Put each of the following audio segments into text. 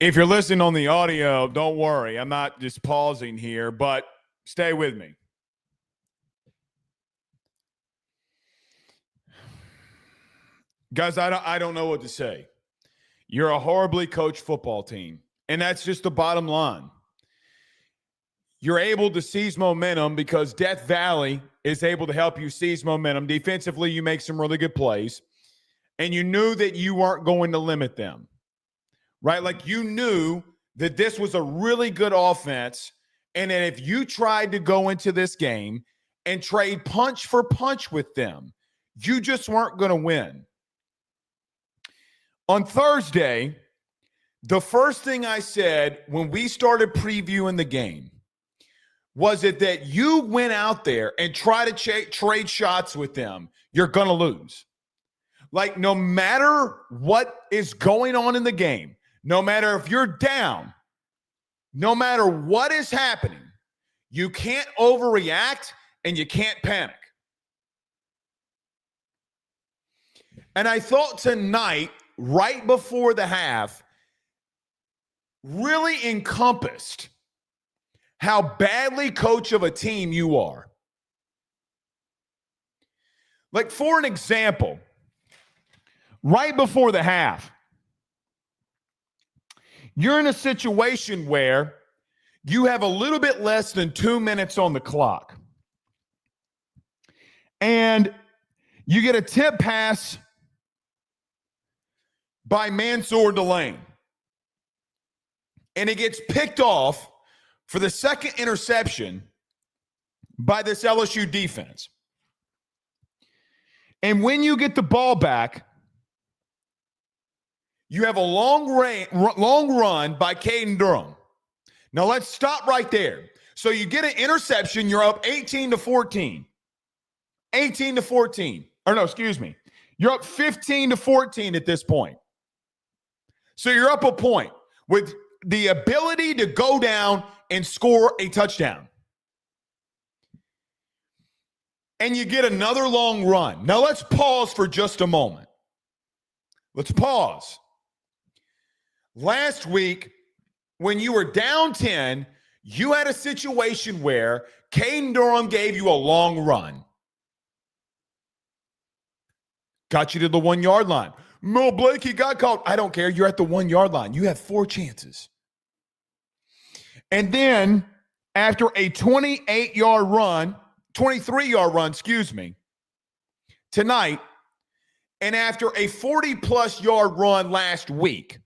If you're listening on the audio, don't worry. I'm not just pausing here, but stay with me. Guys, I don't know what to say. You're a horribly coached football team, and that's just the bottom line. You're able to seize momentum because Death Valley is able to help you seize momentum. Defensively, you make some really good plays, and you knew that you weren't going to limit them, right? Like you knew that this was a really good offense, and that if you tried to go into this game and trade punch for punch with them, you just weren't going to win. On Thursday, the first thing I said when we started previewing the game was it that you went out there and try to trade shots with them, you're going to lose. Like no matter what is going on in the game, no matter if you're down, no matter what is happening, you can't overreact and you can't panic. And I thought tonight, right before the half, really encompassed how badly coach of a team you are. Like, for an example, right before the half, you're in a situation where you have a little bit less than 2 minutes on the clock. And you get a tip pass by Mansour Delane. And it gets picked off for the second interception by this LSU defense. And when you get the ball back, you have a long run by Caden Durham. Now let's stop right there. So you get an interception, you're up 18-14. 18-14. Or no, excuse me. You're up 15-14 at this point. So you're up a point with the ability to go down and score a touchdown. And you get another long run. Now let's pause for just a moment. Let's pause. Last week, when you were down 10, you had a situation where Caden Durham gave you a long run. Got you to the 1 yard line. Mo Blakey got called. I don't care. You're at the 1 yard line. You have 4 chances. And then after a 23-yard run, tonight, and after a 40-plus yard run last week,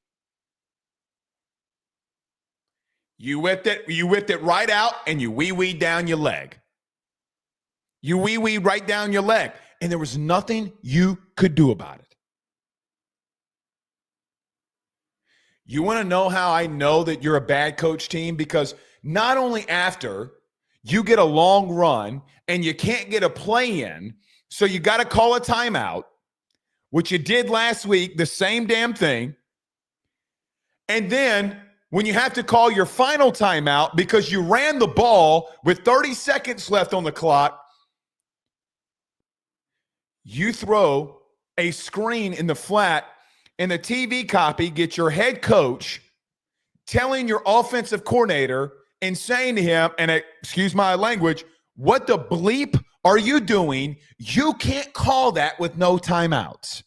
you whipped it right out and you wee-wee down your leg. You wee-wee right down your leg. And there was nothing you could do about it. You want to know how I know that you're a bad coach team? Because not only after you get a long run and you can't get a play in, so you got to call a timeout, which you did last week, the same damn thing. And then when you have to call your final timeout because you ran the ball with 30 seconds left on the clock, you throw a screen in the flat, and the TV copy gets your head coach telling your offensive coordinator and saying to him, and excuse my language, what the bleep are you doing? You can't call that with no timeouts.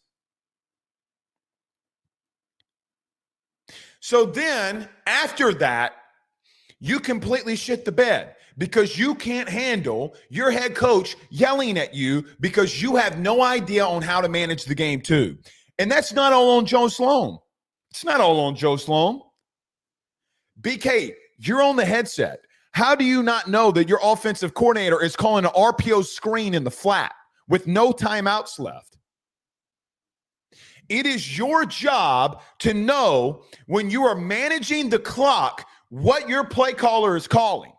So then, after that, you completely shit the bed because you can't handle your head coach yelling at you because you have no idea on how to manage the game too. And that's not all on Joe Sloan. It's not all on Joe Sloan. BK, you're on the headset. How do you not know that your offensive coordinator is calling an RPO screen in the flat with no timeouts left? It is your job to know when you are managing the clock what your play caller is calling.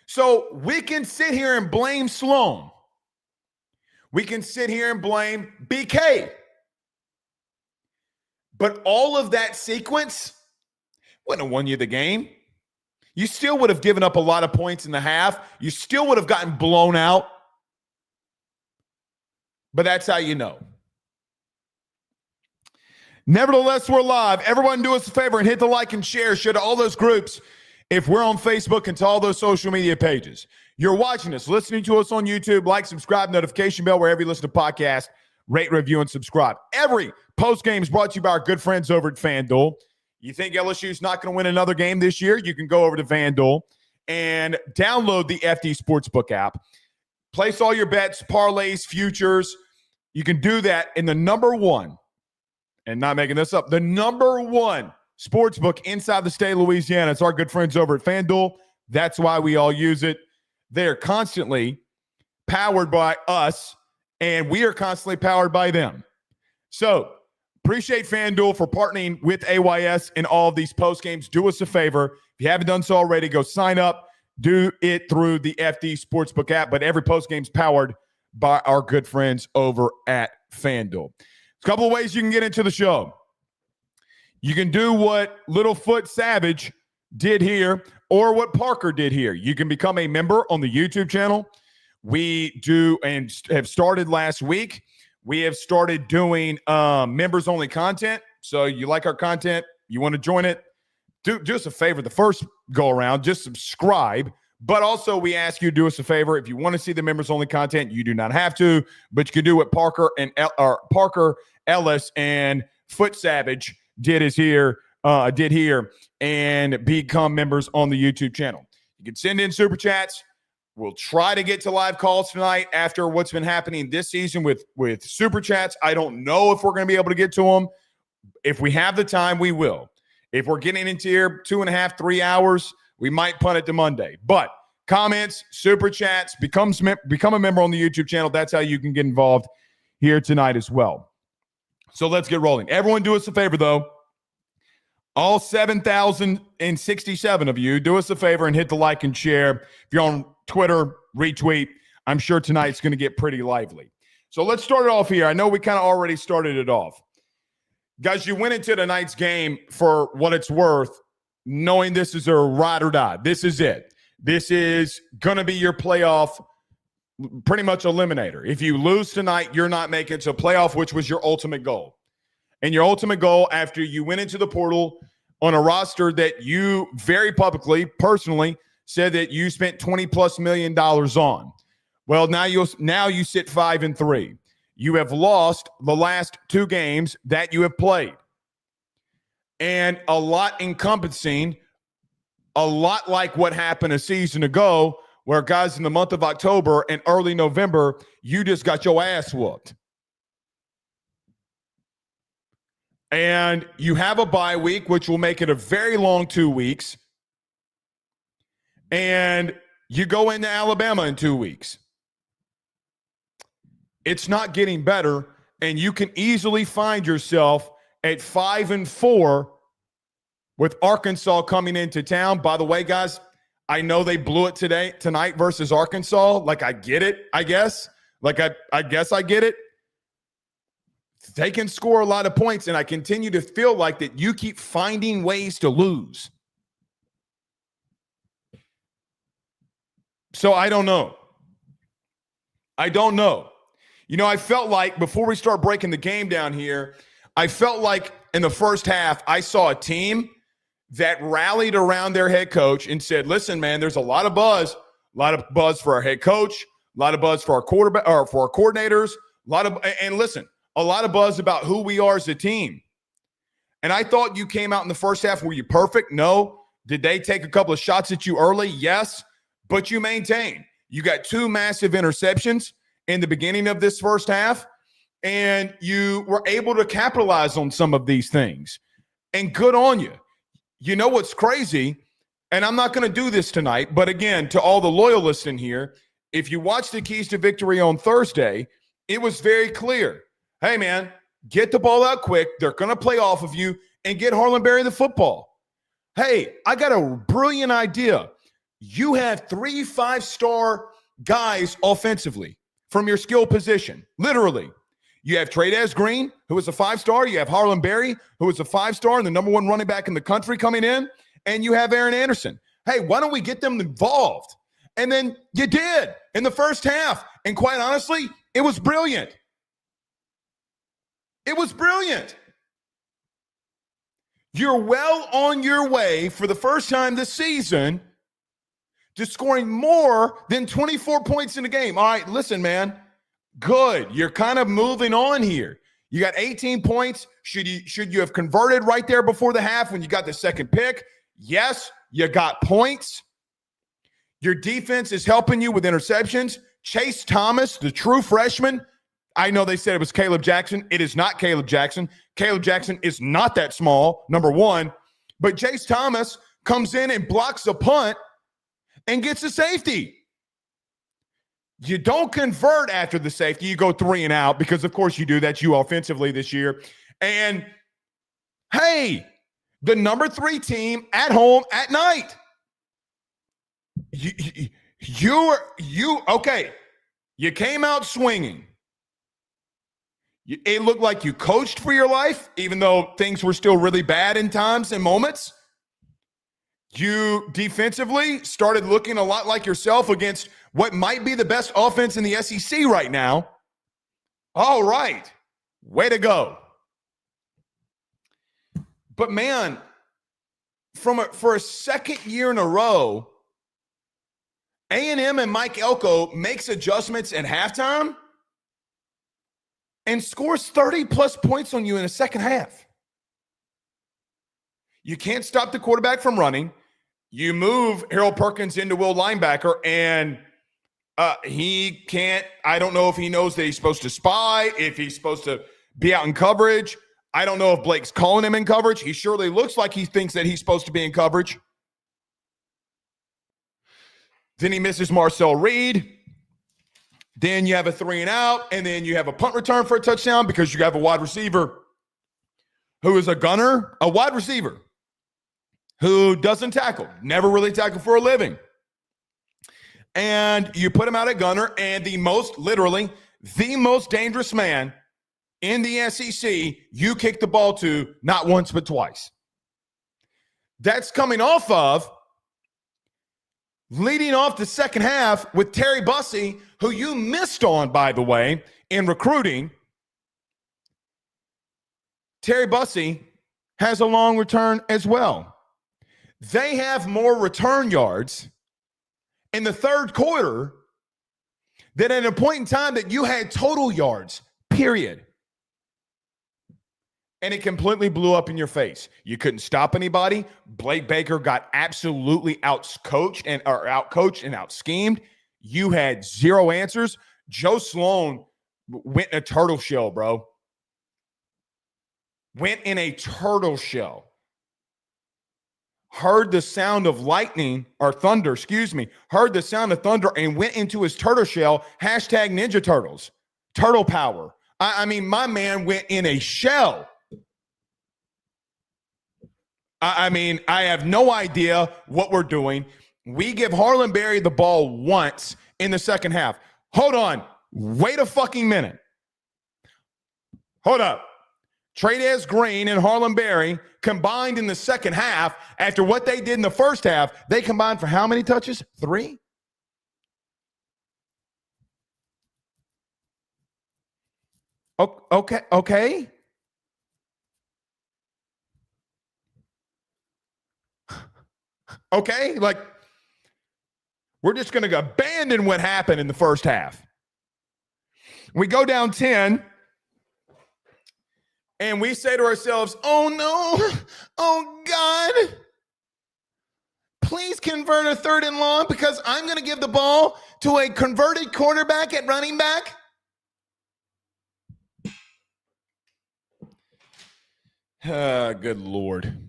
So we can sit here and blame Sloan. We can sit here and blame BK. But all of that sequence wouldn't have won you the game. You still would have given up a lot of points in the half. You still would have gotten blown out. But that's how you know. Nevertheless, we're live. Everyone do us a favor and hit the like and share to all those groups if we're on Facebook and to all those social media pages. You're watching us, listening to us on YouTube. Like, subscribe, notification bell wherever you listen to podcasts. Rate, review, and subscribe. Every postgame is brought to you by our good friends over at FanDuel. You think LSU's not going to win another game this year? You can go over to FanDuel and download the FD Sportsbook app. Place all your bets, parlays, futures. You can do that in the number one, and not making this up, the number one sportsbook inside the state of Louisiana. It's our good friends over at FanDuel. That's why we all use it. They're constantly powered by us, and we are constantly powered by them. So appreciate FanDuel for partnering with AYS in all of these post games. Do us a favor. If you haven't done so already, go sign up. Do it through the FD Sportsbook app, but every post game is powered by our good friends over at FanDuel. A couple of ways you can get into the show. You can do what Littlefoot Savage did here or what Parker did here. You can become a member on the YouTube channel. We do and have started last week. We have started doing members-only content. So you like our content, you want to join it, do us a favor. The first go-around, just subscribe. But also we ask you to do us a favor. If you want to see the members-only content, you do not have to, but you can do what Parker, Ellis, and Foot Savage did here and become members on the YouTube channel. You can send in super chats. We'll try to get to live calls tonight after what's been happening this season with super chats. I don't know if we're going to be able to get to them. If we have the time, we will. If we're getting into here 2.5, 3 hours, we might punt it to Monday. But comments, super chats, become a member on the YouTube channel. That's how you can get involved here tonight as well. So let's get rolling. Everyone do us a favor, though. All 7,067 of you, do us a favor and hit the like and share. If you're on Twitter, retweet. I'm sure tonight's going to get pretty lively. So let's start it off here. I know we kind of already started it off. Guys, you went into tonight's game for what it's worth, knowing this is a ride or die. This is it. This is going to be your playoff pretty much eliminator. If you lose tonight, you're not making it to a playoff, which was your ultimate goal. And your ultimate goal after you went into the portal on a roster that you very publicly, personally, said that you spent $20+ million on. Well, now you sit 5-3. You have lost the last 2 games that you have played. And a lot encompassing, a lot like what happened a season ago, where guys in the month of October and early November, you just got your ass whooped. And you have a bye week, which will make it a very long 2 weeks. And you go into Alabama in 2 weeks. It's not getting better, and you can easily find yourself at 5-4 with Arkansas coming into town. By the way, guys, I know they blew it tonight versus Arkansas. Like, I get it, I guess. Like, I guess I get it. They can score a lot of points, and I continue to feel like that you keep finding ways to lose. So I don't know. You know, I felt like before we start breaking the game down here, I felt like in the first half, I saw a team that rallied around their head coach and said, listen, man, there's a lot of buzz for our head coach, a lot of buzz for our quarterback or for our coordinators, and listen, a lot of buzz about who we are as a team. And I thought you came out in the first half. Were you perfect? No. Did they take a couple of shots at you early? Yes. But you maintained. You got 2 massive interceptions in the beginning of this first half, and you were able to capitalize on some of these things. And good on you. You know what's crazy? And I'm not going to do this tonight, but again, to all the loyalists in here, if you watch the Keys to Victory on Thursday, it was very clear. Hey, man, get the ball out quick. They're going to play off of you and get Harlan Berry the football. Hey, I got a brilliant idea. You have 3 5-star guys offensively from your skill position. Literally. You have Trey'Dez Green, who is a 5-star. You have Harlan Berry, who is a 5-star and the number 1 running back in the country coming in. And you have Aaron Anderson. Hey, why don't we get them involved? And then you did in the first half. And quite honestly, it was brilliant. It was brilliant. You're well on your way for the first time this season to scoring more than 24 points in a game. All right, listen, man. Good. You're kind of moving on here. You got 18 points. Should you have converted right there before the half when you got the second pick? Yes, you got points. Your defense is helping you with interceptions. Chase Thomas, the true freshman. I know they said it was Caleb Jackson. It is not Caleb Jackson. Caleb Jackson is not that small, number one. But Chase Thomas comes in and blocks a punt and gets a safety. You don't convert after the safety. You go 3 and out because, of course, you do that. You offensively this year. And, hey, the number 3 team at home at night. Okay. You came out swinging. It looked like you coached for your life, even though things were still really bad in times and moments. You defensively started looking a lot like yourself against what might be the best offense in the SEC right now. All right. Way to go. But, man, for a second year in a row, A&M and Mike Elko makes adjustments at halftime and scores 30-plus points on you in the second half. You can't stop the quarterback from running. You move Harold Perkins into will linebacker, and he can't – I don't know if he knows that he's supposed to spy, if he's supposed to be out in coverage. I don't know if Blake's calling him in coverage. He surely looks like he thinks that he's supposed to be in coverage. Then he misses Marcel Reed. Then you have a 3 and out, and then you have a punt return for a touchdown because you have a wide receiver who is a gunner, a wide receiver who doesn't tackle, never really tackle for a living. And you put him out at gunner, and literally the most dangerous man in the SEC, you kick the ball to not once but twice. That's coming off of leading off the second half with Terry Bussey, who you missed on, by the way, in recruiting. Terry Bussey has a long return as well. They have more return yards in the third quarter than at a point in time that you had total yards, period. And it completely blew up in your face. You couldn't stop anybody. Blake Baker got absolutely outcoached and out-schemed. You had zero answers. Joe Sloan went in a turtle shell, bro. Went in a turtle shell. Heard the sound of lightning, or thunder, heard the sound of thunder and went into his turtle shell, hashtag Ninja Turtles. Turtle power. I mean, my man went in a shell. I mean, I have no idea what we're doing. We give Harlan Berry the ball once in the second half. Hold on. Wait a fucking minute. Hold up. Trey'Dez Green and Harlan Berry combined in the second half after what they did in the first half. They combined for how many touches? 3? Okay. Okay, like, we're just going to abandon what happened in the first half. We go down 10, and we say to ourselves, oh, no, oh, God, please convert a 3rd and long because I'm going to give the ball to a converted quarterback at running back. Good Lord.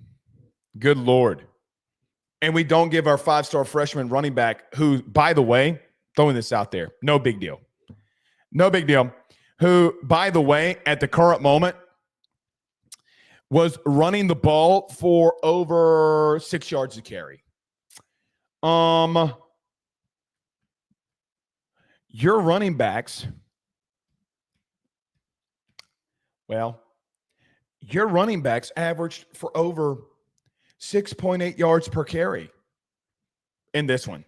Good Lord. And we don't give our 5-star freshman running back, who, by the way, throwing this out there, no big deal, who, by the way, at the current moment, was running the ball for over 6 yards a carry. Your running backs, your running backs averaged for over 6.8 yards per carry in this one.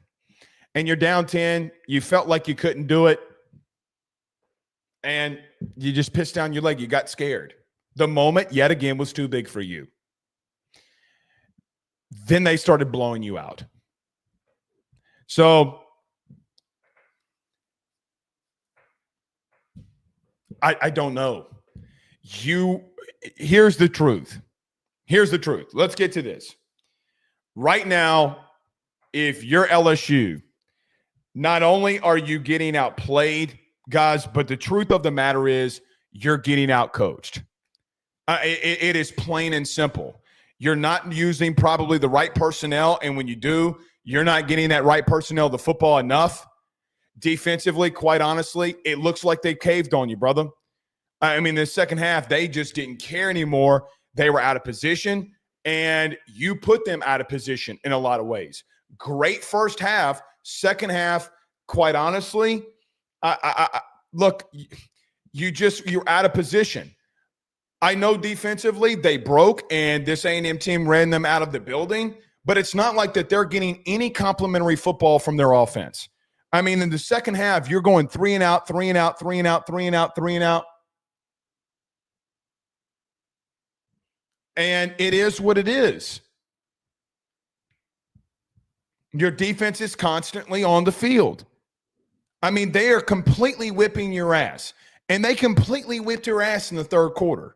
And you're down 10. You felt like you couldn't do it. And you just pissed down your leg. You got scared. The moment, yet again, was too big for you. then they started blowing you out. So I don't know. Here's the truth. Here's the truth. Let's get to this. Right now, if you're LSU, not only are you getting outplayed, guys, but the truth of the matter is you're getting outcoached. It is plain and simple. You're not using probably the right personnel, and when you do, you're not getting that right personnel to football enough. Defensively, quite honestly, it looks like they caved on you, brother. I mean, the second half, they just didn't care anymore. They were out of position, and you put them out of position in a lot of ways. Great first half. Second half, quite honestly, look, you're out of position. I know defensively they broke, and this A&M team ran them out of the building, but it's not like that they're getting any complimentary football from their offense. I mean, in the second half, you're going 3 and out, 3 and out, 3 and out, 3 and out, 3 and out. And it is what it is. Your defense is constantly on the field. I mean, they are completely whipping your ass. And they completely whipped your ass in the third quarter.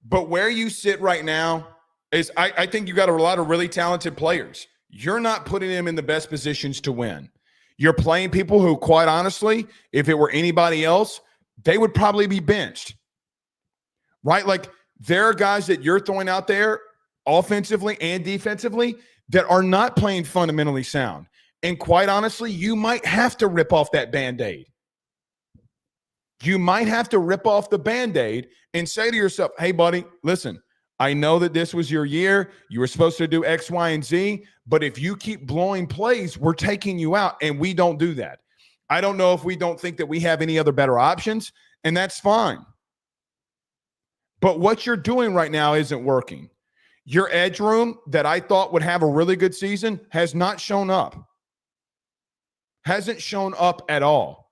But where you sit right now is I think you got a lot of really talented players. You're not putting them in the best positions to win. You're playing people who, quite honestly, if it were anybody else, they would probably be benched. Right? Like, there are guys that you're throwing out there offensively and defensively that are not playing fundamentally sound. And quite honestly, you might have to rip off that Band-Aid. You might have to rip off the Band-Aid and say to yourself, hey, buddy, listen, I know that this was your year. You were supposed to do X, Y, and Z. But if you keep blowing plays, we're taking you out, and we don't do that. I don't know if we don't think that we have any other better options, and that's fine. But what you're doing right now isn't working. Your edge room that I thought would have a really good season has not shown up. Hasn't shown up at all.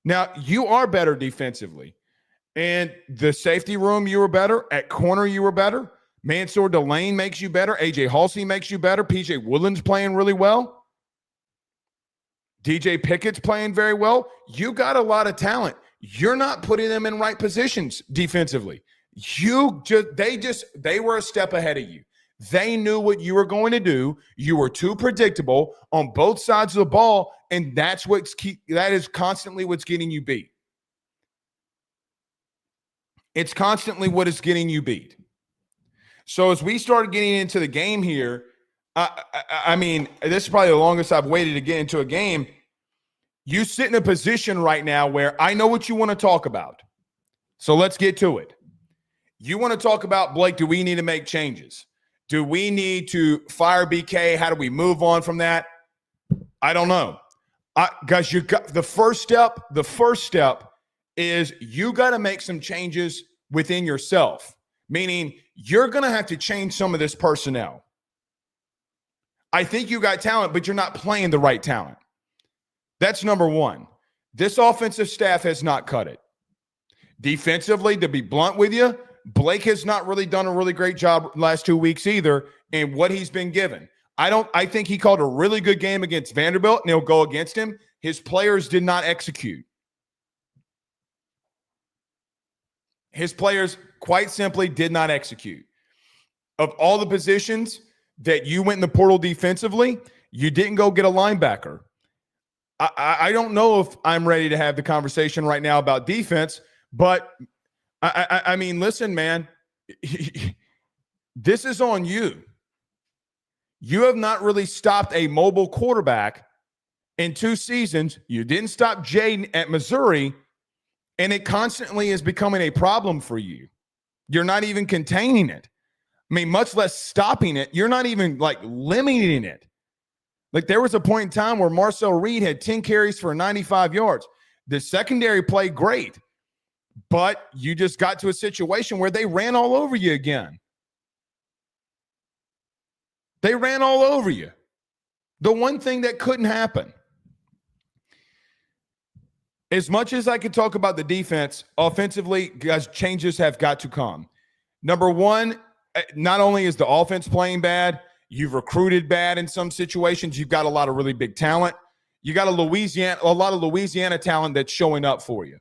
Now, you are better defensively. And the safety room, you were better. At corner, you were better. Mansour Delane makes you better. A.J. Halsey makes you better. P.J. Woodland's playing really well. D.J. Pickett's playing very well. You got a lot of talent. You're not putting them in right positions defensively. They were a step ahead of you. They knew what you were going to do. You were too predictable on both sides of the ball, and that is constantly what's getting you beat. It's constantly what is getting you beat. So as we started getting into the game here, I mean, this is probably the longest I've waited to get into a game. You sit in a position right now where I know what you want to talk about. So let's get to it. You want to talk about, Blake, do we need to make changes? Do we need to fire BK? How do we move on from that? I don't know. Guys, you got the first step is you got to make some changes within yourself, meaning you're going to have to change some of this personnel. I think you got talent, but you're not playing the right talent. That's number one. This offensive staff has not cut it. Defensively, to be blunt with you, Blake has not really done a really great job last 2 weeks either in what he's been given. I think he called a really good game against Vanderbilt, and he'll go against him. His players did not execute. His players, quite simply, did not execute. Of all the positions that you went in the portal defensively, you didn't go get a linebacker. I don't know if I'm ready to have the conversation right now about defense, but I mean, listen, man, this is on you. You have not really stopped a mobile quarterback in 2 seasons. You didn't stop Jaden at Missouri, and it constantly is becoming a problem for you. You're not even containing it. I mean, much less stopping it. You're not even, like, limiting it. Like, there was a point in time where Marcel Reed had 10 carries for 95 yards. The secondary played great, but you just got to a situation where they ran all over you again. They ran all over you. The one thing that couldn't happen. As much as I could talk about the defense, offensively, guys, changes have got to come. Number one, not only is the offense playing bad, you've recruited bad in some situations. You've got a lot of really big talent. You got a lot of Louisiana talent that's showing up for you.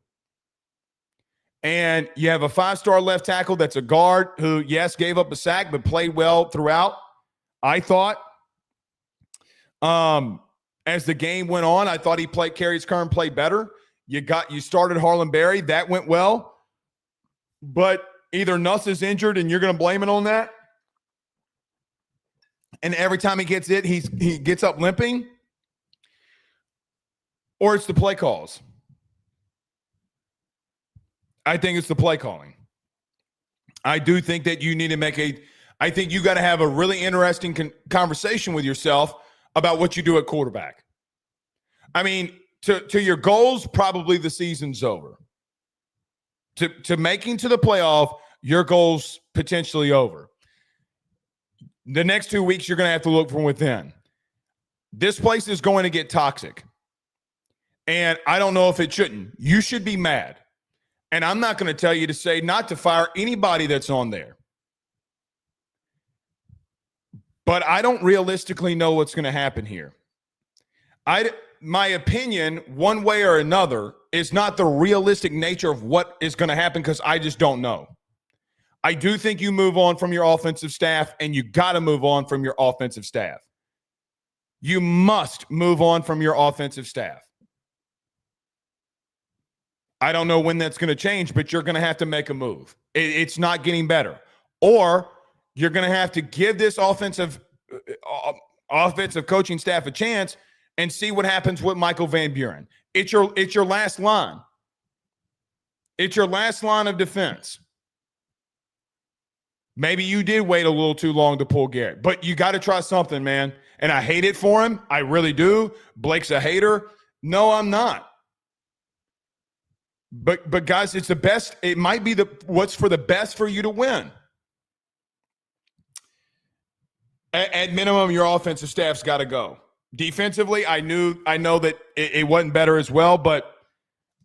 And you have a 5-star left tackle that's a guard who, yes, gave up a sack, but played well throughout, I thought. As the game went on, I thought Carius Kern played better. You started Harlan Berry. That went well. But either Nuss is injured and you're going to blame it on that. And every time he gets it, he gets up limping. Or it's the play calls. I think it's the play calling. I do think that you need to I think you got to have a really interesting conversation with yourself about what you do at quarterback. I mean, to your goals, probably the season's over. To making to the playoff, your goals potentially over. The next 2 weeks, you're going to have to look from within. This place is going to get toxic. And I don't know if it shouldn't. You should be mad. And I'm not going to tell you to say not to fire anybody that's on there. But I don't realistically know what's going to happen here. My opinion, one way or another, is not the realistic nature of what is going to happen because I just don't know. I do think you move on from your offensive staff, and you got to move on from your offensive staff. You must move on from your offensive staff. I don't know when that's going to change, but you're going to have to make a move. It's not getting better. Or you're going to have to give this offensive coaching staff a chance and see what happens with Michael Van Buren. It's your last line. It's your last line of defense. Maybe you did wait a little too long to pull Garrett, but you got to try something, man. And I hate it for him. I really do. Blake's a hater. No, I'm not. But guys, it's the best. It might be what's for the best for you to win. At minimum, your offensive staff's got to go. Defensively, I know that it wasn't better as well, but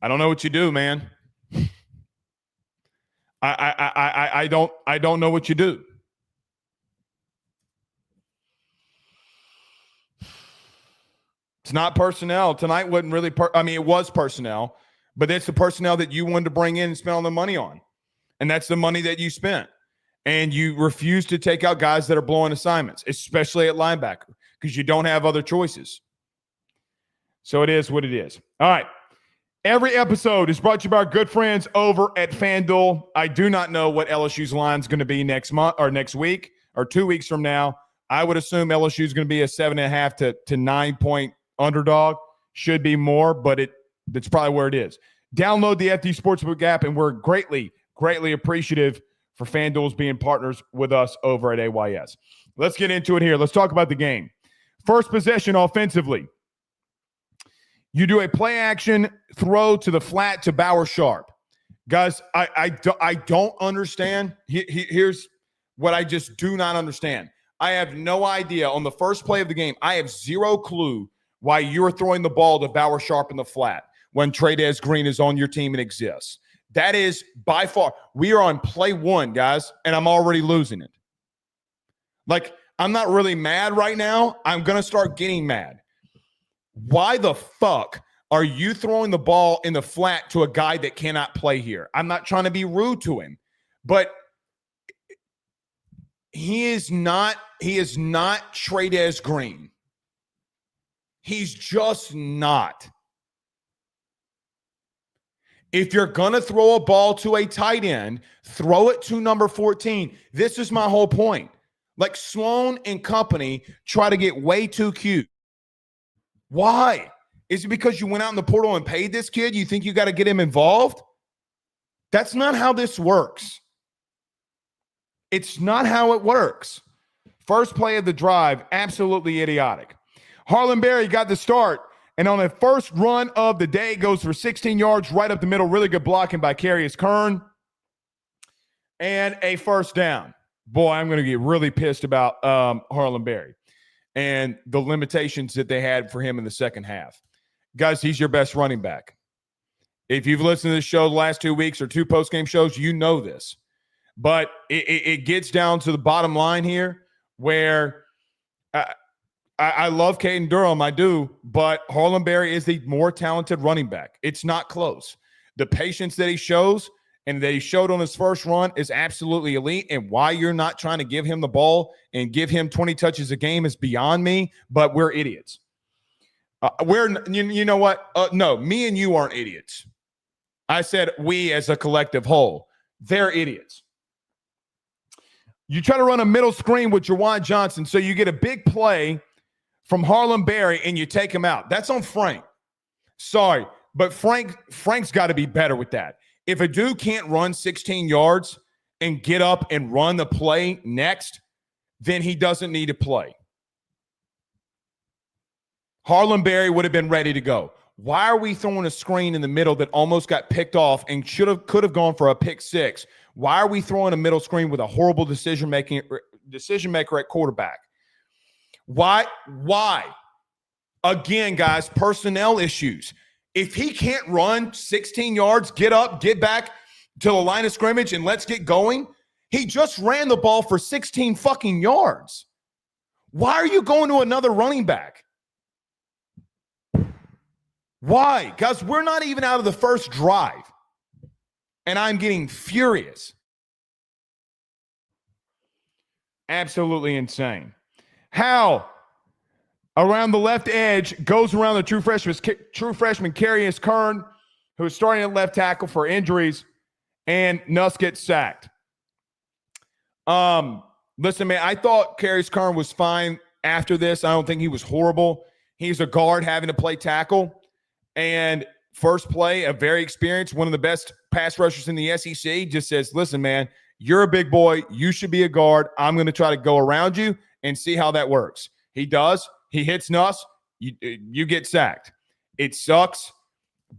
I don't know what you do, man. I don't know what you do. It's not personnel. Tonight wasn't really it was personnel. But it's the personnel that you wanted to bring in and spend all the money on. And that's the money that you spent. And you refuse to take out guys that are blowing assignments, especially at linebacker, because you don't have other choices. So it is what it is. All right. Every episode is brought to you by our good friends over at FanDuel. I do not know what LSU's line is going to be next month or next week or 2 weeks from now. I would assume LSU is going to be a 7.5 to 9 point underdog. Should be more, but that's probably where it is. Download the FD Sportsbook app, and we're greatly, greatly appreciative for FanDuel's being partners with us over at AYS. Let's get into it here. Let's talk about the game. First possession offensively. You do a play action throw to the flat to Bauer Sharp. Guys, I don't understand. Here's what I just do not understand. I have no idea. On the first play of the game, I have zero clue why you're throwing the ball to Bauer Sharp in the flat when Trey'Dez Green is on your team and exists. That is by far, we are on play one, guys, and I'm already losing it. Like, I'm not really mad right now. I'm going to start getting mad. Why the fuck are you throwing the ball in the flat to a guy that cannot play here? I'm not trying to be rude to him, but he is not Trey'Dez Green. He's just not. If you're going to throw a ball to a tight end, throw it to number 14. This is my whole point. Like, Sloan and company try to get way too cute. Why? Is it because you went out in the portal and paid this kid? You think you got to get him involved? That's not how this works. It's not how it works. First play of the drive, absolutely idiotic. Harlan Berry got the start, and on the first run of the day, goes for 16 yards right up the middle. Really good blocking by Carius Kern. And a first down. Boy, I'm going to get really pissed about Harlan Berry and the limitations that they had for him in the second half. Guys, he's your best running back. If you've listened to this show the last 2 weeks or two postgame shows, you know this. But it gets down to the bottom line here where I love Caden Durham, I do, but Harlem Berry is the more talented running back. It's not close. The patience that he shows and that he showed on his first run is absolutely elite. And why you're not trying to give him the ball and give him 20 touches a game is beyond me, but we're idiots. You know what? No, me and you aren't idiots. I said we as a collective whole. They're idiots. You try to run a middle screen with Jawan Johnson, so you get a big play from Harlem Berry and you take him out. That's on Frank. Sorry, but Frank's got to be better with that. If a dude can't run 16 yards and get up and run the play next, then he doesn't need to play. Harlem Berry would have been ready to go. Why are we throwing a screen in the middle that almost got picked off and could have gone for a pick six? Why are we throwing a middle screen with a horrible decision maker at quarterback? Why? Again, guys, personnel issues. If he can't run 16 yards, get up, get back to the line of scrimmage, and let's get going. He just ran the ball for 16 fucking yards. Why are you going to another running back? Why? Guys, we're not even out of the first drive. And I'm getting furious. Absolutely insane. How around the left edge goes around the true freshman Carius Kern, who is starting at left tackle for injuries, and Nuss gets sacked. Listen, man, I thought Carius Kern was fine after this. I don't think he was horrible. He's a guard having to play tackle. And first play, a very experienced, one of the best pass rushers in the SEC, just says, listen, man, you're a big boy. You should be a guard. I'm going to try to go around you and see how that works. He does. He hits Nuss. You get sacked. It sucks.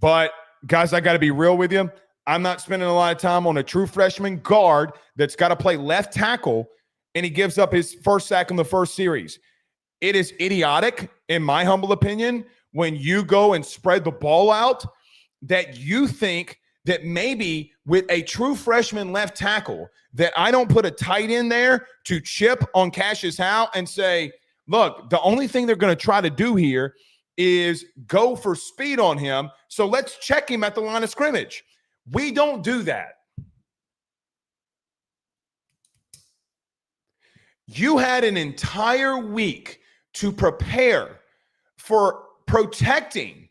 But, guys, I got to be real with you. I'm not spending a lot of time on a true freshman guard that's got to play left tackle, and he gives up his first sack in the first series. It is idiotic, in my humble opinion, when you go and spread the ball out, that you think that maybe with a true freshman left tackle that I don't put a tight end there to chip on Cassius Howe and say, look, the only thing they're going to try to do here is go for speed on him, so let's check him at the line of scrimmage. We don't do that. You had an entire week to prepare for protecting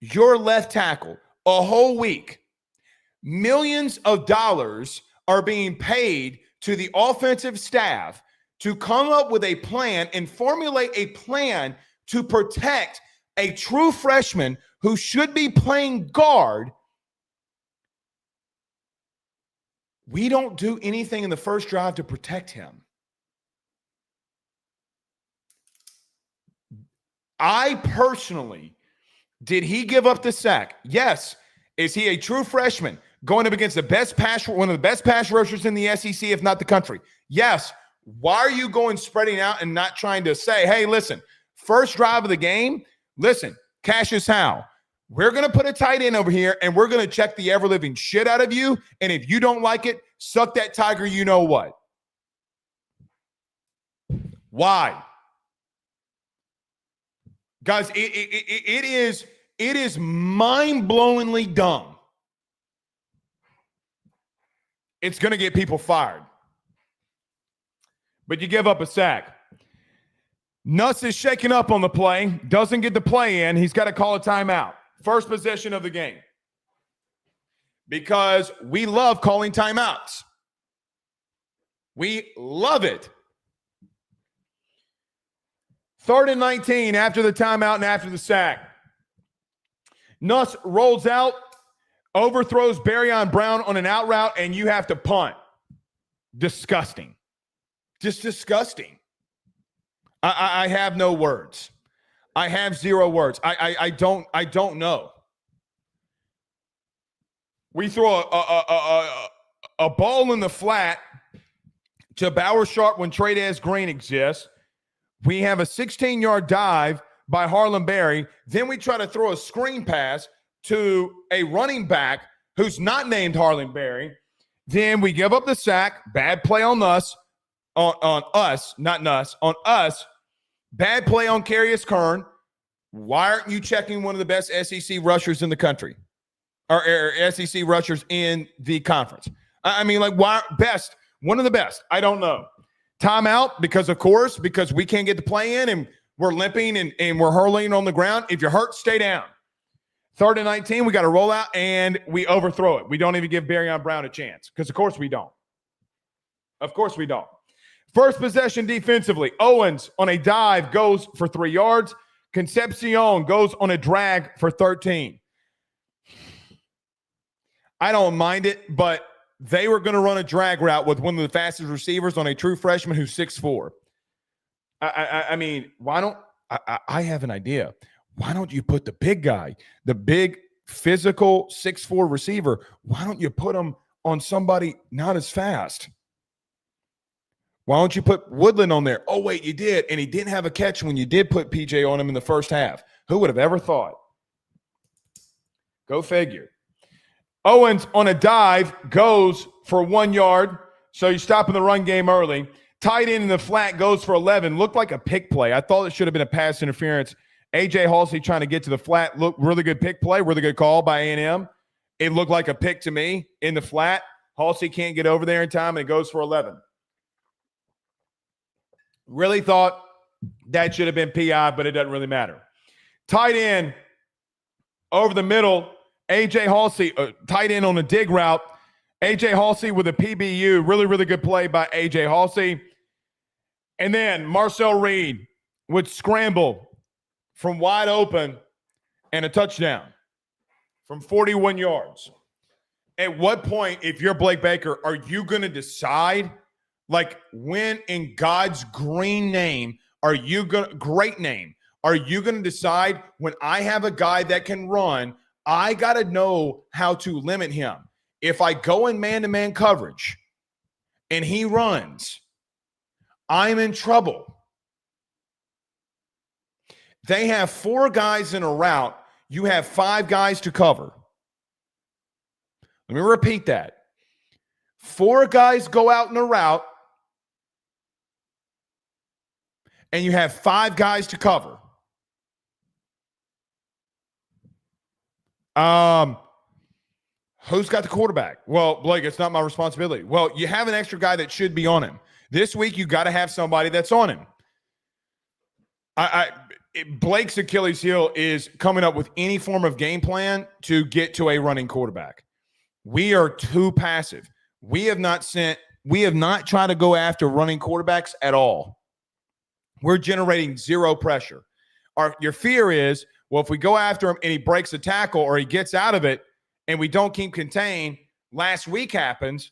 your left tackle, a whole week. Millions of dollars are being paid to the offensive staff to come up with a plan and formulate a plan to protect a true freshman who should be playing guard. We don't do anything in the first drive to protect him. I personally, did he give up the sack? Yes. Is he a true freshman going up against one of the best pass rushers in the SEC, if not the country? Yes. Why are you going spreading out and not trying to say, hey, listen, first drive of the game, listen, Cassius Howe, we're going to put a tight end over here and we're going to check the ever-living shit out of you. And if you don't like it, suck that tiger, you know what? Why? Guys, it is mind-blowingly dumb. It's going to get people fired. But you give up a sack. Nuss is shaking up on the play, doesn't get the play in. He's got to call a timeout. First possession of the game. Because we love calling timeouts. We love it. 3rd and 19 after the timeout and after the sack. Nuss rolls out, overthrows Barryon Brown on an out route, and you have to punt. Disgusting. Just disgusting. I have no words. I have zero words. I don't know. We throw a ball in the flat to Bauer Sharp when Tradez Green exists. We have a 16-yard dive by Harlem Berry. Then we try to throw a screen pass to a running back who's not named Harlem Berry. Then we give up the sack. Bad play on us. On us, not Nuss. On us. Bad play on Carius Kern. Why aren't you checking one of the best SEC rushers in the country? Or SEC rushers in the conference? I mean, like, why? Best. One of the best. I don't know. Timeout because we can't get the play in and we're limping and we're hurling on the ground. If you're hurt, stay down. 3rd and 19, we got to roll out and we overthrow it. We don't even give Barryon Brown a chance because, of course, we don't. Of course, we don't. First possession defensively. Owens on a dive goes for 3 yards. Concepcion goes on a drag for 13. I don't mind it, but they were going to run a drag route with one of the fastest receivers on a true freshman who's 6'4". I mean, why don't I have an idea. Why don't you put the big guy, the big physical 6'4" receiver, why don't you put him on somebody not as fast? Why don't you put Woodland on there? Oh, wait, you did. And he didn't have a catch when you did put PJ on him in the first half. Who would have ever thought? Go figure. Owens on a dive goes for 1 yard. So you stop in the run game early. Tight end in the flat goes for 11. Looked like a pick play. I thought it should have been a pass interference. A.J. Halsey trying to get to the flat. Look, really good pick play. Really good call by A&M. It looked like a pick to me in the flat. Halsey can't get over there in time, and it goes for 11. Really thought that should have been PI, but it doesn't really matter. Tight end over the middle, A.J. Halsey, tight end on a dig route. A.J. Halsey with a PBU. Really, really good play by A.J. Halsey. And then Marcel Reed would scramble from wide open and a touchdown from 41 yards. At what point, if you're Blake Baker, are you going to decide, like, when in God's green name are you going to, great name, are you going to decide when I have a guy that can run, I got to know how to limit him. If I go in man-to-man coverage and he runs, I'm in trouble. They have 4 guys in a route. You have 5 guys to cover. Let me repeat that. 4 guys go out in a route, and you have 5 guys to cover. Who's got the quarterback? Well, Blake, it's not my responsibility. Well, you have an extra guy that should be on him. This week, you got to have somebody that's on him. Blake's Achilles heel is coming up with any form of game plan to get to a running quarterback. We are too passive. We have not tried to go after running quarterbacks at all. We're generating zero pressure. Your fear is, well, if we go after him and he breaks a tackle or he gets out of it and we don't keep contained, last week happens,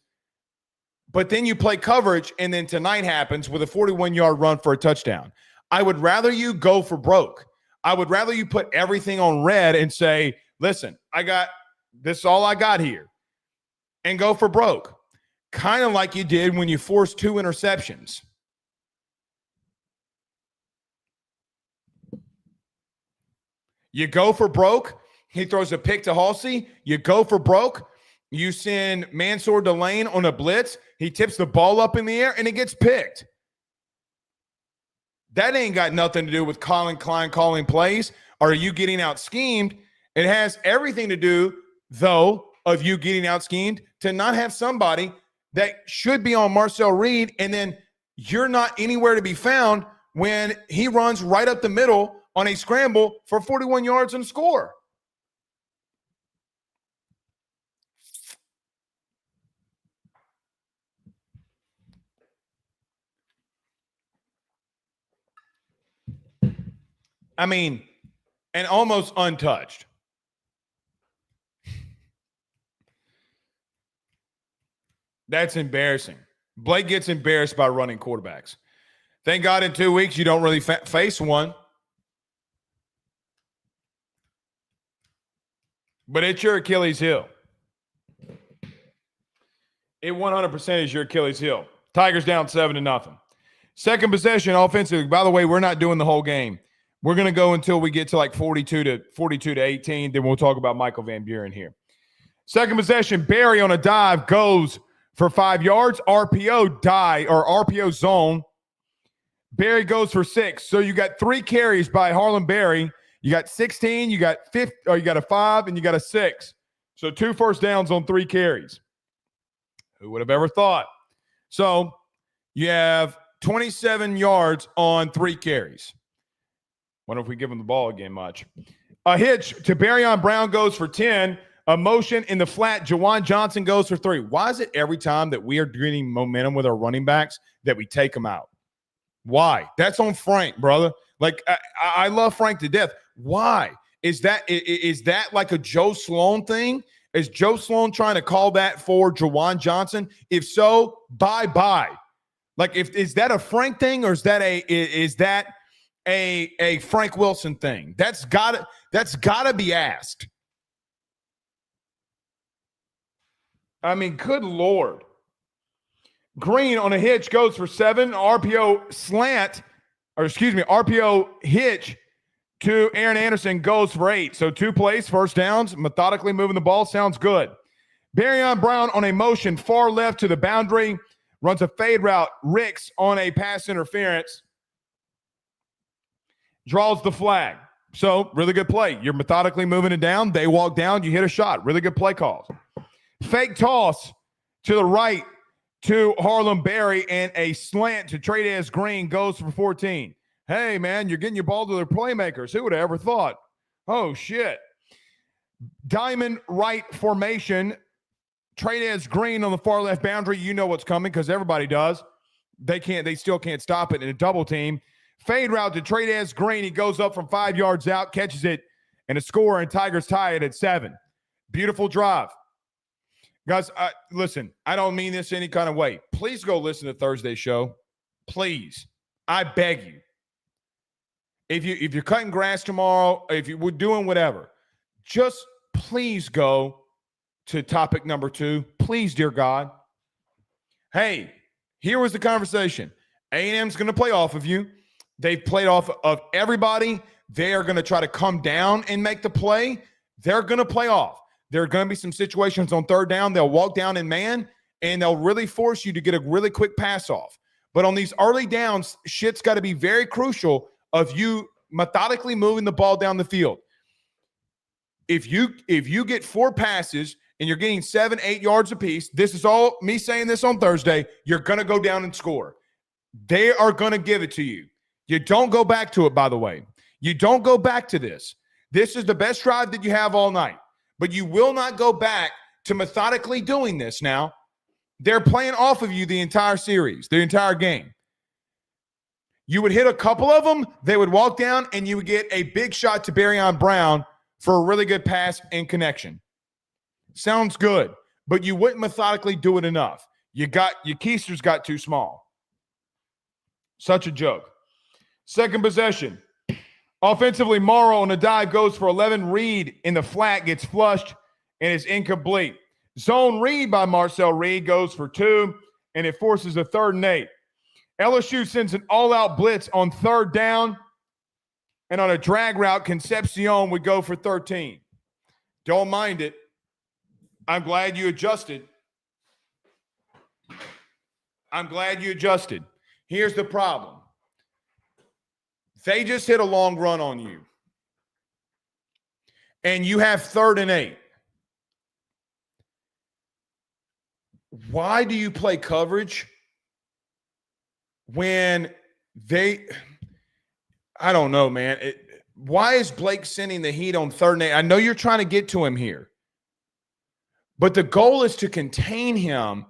but then you play coverage and then tonight happens with a 41-yard run for a touchdown. I would rather you go for broke. I would rather you put everything on red and say, listen, this is all I got here, and go for broke. Kind of like you did when you forced 2 interceptions. You go for broke. He throws a pick to Halsey. You go for broke. You send Mansour Delane on a blitz. He tips the ball up in the air, and it gets picked. That ain't got nothing to do with Colin Klein calling plays. Or are you getting out schemed? It has everything to do, though, of you getting out schemed to not have somebody that should be on Marcel Reed, and then you're not anywhere to be found when he runs right up the middle on a scramble for 41 yards and score. I mean, and almost untouched. That's embarrassing. Blake gets embarrassed by running quarterbacks. Thank God in 2 weeks you don't really face one. But it's your Achilles heel. It 100% is your Achilles heel. Tigers down 7-0. Second possession offensively. By the way, we're not doing the whole game. We're going to go until we get to like 42 to 18. Then we'll talk about Michael Van Buren here. Second possession, Barry on a dive goes for 5 yards. RPO die or RPO zone. Berry goes for 6. So you got 3 carries by Harlem Berry. You got 16, you got 5, or you got a 5, and you got a 6. So 2 first downs on 3 carries. Who would have ever thought? So you have 27 yards on 3 carries. Wonder if we give him the ball again much. A hitch to Barryon Brown goes for 10. A motion in the flat, Jawan Johnson goes for 3. Why is it every time that we are getting momentum with our running backs that we take them out? Why? That's on Frank, brother. Like, I love Frank to death. Why? Is that like a Joe Sloan thing? Is Joe Sloan trying to call that for Jawan Johnson? If so, bye-bye. Like, is that a Frank thing, or is that a Frank Wilson thing? That's gotta be asked. I mean, good Lord. Green on a hitch goes for 7. RPO hitch to Aaron Anderson goes for 8. So 2 plays, first downs, methodically moving the ball. Sounds good. Barryon Brown on a motion far left to the boundary, runs a fade route. Ricks on a pass interference, draws the flag. So really good play. You're methodically moving it down. They walk down. You hit a shot. Really good play calls. Fake toss to the right to Harlem Berry, and a slant to Trey'Dez Green goes for 14. Hey, man, you're getting your ball to their playmakers. Who would have ever thought? Oh, shit. Diamond right formation. Trey'Dez Green on the far left boundary. You know what's coming because everybody does. They still can't stop it in a double team. Fade route to Trey'Dez Green. He goes up from 5 yards out, catches it, and a score, and Tigers tie it at 7. Beautiful drive. Guys, listen, I don't mean this any kind of way. Please go listen to Thursday's show. Please. I beg you. If you're cutting grass tomorrow, if you're doing whatever, just please go to topic number 2. Please, dear God. Hey, here was the conversation. A&M's going to play off of you. They've played off of everybody. They are going to try to come down and make the play. They're going to play off. There are going to be some situations on third down. They'll walk down in man, and they'll really force you to get a really quick pass off. But on these early downs, shit's got to be very crucial of you methodically moving the ball down the field. If you get 4 passes and you're getting 7-8 yards apiece, this is all me saying this on Thursday, you're going to go down and score. They are going to give it to you. You don't go back to it, by the way. You don't go back to this. This is the best drive that you have all night. But you will not go back to methodically doing this now. They're playing off of you the entire series, the entire game. You would hit a couple of them, they would walk down, and you would get a big shot to Barryon Brown for a really good pass and connection. Sounds good, but you wouldn't methodically do it enough. Your keisters got too small. Such a joke. Second possession. Offensively, Morrow on a dive goes for 11. Reed in the flat gets flushed and is incomplete. Zone read by Marcel Reed goes for 2, and it forces a 3rd and 8. LSU sends an all-out blitz on 3rd down, and on a drag route, Concepcion would go for 13. Don't mind it. I'm glad you adjusted. Here's the problem. They just hit a long run on you. And you have 3rd and 8. Why do you play coverage when I don't know, man. Why is Blake sending the heat on 3rd and 8? I know you're trying to get to him here. But the goal is to contain him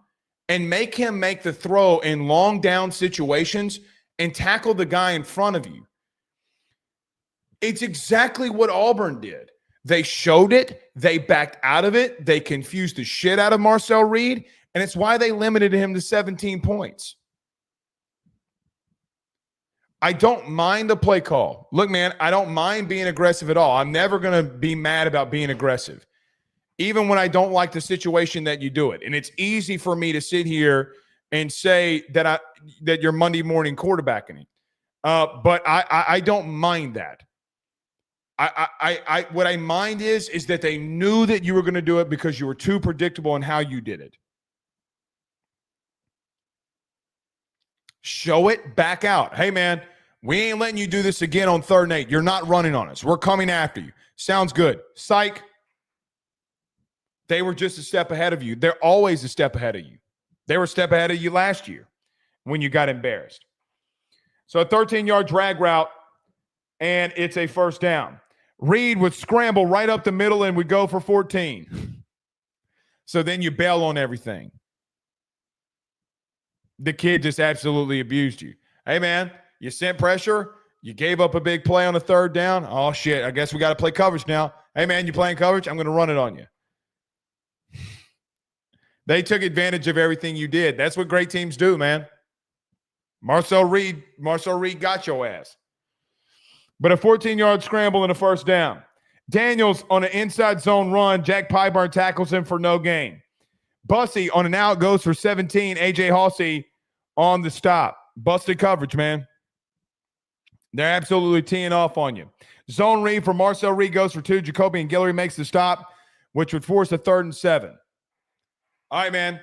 and make him make the throw in long down situations and tackle the guy in front of you. It's exactly what Auburn did. They showed it. They backed out of it. They confused the shit out of Marcel Reed, and it's why they limited him to 17 points. I don't mind the play call. Look, man, I don't mind being aggressive at all. I'm never going to be mad about being aggressive, even when I don't like the situation that you do it. And it's easy for me to sit here and say that you're Monday morning quarterbacking. But I don't mind that. What I mind is that they knew that you were going to do it because you were too predictable in how you did it. Show it, back out. Hey, man, we ain't letting you do this again on 3rd and 8. You're not running on us. We're coming after you. Sounds good. Psych. They were just a step ahead of you. They're always a step ahead of you. They were a step ahead of you last year when you got embarrassed. So a 13-yard drag route, and it's a first down. Reed would scramble right up the middle and would go for 14. So then you bail on everything. The kid just absolutely abused you. Hey, man, you sent pressure. You gave up a big play on a 3rd down. Oh, shit, I guess we got to play coverage now. Hey, man, you playing coverage? I'm going to run it on you. They took advantage of everything you did. That's what great teams do, man. Marcel Reed got your ass. But a 14-yard scramble and a first down. Daniels on an inside zone run. Jack Pyburn tackles him for no gain. Bussey on an out goes for 17. A.J. Halsey on the stop. Busted coverage, man. They're absolutely teeing off on you. Zone read for Marcel Reed goes for 2. Jacoby and Guillory makes the stop, which would force a 3rd and 7. All right, man.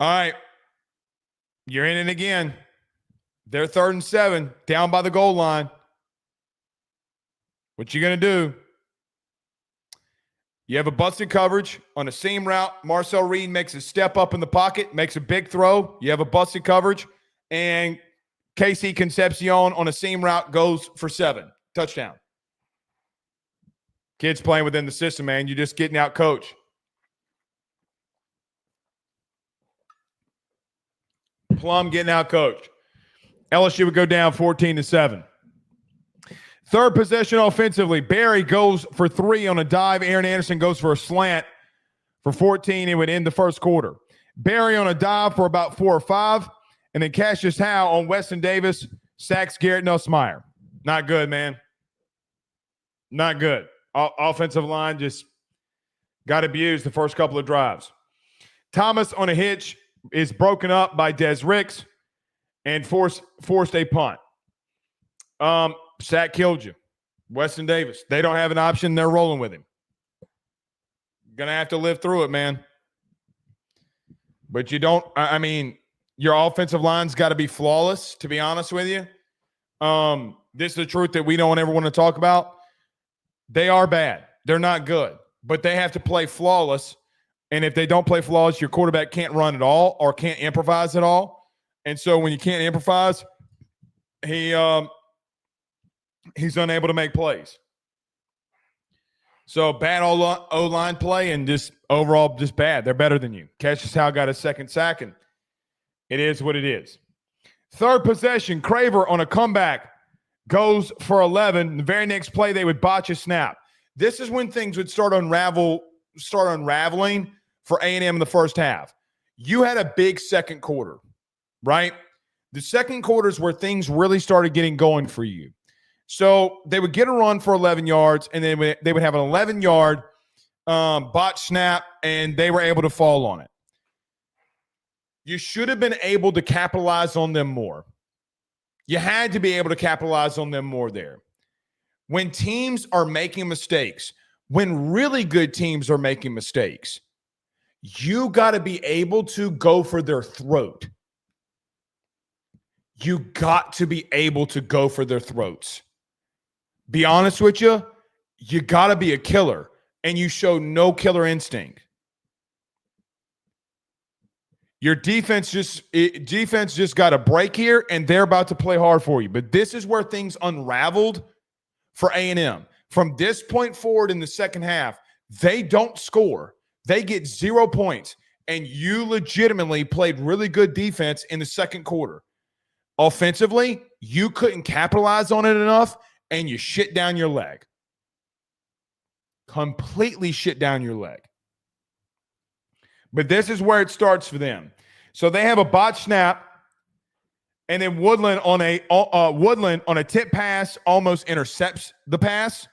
All right. You're in it again. They're 3rd and 7, down by the goal line. What you going to do? You have a busted coverage on a seam route. Marcel Reed makes a step up in the pocket, makes a big throw. You have a busted coverage. And Casey Concepcion on a seam route goes for 7. Touchdown. Kids playing within the system, man. You're just getting out coached. Plum getting out coached. LSU would go down 14-7. 3rd possession offensively. Barry goes for 3 on a dive. Aaron Anderson goes for a slant for 14. It would end the first quarter. Barry on a dive for about 4 or 5. And then Cassius Howe on Weston Davis sacks Garrett Nussmeier. Not good, man. Not good. Offensive line just got abused the first couple of drives. Thomas on a hitch is broken up by Des Ricks and forced a punt. Sack killed you. Weston Davis. They don't have an option. They're rolling with him. Going to have to live through it, man. But you don't – I mean, your offensive line's got to be flawless, to be honest with you. This is the truth that we don't ever want to talk about. They are bad. They're not good. But they have to play flawless. And if they don't play flawless, your quarterback can't run at all or can't improvise at all. And so when you can't improvise, he's unable to make plays. So bad O-line play and just overall just bad. They're better than you. Cassius Howe got a 2nd sack, and it is what it is. 3rd possession, Craver on a comeback goes for 11. The very next play, they would botch a snap. This is when things would start unraveling for A&M in the first half. You had a big second quarter, right? The second quarter is where things really started getting going for you. So they would get a run for 11 yards, and then they would have an 11-yard botch snap, and they were able to fall on it. You should have been able to capitalize on them more. You had to be able to capitalize on them more there. When teams are making mistakes, when really good teams are making mistakes, you got to be able to go for their throat. You got to be able to go for their throats. Be honest with you, you got to be a killer, and you show no killer instinct. Your defense just got a break here, and they're about to play hard for you. But this is where things unraveled for A&M. From this point forward in the second half, they don't score. They get 0 points, and you legitimately played really good defense in the second quarter. Offensively, you couldn't capitalize on it enough, and you shit down your leg. Completely shit down your leg. But this is where it starts for them. So they have a botch snap, and then Woodland on a tip pass almost intercepts the pass,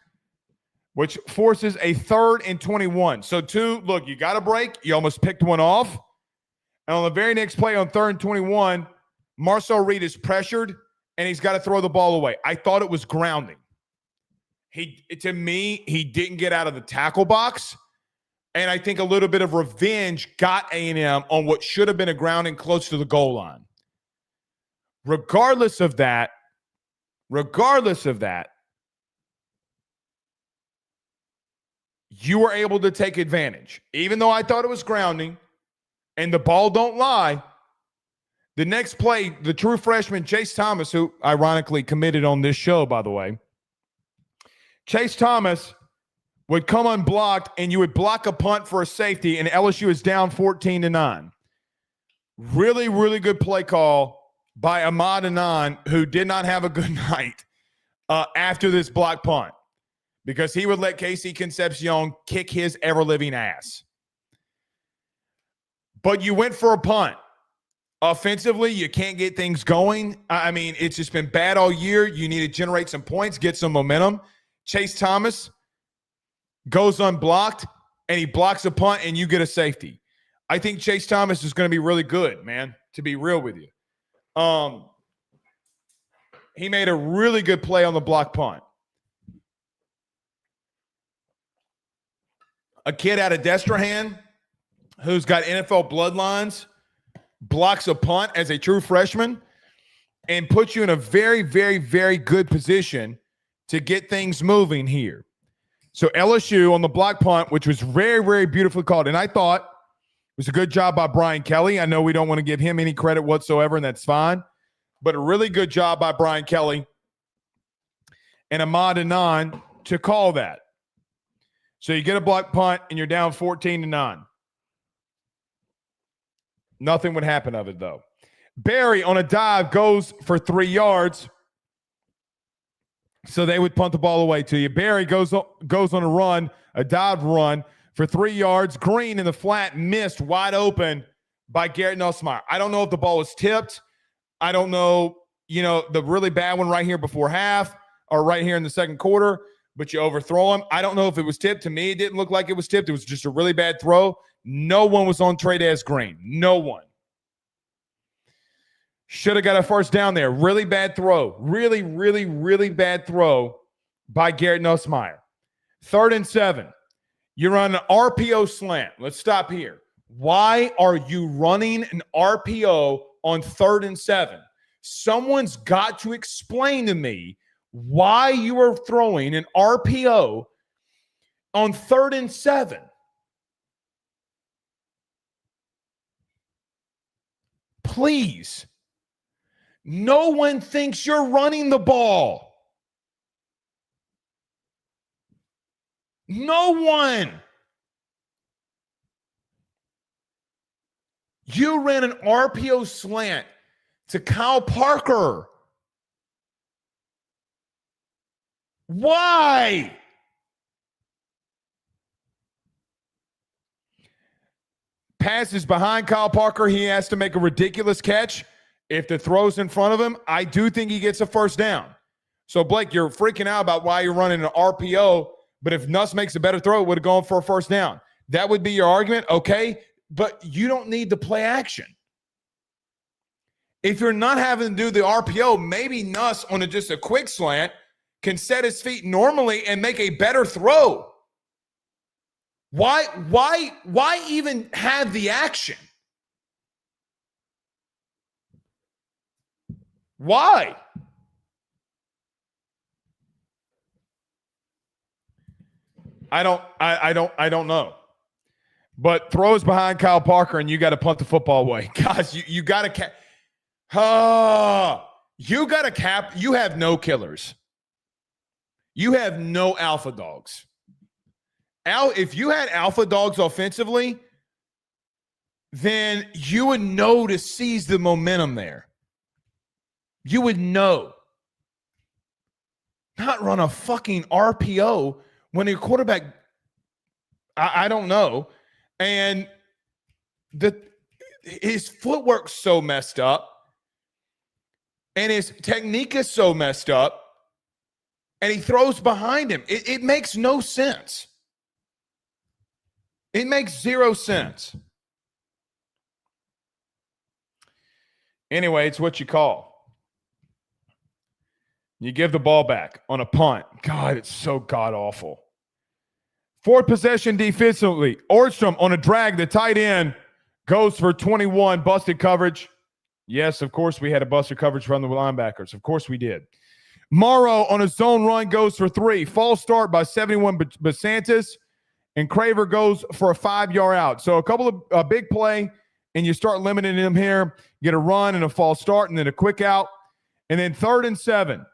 which forces a 3rd and 21. So look, you got a break. You almost picked one off. And on the very next play on 3rd and 21, Marcel Reed is pressured, and he's got to throw the ball away. I thought it was grounding. He didn't get out of the tackle box, And I think a little bit of revenge got A&M on what should have been a grounding close to the goal line. Regardless of that, you were able to take advantage. Even though I thought it was grounding, and the ball don't lie, the next play, the true freshman, Chase Thomas, who ironically committed on this show, by the way, Chase Thomas would come unblocked, and you would block a punt for a safety, and LSU is down 14-9. Really, really good play call by Ahmad Anan, who did not have a good night after this block punt, because he would let Casey Concepcion kick his ever-living ass. But you went for a punt. Offensively, you can't get things going. I mean, it's just been bad all year. You need to generate some points, get some momentum. Chase Thomas goes unblocked, and he blocks a punt, and you get a safety. I think Chase Thomas is going to be really good, man, to be real with you. He made a really good play on the block punt. A kid out of Destrehan who's got NFL bloodlines blocks a punt as a true freshman and puts you in a very, very, very good position to get things moving here. So LSU on the block punt, which was very, very beautifully called, and I thought it was a good job by Brian Kelly. I know we don't want to give him any credit whatsoever, and that's fine, but a really good job by Brian Kelly and Ahmad Anan to call that. So you get a block punt, and you're down 14-9. Nothing would happen of it, though. Barry on a dive goes for 3 yards. So they would punt the ball away to you. Barry goes on a run, a dive run for 3 yards. Green in the flat, missed wide open by Garrett Nussmeier. I don't know if the ball was tipped. I don't know, the really bad one right here before half or right here in the second quarter, but you overthrow him. I don't know if it was tipped. To me, it didn't look like it was tipped. It was just a really bad throw. No one was on Trey Green. No one. Should have got a first down there. Really bad throw. Really, really, really bad throw by Garrett Nussmeier. 3rd and 7. You run an RPO slant. Let's stop here. Why are you running an RPO on 3rd and 7? Someone's got to explain to me why you are throwing an RPO on 3rd and 7. Please. No one thinks you're running the ball. No one. You ran an RPO slant to Kyle Parker. Why? Passes behind Kyle Parker. He has to make a ridiculous catch. If the throw's in front of him, I do think he gets a first down. So, Blake, you're freaking out about why you're running an RPO, but if Nuss makes a better throw, it would have gone for a first down. That would be your argument, okay? But you don't need the play action. If you're not having to do the RPO, maybe Nuss on just a quick slant can set his feet normally and make a better throw. Why even have the action? Why? I don't know. But throws behind Kyle Parker and you got to punt the football away. Guys, you got to you got to cap. You have no killers. You have no alpha dogs. If you had alpha dogs offensively, then you would know to seize the momentum there. You would know. Not run a fucking RPO when your quarterback, I don't know. And his footwork's so messed up. And his technique is so messed up. And he throws behind him. It makes no sense. It makes zero sense. Anyway, it's what you call. You give the ball back on a punt. God, it's so god-awful. Fourth possession defensively. Orstrom on a drag. The tight end goes for 21. Busted coverage. Yes, of course we had a busted coverage from the linebackers. Of course we did. Morrow on a zone run goes for 3. False start by 71 Basantis. And Craver goes for a 5-yard out. So a couple of a big play, and you start limiting him here. Get a run and a false start, and then a quick out. And then 3rd and 7.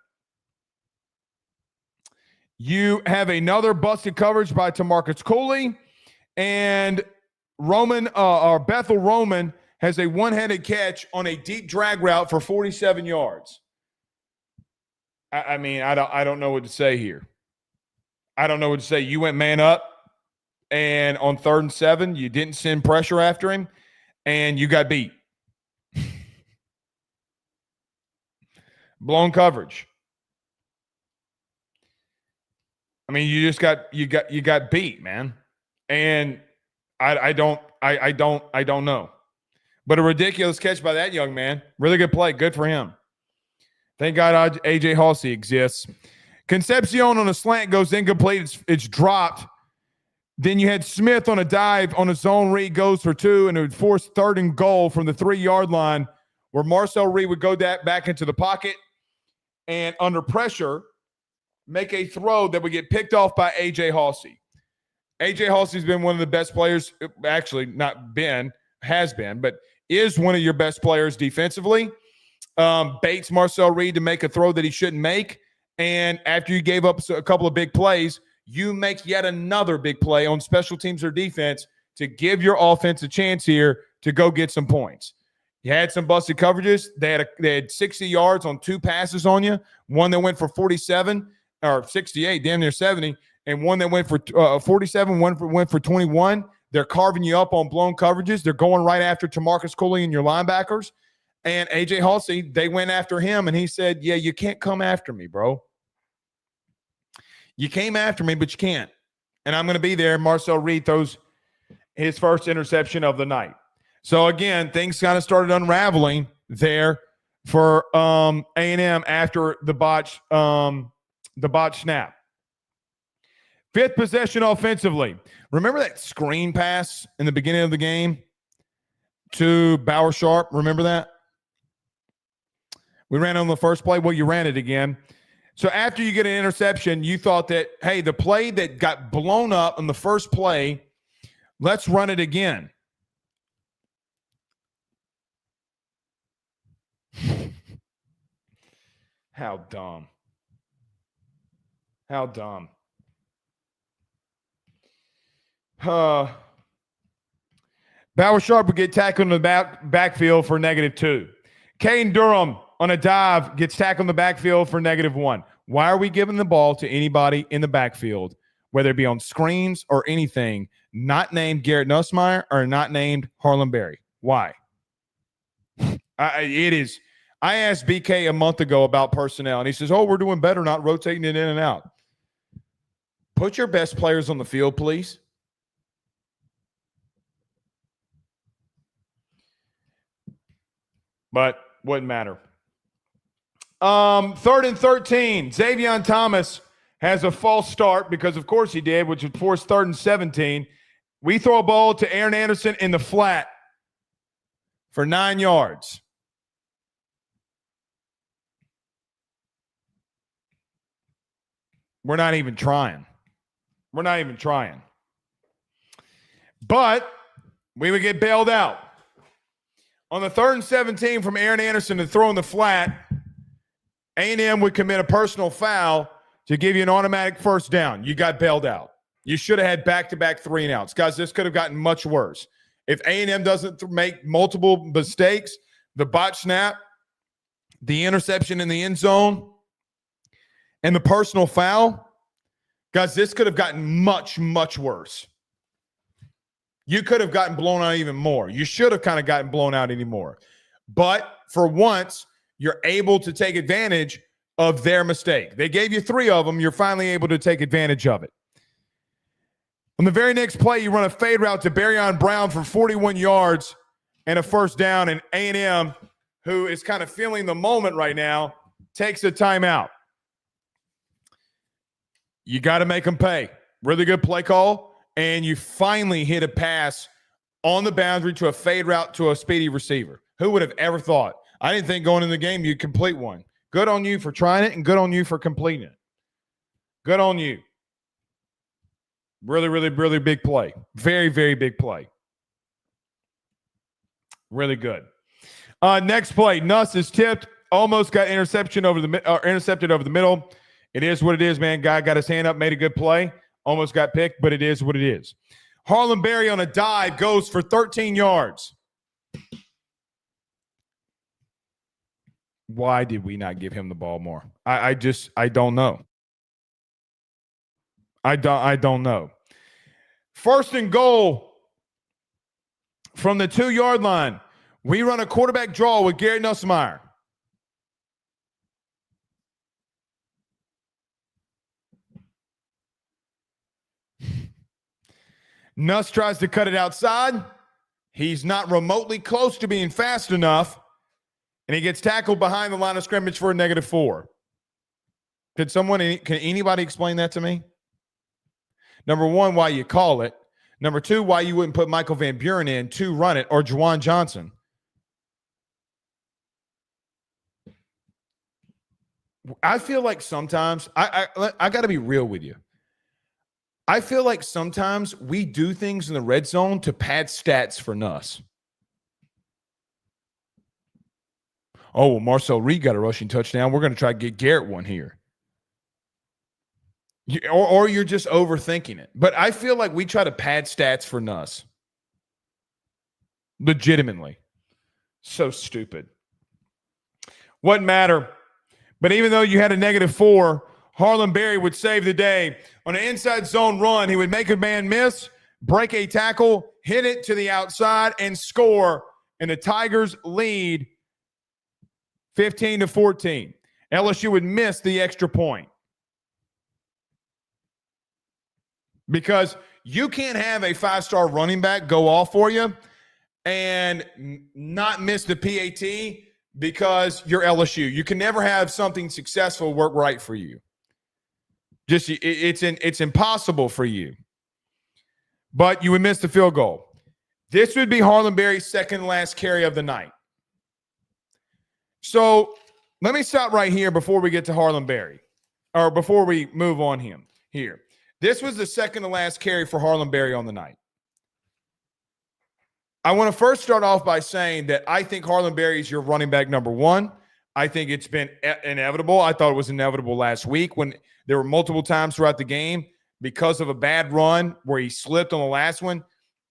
You have another busted coverage by Tamarcus Cooley. And Bethel Roman has a one-handed catch on a deep drag route for 47 yards. I mean, I don't know what to say here. I don't know what to say. You went man up, and on 3rd and 7, you didn't send pressure after him, and you got beat. Blown coverage. I mean, you just got beat, man. And I don't know. But a ridiculous catch by that young man. Really good play. Good for him. Thank God A.J. Halsey exists. Concepcion on a slant goes incomplete. It's dropped. Then you had Smith on a dive on a zone read, goes for 2, and it would force 3rd and goal from the 3-yard line, where Marcel Reed would go back into the pocket and under pressure make a throw that would get picked off by A.J. Halsey. A.J. Halsey's been one of the best players, actually not been, has been, but is one of your best players defensively. Baits Marcel Reed to make a throw that he shouldn't make. And after you gave up a couple of big plays, you make yet another big play on special teams or defense to give your offense a chance here to go get some points. You had some busted coverages. They had 60 yards on 2 passes on you. One that went for 47 or 68, damn near 70, and one that went for 47, one went for 21. They're carving you up on blown coverages. They're going right after Tamarcus Cooley and your linebackers. And A.J. Halsey, they went after him, and he said, yeah, you can't come after me, bro. You came after me, but you can't. And I'm going to be there. Marcel Reed throws his first interception of the night. So, again, things kind of started unraveling there for A&M after the botch snap. 5th possession offensively. Remember that screen pass in the beginning of the game to Bauer Sharp? Remember that? We ran on the first play. Well, you ran it again. So after you get an interception, you thought that, hey, the play that got blown up on the first play, let's run it again. How dumb. How dumb. Bauer Sharp would get tackled in the backfield for -2. Caden Durham on a dive gets tackled in the backfield for -1. Why are we giving the ball to anybody in the backfield, whether it be on screens or anything, not named Garrett Nussmeier or not named Harlan Berry? Why? It is. I asked BK a month ago about personnel, and he says, we're doing better not rotating it in and out. Put your best players on the field, please. But wouldn't matter. 3rd and 13. Xavion Thomas has a false start because, of course, he did, which would force 3rd and 17. We throw a ball to Aaron Anderson in the flat for 9 yards. We're not even trying. But we would get bailed out. On the 3rd and 17 from Aaron Anderson to throw in the flat, A&M would commit a personal foul to give you an automatic first down. You got bailed out. You should have had back-to-back 3-and-outs. Guys, this could have gotten much worse. If A&M doesn't make multiple mistakes, the botch snap, the interception in the end zone, and the personal foul, guys, this could have gotten much, much worse. You could have gotten blown out even more. You should have kind of gotten blown out anymore. But for once, you're able to take advantage of their mistake. They gave you 3 of them. You're finally able to take advantage of it. On the very next play, you run a fade route to Barryon Brown for 41 yards and a first down. And A&M, who is kind of feeling the moment right now, takes a timeout. You got to make them pay. really good play call, and you finally hit a pass on the boundary to a fade route to a speedy receiver. Who would have ever thought? I didn't think going in the game you'd complete one. Good on you for trying it, and good on you for completing it. Good on you. Really, really, really big play. Very, very big play. Really good. Next play, Nuss is tipped. Almost got intercepted over the middle. It is what it is, man. Guy got his hand up, made a good play. Almost got picked, but it is what it is. Harlem Berry on a dive goes for 13 yards. Why did we not give him the ball more? I don't know. I don't know. First and goal from the 2-yard line. We run a quarterback draw with Garrett Nussmeier. Nuss tries to cut it outside. He's not remotely close to being fast enough, and he gets tackled behind the line of scrimmage for a -4. Can anybody explain that to me? Number one, why you call it. Number two, why you wouldn't put Michael Van Buren in to run it, or Juwan Johnson. I feel like sometimes, I got to be real with you. I feel like sometimes we do things in the red zone to pad stats for Nuss. Oh, well, Marcel Reed got a rushing touchdown. We're going to try to get Garrett one here. Or you're just overthinking it. But I feel like we try to pad stats for Nuss. Legitimately. So stupid. Wouldn't matter. But even though you had a -4, Harlem Berry would save the day. On an inside zone run, he would make a man miss, break a tackle, hit it to the outside, and score. And the Tigers lead 15-14. LSU would miss the extra point. Because you can't have a 5-star running back go off for you and not miss the PAT because you're LSU. You can never have something successful work right for you. It's impossible for you. But you would miss the field goal. This would be Harlem Berry's second last carry of the night. So let me stop right here before we get to Harlem Berry, or before we move on him here. This was the second to last carry for Harlem Berry on the night. I want to first start off by saying that I think Harlem Berry is your running back number one. I think it's been inevitable. I thought it was inevitable last week when there were multiple times throughout the game because of a bad run where he slipped on the last one.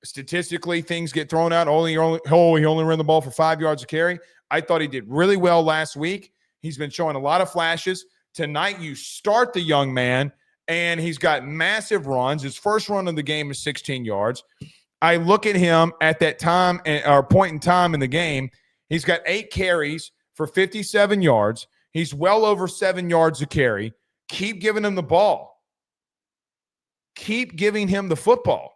Statistically, things get thrown out. He only ran the ball for 5 yards a carry. I thought he did really well last week. He's been showing a lot of flashes. Tonight, you start the young man, and he's got massive runs. His first run of the game is 16 yards. I look at him at that time or point in time in the game. He's got 8 carries for 57 yards. He's well over 7 yards a carry. Keep giving him the ball. Keep giving him the football.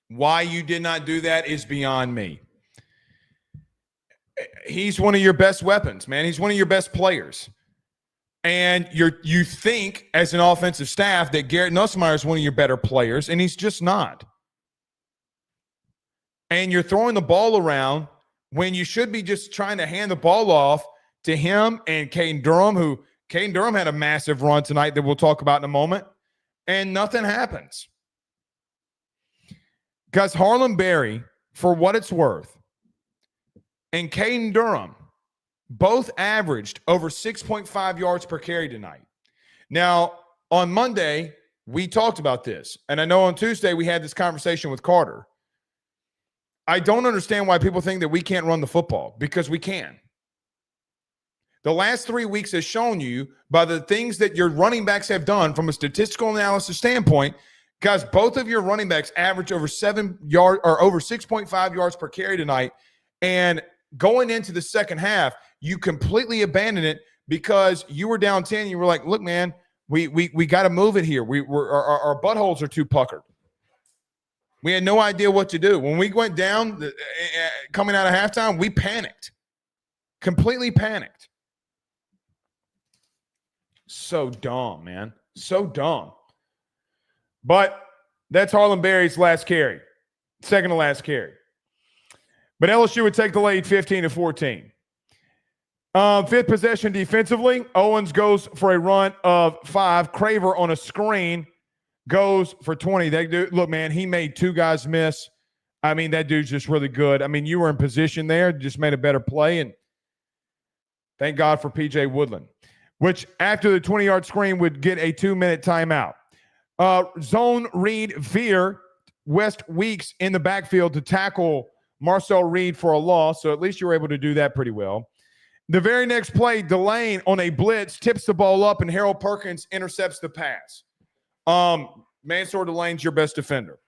Why you did not do that is beyond me. He's one of your best weapons, man. He's one of your best players. And you think as an offensive staff that Garrett Nussmeier is one of your better players, and he's just not. And you're throwing the ball around when you should be just trying to hand the ball off to him and Caden Durham, who Caden Durham had a massive run tonight that we'll talk about in a moment, and nothing happens. Because Harlem Berry, for what it's worth, and Caden Durham both averaged over 6.5 yards per carry tonight. Now, on Monday, we talked about this. And I know on Tuesday we had this conversation with Carter. I don't understand why people think that we can't run the football, because we can. The last 3 weeks has shown you by the things that your running backs have done from a statistical analysis standpoint, guys, both of your running backs average over 7 yards or over 6.5 yards per carry tonight. And going into the second half, you completely abandoned it because you were down 10. You were like, look, man, we got to move it here. Our buttholes are too puckered. We had no idea what to do. When we went down coming out of halftime, we panicked. Completely panicked. So dumb, man. So dumb. But that's Harlem Berry's last carry, second to last carry. But LSU would take the lead 15-14. Fifth possession defensively, Owens goes for a run of 5. Craver on a screen goes for 20. That dude, look, man, he made 2 guys miss. I mean, that dude's just really good. I mean, you were in position there, just made a better play, and thank God for P.J. Woodland, which after the 20-yard screen would get a 2-minute timeout. Zone read Veer, West Weeks in the backfield to tackle Marcel Reed for a loss, so at least you were able to do that pretty well. The very next play, Delane on a blitz tips the ball up, and Harold Perkins intercepts the pass. Mansour Delane's your best defender.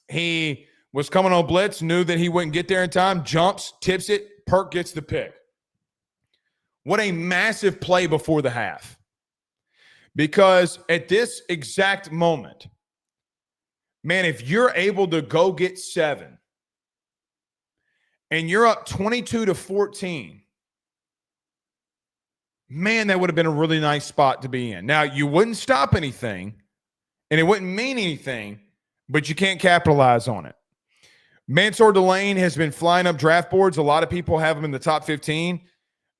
He was coming on blitz, knew that he wouldn't get there in time, jumps, tips it, Perk gets the pick. What a massive play before the half. Because at this exact moment, man, if you're able to go get 7 and you're up 22-14, man, that would have been a really nice spot to be in. Now, you wouldn't stop anything, and it wouldn't mean anything, but you can't capitalize on it. Mansour Delane has been flying up draft boards. A lot of people have him in the top 15.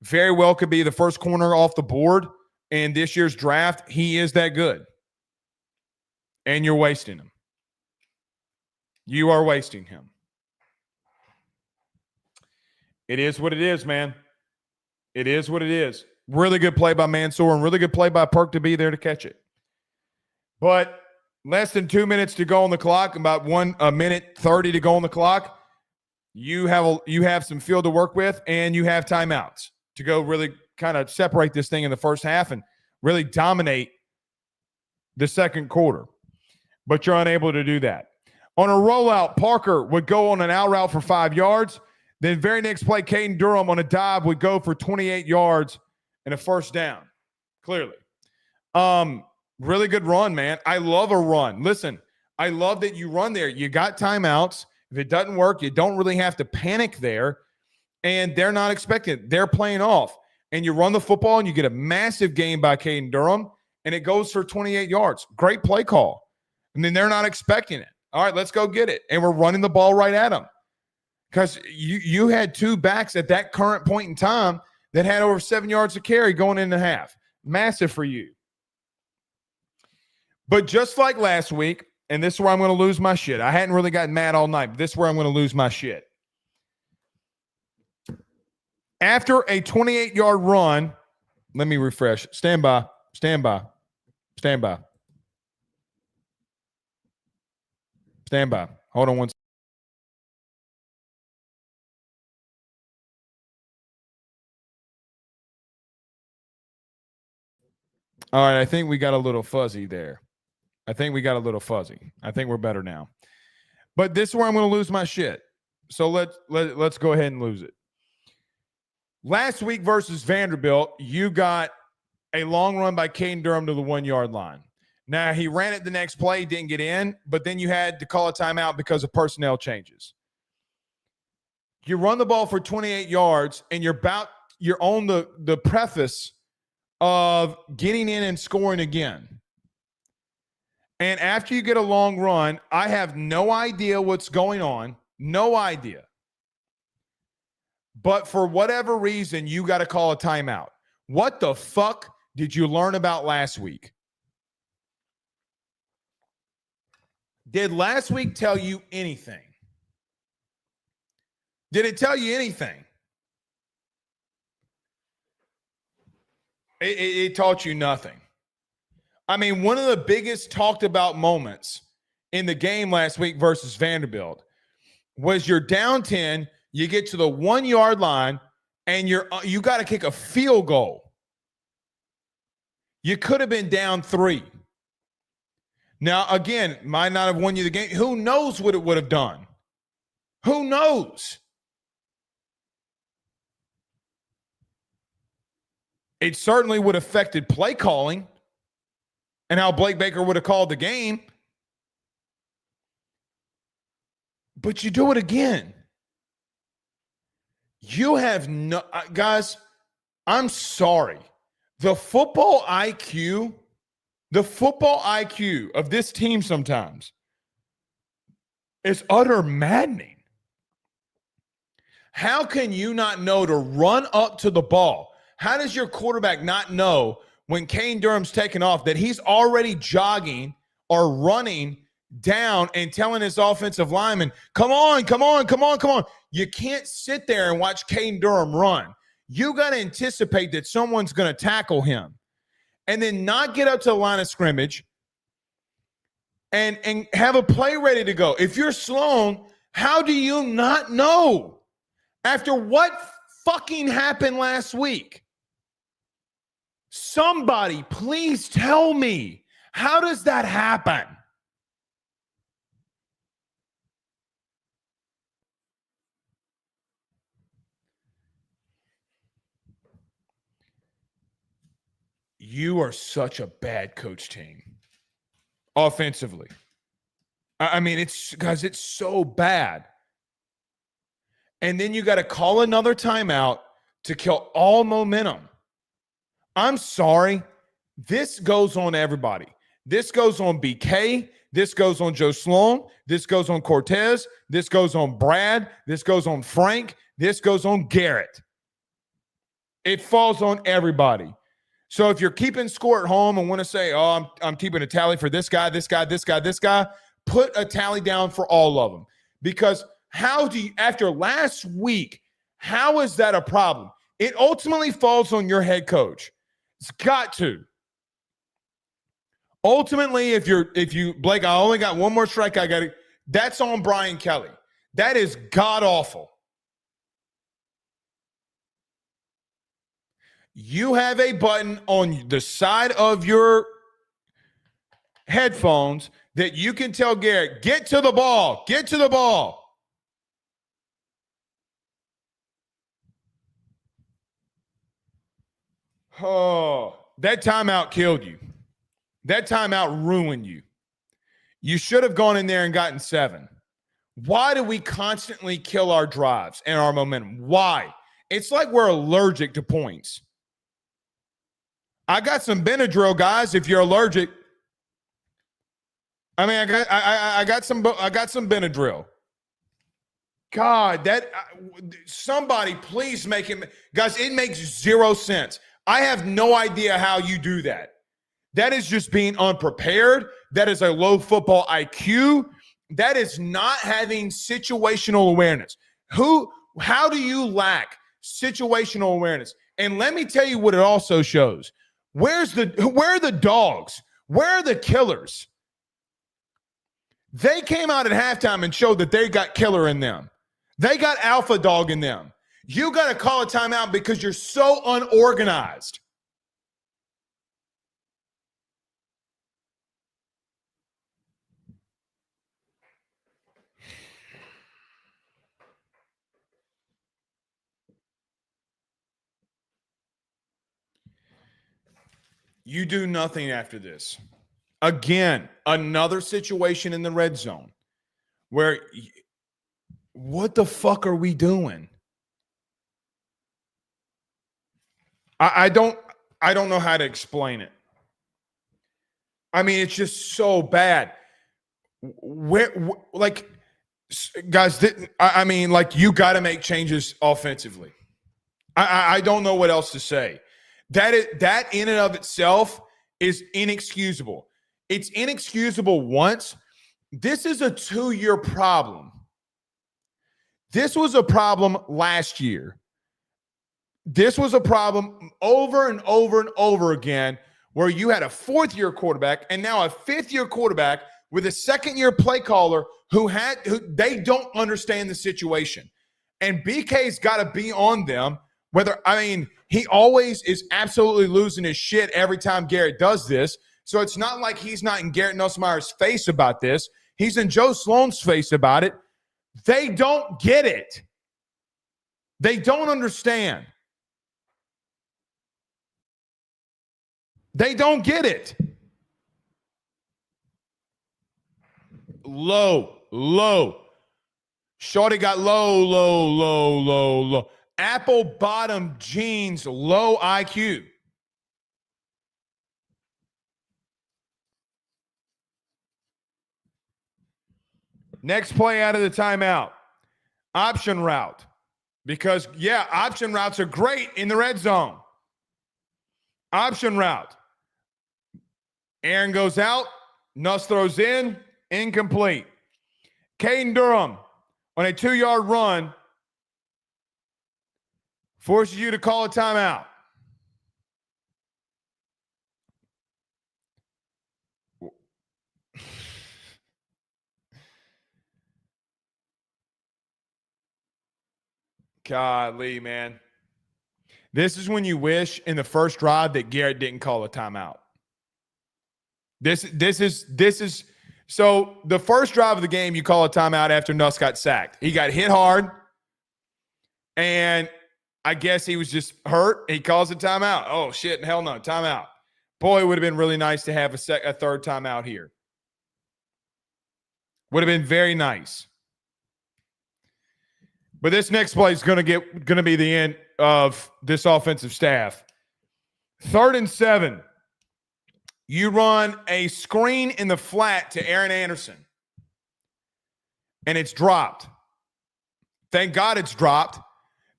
Very well could be the first corner off the board in this year's draft. He is that good. And you're wasting him. You are wasting him. It is what it is, man. It is what it is. Really good play by Mansour and really good play by Perk to be there to catch it. But less than 2 minutes to go on the clock, about 1 minute 30 to go on the clock. You have some field to work with, and you have timeouts to go really kind of separate this thing in the first half and really dominate the second quarter. But you're unable to do that. On a rollout, Parker would go on an out route for 5 yards. Then very next play, Caden Durham on a dive would go for 28 yards and a first down, clearly. Really good run, man. I love a run. Listen, I love that you run there. You got timeouts. If it doesn't work, you don't really have to panic there. And they're not expecting it. They're playing off. And you run the football, and you get a massive gain by Caden Durham, and it goes for 28 yards. Great play call. And then they're not expecting it. All right, let's go get it. And we're running the ball right at them. Because you had 2 backs at that current point in time that had over 7 yards to carry going into half. Massive for you. But just like last week, and this is where I'm going to lose my shit. I hadn't really gotten mad all night, but this is where I'm going to lose my shit. After a 28-yard run, let me refresh. Stand by. Stand by. Stand by. Stand by. Hold on one second. All right, I think we got a little fuzzy there. I think we're better now. But this is where I'm going to lose my shit. So let's go ahead and lose it. Last week versus Vanderbilt, you got a long run by Caden Durham to the 1-yard line. Now, he ran it the next play, didn't get in, but then you had to call a timeout because of personnel changes. You run the ball for 28 yards, and you're on the preface of getting in and scoring again. And after you get a long run, I have no idea what's going on. No idea. But for whatever reason, you got to call a timeout. What the fuck did you learn about last week? Did last week tell you anything? Did it tell you anything? It taught you nothing. I mean, one of the biggest talked about moments in the game last week versus Vanderbilt was you're down 10, you get to the 1-yard line, and you got to kick a field goal. You could have been down 3. Now, again, might not have won you the game. Who knows what it would have done? Who knows? It certainly would have affected play calling and how Blake Baker would have called the game. But you do it again. You have no – guys, I'm sorry. The football IQ, the football IQ of this team sometimes is utter maddening. How can you not know to run up to the ball? How does your quarterback not know when Kane Durham's taking off that he's already jogging or running down and telling his offensive lineman, come on, come on, come on, come on. You can't sit there and watch Kane Durham run. You got to anticipate that someone's going to tackle him and then not get up to the line of scrimmage and have a play ready to go. If you're Sloan, how do you not know? After what fucking happened last week? Somebody, please tell me, how does that happen? You are such a bad coach team offensively. I mean, it's so bad. And then you got to call another timeout to kill all momentum. I'm sorry. This goes on everybody. This goes on BK. This goes on Joe Sloan. This goes on Cortez. This goes on Brad. This goes on Frank. This goes on Garrett. It falls on everybody. So if you're keeping score at home and want to say, oh, I'm keeping a tally for this guy, this guy, this guy, this guy, put a tally down for all of them. Because how do you, after last week, how is that a problem? It ultimately falls on your head coach. It's got to. Ultimately, if you Blake, I only got one more strike. That's on Brian Kelly. That is god awful. You have a button on the side of your headphones that you can tell Garrett, get to the ball, get to the ball. Oh, that timeout killed you. That timeout ruined you. You should have gone in there and gotten 7. Why do we constantly kill our drives and our momentum? Why? It's like we're allergic to points. I got some Benadryl, guys, if you're allergic. I mean, I got some Benadryl. God, that somebody please make it. Guys, it makes 0 sense. I have no idea how you do that. That is just being unprepared. That is a low football IQ. That is not having situational awareness. How do you lack situational awareness? And let me tell you what it also shows. Where are the dogs? Where are the killers? They came out at halftime and showed that they got killer in them. They got alpha dog in them. You got to call a timeout because you're so unorganized. You do nothing after this. Again, another situation in the red zone where what the fuck are we doing? I don't know how to explain it. I mean, it's just so bad. Like, guys, I mean, like, you got to make changes offensively. I don't know what else to say. That in and of itself is inexcusable. It's inexcusable once. This is a 2-year problem. This was a problem last year. This was a problem over and over and over again where you had a 4th-year quarterback and now a 5th-year quarterback with a 2nd-year play caller who they don't understand the situation. And BK's got to be on them. He always is absolutely losing his shit every time Garrett does this. So it's not like he's not in Garrett Nussmeier's face about this. He's in Joe Sloan's face about it. They don't get it. They don't understand. They don't get it. Low. Shorty got low. Apple bottom jeans, low IQ. Next play out of the timeout. Option route. Because, option routes are great in the red zone. Option route. Aaron goes out. Nuss throws in. Incomplete. Caden Durham on a 2-yard run forces you to call a timeout. Golly, man. This is when you wish in the first drive that Garrett didn't call a timeout. This is so the first drive of the game, you call a timeout after Nuss got sacked. He got hit hard, and I guess he was just hurt. He calls a timeout. Oh, shit, hell no, timeout. Boy, it would have been really nice to have a third timeout here. Would have been very nice. But this next play is going to be the end of this offensive staff. 3rd and 7. You run a screen in the flat to Aaron Anderson. And it's dropped. Thank God it's dropped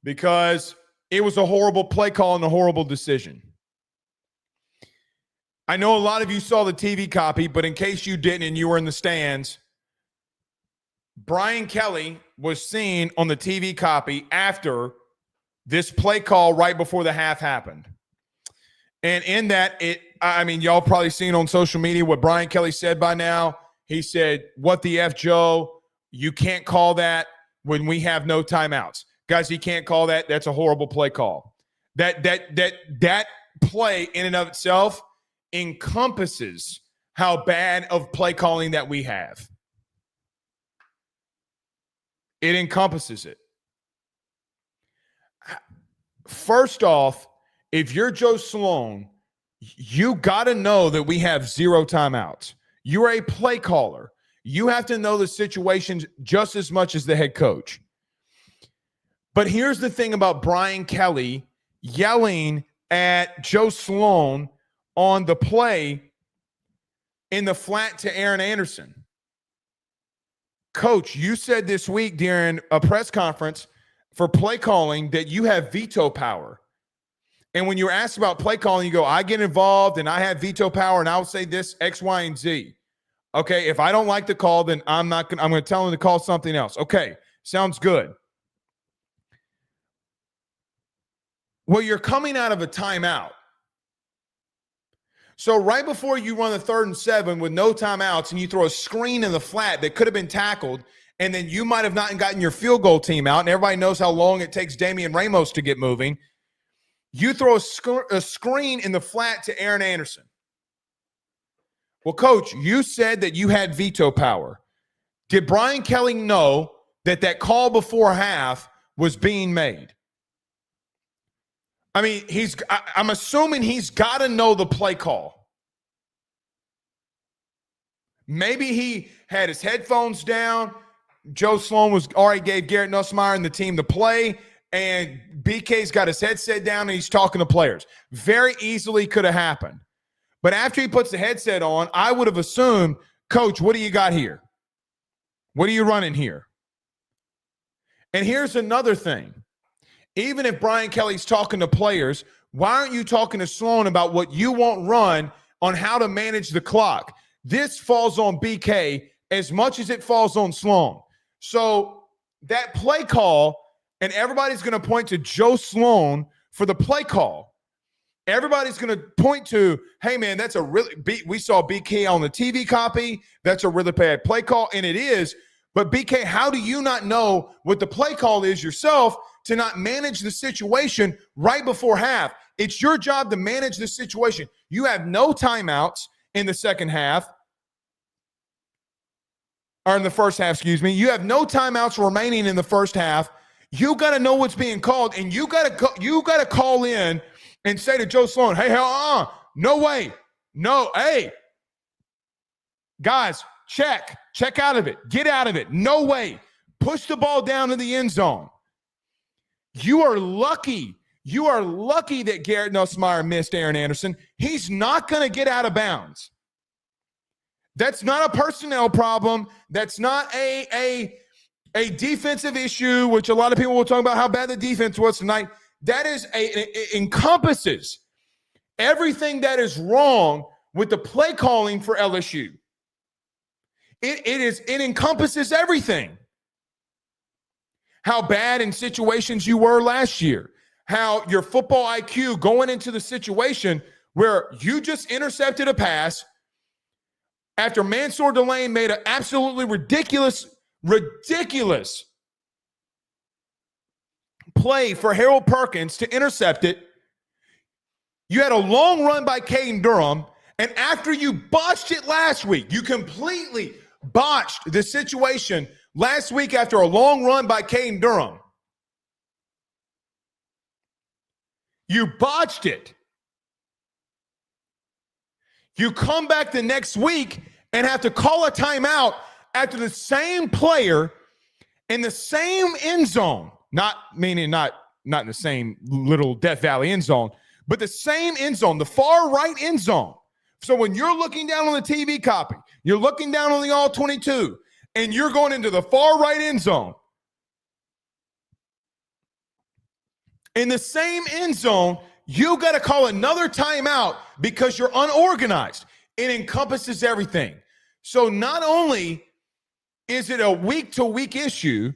because it was a horrible play call and a horrible decision. I know a lot of you saw the TV copy, but in case you didn't and you were in the stands, Brian Kelly was seen on the TV copy after this play call right before the half happened. And in that, y'all probably seen on social media what Brian Kelly said by now. He said, "What the F, Joe? You can't call that when we have no timeouts." Guys, he can't call that. That's a horrible play call. That play in and of itself encompasses how bad of play calling that we have. It encompasses it. First off, if you're Joe Sloan, you got to know that we have 0 timeouts. You're a play caller. You have to know the situations just as much as the head coach. But here's the thing about Brian Kelly yelling at Joe Sloan on the play in the flat to Aaron Anderson. Coach, you said this week during a press conference for play calling that you have veto power. And when you're asked about play calling, you go, I get involved and I have veto power and I'll say this, X, Y, and Z. Okay, if I don't like the call, then I'm going to tell him to call something else. Okay, sounds good. Well, you're coming out of a timeout. So right before you run the 3rd and 7 with no timeouts and you throw a screen in the flat that could have been tackled, and then you might have not gotten your field goal team out, and everybody knows how long it takes Damian Ramos to get moving. You throw a screen in the flat to Aaron Anderson. Well, Coach, you said that you had veto power. Did Brian Kelly know that call before half was being made? I mean, I'm assuming he's got to know the play call. Maybe he had his headphones down. Joe Sloan already gave Garrett Nussmeier and the team the play, and BK's got his headset down and he's talking to players. Very easily could have happened. But after he puts the headset on, I would have assumed, Coach, what do you got here? What are you running here? And here's another thing. Even if Brian Kelly's talking to players, why aren't you talking to Sloan about what you want run on how to manage the clock? This falls on BK as much as it falls on Sloan. So that play call, and everybody's going to point to Joe Sloan for the play call. Everybody's going to point to, hey, man, that's a really – we saw BK on the TV copy. That's a really bad play call, and it is. But, BK, how do you not know what the play call is yourself to not manage the situation right before half? It's your job to manage the situation. You have no timeouts in the second half. Or in the first half, excuse me. You have no timeouts remaining in the first half. You got to know what's being called, and you got to call in and say to Joe Sloan, hey, no way. No, hey, guys, check out of it. Get out of it. No way. Push the ball down to the end zone. You are lucky. You are lucky that Garrett Nussmeier missed Aaron Anderson. He's not going to get out of bounds. That's not a personnel problem. That's not a defensive issue, which a lot of people will talk about how bad the defense was tonight. That is it encompasses everything that is wrong with the play calling for LSU. It encompasses everything. How bad in situations you were last year. How your football IQ going into the situation where you just intercepted a pass after Mansour Delane made an absolutely ridiculous play for Harold Perkins to intercept it. You had a long run by Caden Durham, and after you botched it last week, you completely botched the situation last week after a long run by Caden Durham. You botched it. You come back the next week and have to call a timeout after the same player in the same end zone, not in the same little Death Valley end zone, but the same end zone, the far right end zone. So when you're looking down on the TV copy, you're looking down on the All-22, and you're going into the far right end zone. In the same end zone, you got to call another timeout because you're unorganized. It encompasses everything. So not only is it a week-to-week issue,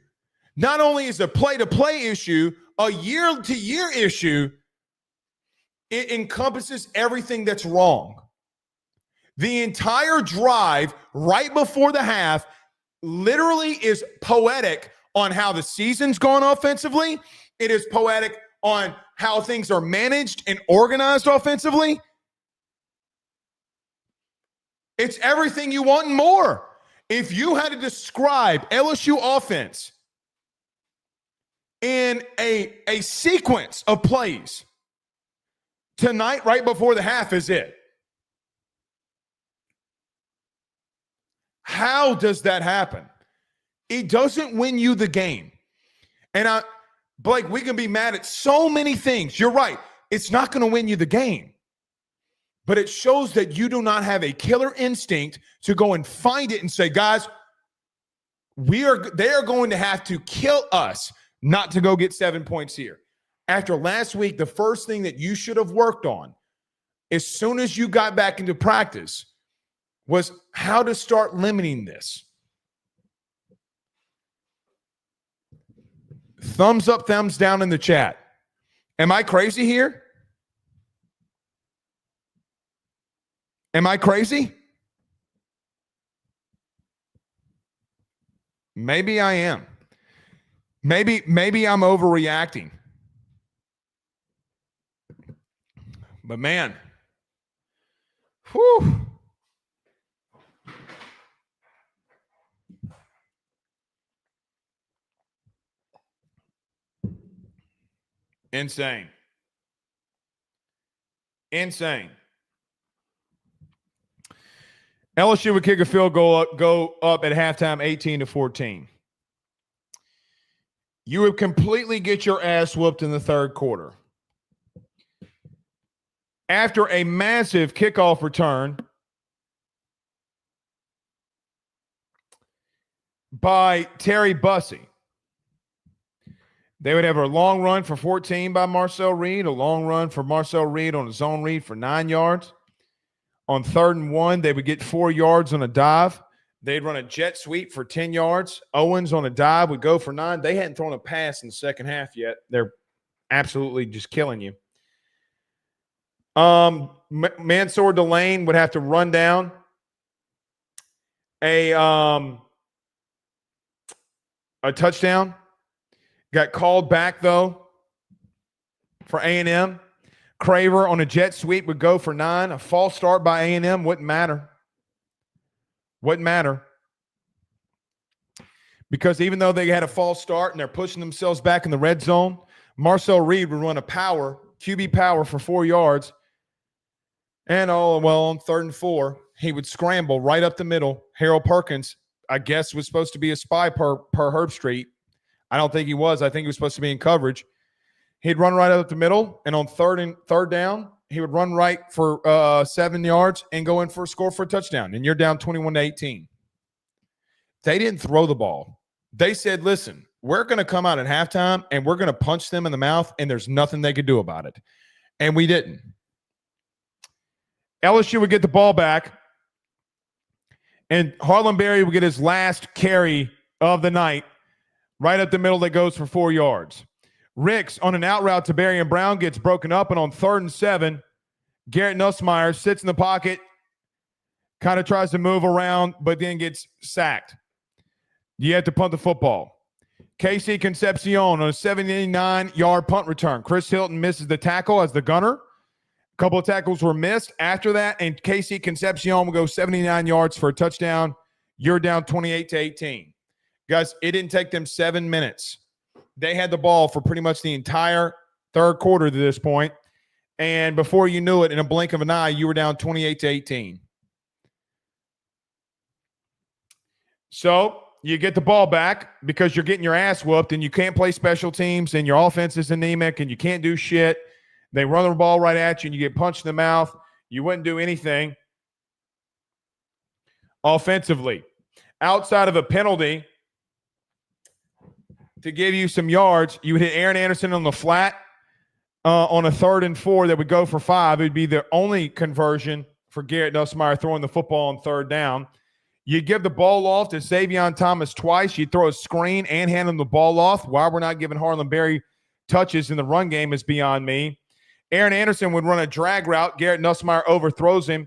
not only is it a play-to-play issue, a year-to-year issue, it encompasses everything that's wrong. The entire drive right before the half literally is poetic on how the season's gone offensively. It is poetic on how things are managed and organized offensively. It's everything you want and more. If you had to describe LSU offense in a sequence of plays, tonight right before the half is it. How does that happen? It doesn't win you the game. And Blake, we can be mad at so many things. You're right. It's not going to win you the game. But it shows that you do not have a killer instinct to go and find it and say, guys, they are going to have to kill us not to go get 7 points here. After last week, the first thing that you should have worked on as soon as you got back into practice was how to start limiting this. Thumbs up, thumbs down in the chat. Am I crazy here? Am I crazy? Maybe I am. Maybe I'm overreacting. But man, whew. Insane. LSU would kick a field goal, go up at halftime 18-14. You would completely get your ass whooped in the third quarter. After a massive kickoff return by Terry Bussey, they would have a long run for 14 by Marcel Reed, a long run for Marcel Reed on a zone read for 9 yards. On 3rd and 1, they would get 4 yards on a dive. They'd run a jet sweep for 10 yards. Owens on a dive would go for 9. They hadn't thrown a pass in the second half yet. They're absolutely just killing you. Mansour Delane would have to run down a touchdown. Got called back, though, for A&M. Craver on a jet sweep would go for 9. A false start by A&M wouldn't matter. Wouldn't matter. Because even though they had a false start and they're pushing themselves back in the red zone, Marcel Reed would run a QB power for 4 yards. And, on 3rd and 4, he would scramble right up the middle. Harold Perkins, I guess, was supposed to be a spy per Herb Street. I don't think he was. I think he was supposed to be in coverage. He'd run right up the middle, and on third down, he would run right for 7 yards and go in for a score for a touchdown, and you're down 21-18. They didn't throw the ball. They said, listen, we're going to come out at halftime, and we're going to punch them in the mouth, and there's nothing they could do about it. And we didn't. LSU would get the ball back, and Harlon Berry would get his last carry of the night right up the middle that goes for 4 yards. Ricks on an out route to Berry and Brown gets broken up, and on 3rd and 7, Garrett Nussmeier sits in the pocket, kind of tries to move around, but then gets sacked. You have to punt the football. KC Concepcion on a 79-yard punt return. Chris Hilton misses the tackle as the gunner. A couple of tackles were missed after that, and KC Concepcion will go 79 yards for a touchdown. You're down 28-18. Guys, it didn't take them 7 minutes. They had the ball for pretty much the entire third quarter to this point, and before you knew it, in a blink of an eye, you were down 28-18. So you get the ball back because you're getting your ass whooped, and you can't play special teams, and your offense is anemic, and you can't do shit. They run the ball right at you, and you get punched in the mouth. You wouldn't do anything offensively. Outside of a penalty to give you some yards, you would hit Aaron Anderson on the flat on a 3rd and 4 that would go for 5. It would be the only conversion for Garrett Nussmeier throwing the football on 3rd down. You give the ball off to Xavion Thomas twice. You throw a screen and hand him the ball off. Why we're not giving Harlon Berry touches in the run game is beyond me. Aaron Anderson would run a drag route. Garrett Nussmeier overthrows him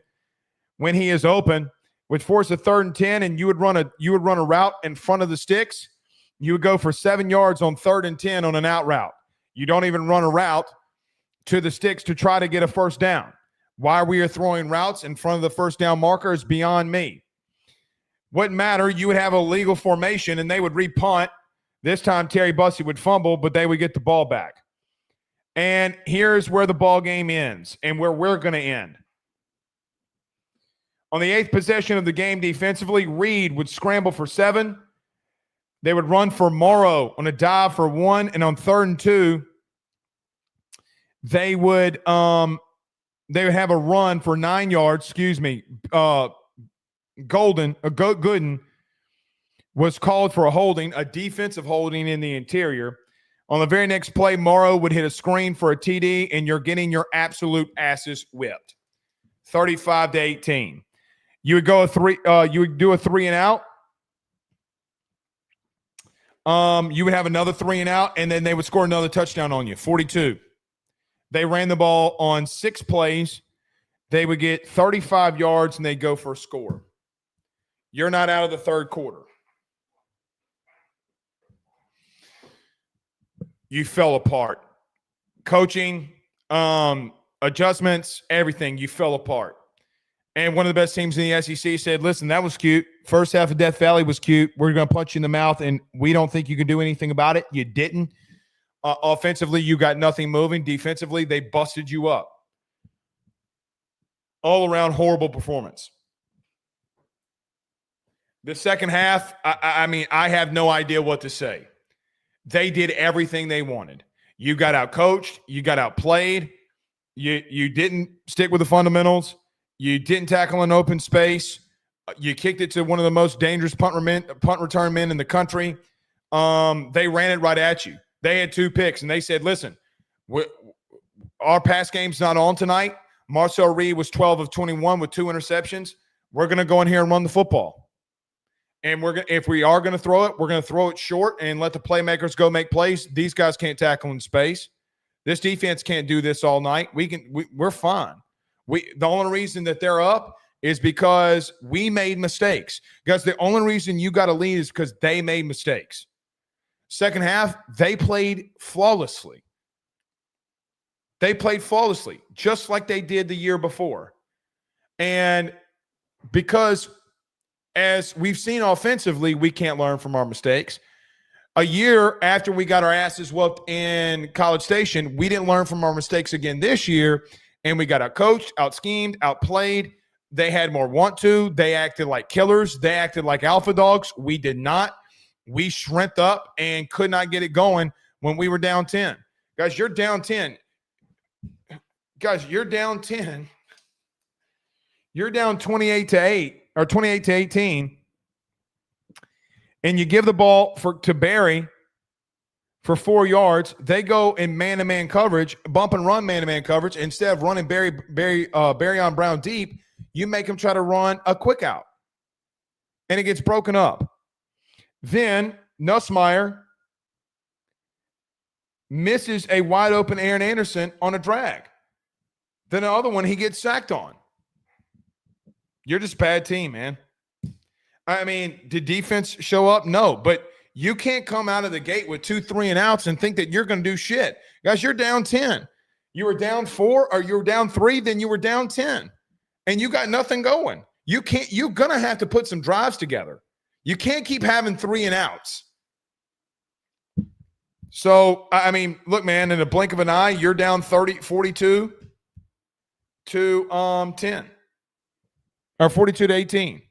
when he is open, which forces a 3rd and 10, and you would run a route in front of the sticks. You would go for 7 yards on 3rd and 10 on an out route. You don't even run a route to the sticks to try to get a first down. Why we are throwing routes in front of the first down marker is beyond me. Wouldn't matter. You would have a legal formation, and they would repunt. This time, Terry Bussey would fumble, but they would get the ball back. And here's where the ball game ends and where we're going to end. On the 8th possession of the game defensively, Reed would scramble for 7. They would run for Morrow on a dive for 1, and on 3rd and 2, they would have a run for 9 yards. Gooden was called for a holding, a defensive holding in the interior. On the very next play, Morrow would hit a screen for a TD, and you're getting your absolute asses whipped. 35-18. You would go you would do a 3 and out. You would have another 3 and out, and then they would score another touchdown on you. 42. They ran the ball on 6 plays. They would get 35 yards, and they'd go for a score. You're not out of the third quarter. You fell apart. Coaching, adjustments, everything, you fell apart. And one of the best teams in the SEC said, listen, that was cute. First half of Death Valley was cute. We're going to punch you in the mouth, and we don't think you can do anything about it. You didn't. Offensively, you got nothing moving. Defensively, they busted you up. All around horrible performance. The second half, I have no idea what to say. They did everything they wanted. You got out-coached. You got outplayed. You didn't stick with the fundamentals. You didn't tackle an open space. You kicked it to one of the most dangerous punt return men in the country. They ran it right at you. They had 2 picks, and they said, listen, our pass game's not on tonight. Marcel Reed was 12 of 21 with 2 interceptions. We're going to go in here and run the football. And if we are going to throw it, we're going to throw it short and let the playmakers go make plays. These guys can't tackle in space. This defense can't do this all night. We're fine. The only reason that they're up is because we made mistakes. Guys, the only reason you got to lead is because they made mistakes. Second half, they played flawlessly. They played flawlessly, just like they did the year before. And because as we've seen offensively, we can't learn from our mistakes. A year after we got our asses whooped in College Station, we didn't learn from our mistakes again this year, and we got out-coached, out-schemed, outplayed. They had more want to. They acted like killers. They acted like alpha dogs. We did not. We shrimped up and could not get it going when we were down 10. Guys, you're down 10. Guys, you're down 10. You're down 28-8 or 28-18. And you give the ball to Barry for 4 yards. They go in man-to-man coverage, bump and run man-to-man coverage. Instead of running Barry on Brown deep, you make him try to run a quick out. And it gets broken up. Then Nussmeier misses a wide open Aaron Anderson on a drag. Then the other one he gets sacked on. You're just a bad team, man. I mean, did defense show up? No, but you can't come out of the gate with 2 3-and-outs and think that you're going to do shit. Guys, you're down 10. You were down 4 or you were down 3, then you were down 10. And you got nothing going. You're going to have to put some drives together. You can't keep having 3-and-outs. So, I mean, look, man, in the blink of an eye, you're down 42 to 10. Or 42 to 18.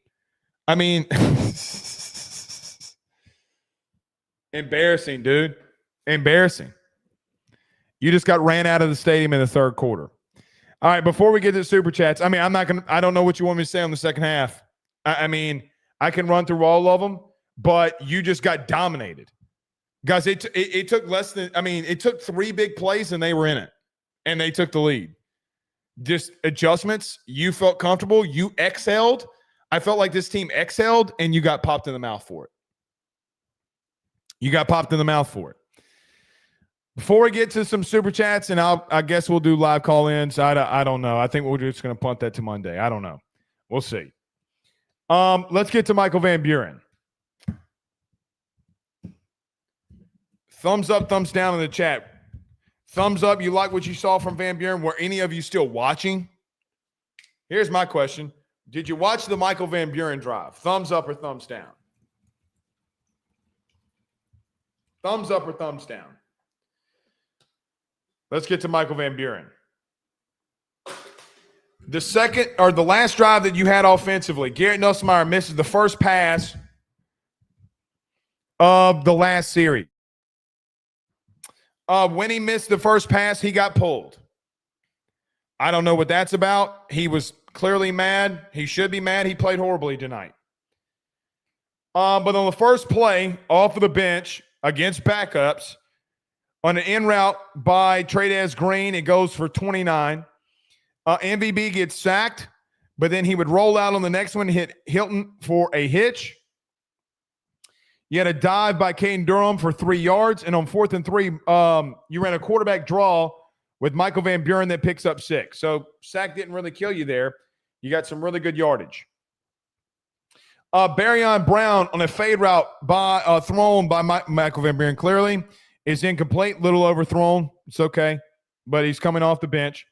I mean, embarrassing, dude. Embarrassing. You just got ran out of the stadium in the third quarter. All right, before we get to the Super Chats, I mean, I don't know what you want me to say on the second half. I mean, I can run through all of them, but you just got dominated. Guys, it took it took 3 big plays and they were in it. And they took the lead. Just adjustments. You felt comfortable. You exhaled. I felt like this team exhaled and you got popped in the mouth for it. You got popped in the mouth for it. Before we get to some Super Chats, and I guess we'll do live call-ins. I don't know. I think we're just going to punt that to Monday. I don't know. We'll see. Let's get to Michael Van Buren. Thumbs up, thumbs down in the chat. Thumbs up, you like what you saw from Van Buren. Were any of you still watching? Here's my question. Did you watch the Michael Van Buren drive? Thumbs up or thumbs down? Thumbs up or thumbs down? Let's get to Michael Van Buren. The last drive that you had offensively, Garrett Nussmeier misses the first pass of the last series. When he missed the first pass, he got pulled. I don't know what that's about. He was clearly mad. He should be mad. He played horribly tonight. But on the first play, off of the bench against backups, on an in route by Tradez Green, it goes for 29. MVB gets sacked, but then he would roll out on the next one, hit Hilton for a hitch. You had a dive by Caden Durham for 3 yards, and on 4th and 3, you ran a quarterback draw with Michael Van Buren that picks up 6. So sack didn't really kill you there. You got some really good yardage. Barryon Brown on a fade route thrown by Michael Van Buren clearly is incomplete, little overthrown. It's okay, but he's coming off the bench.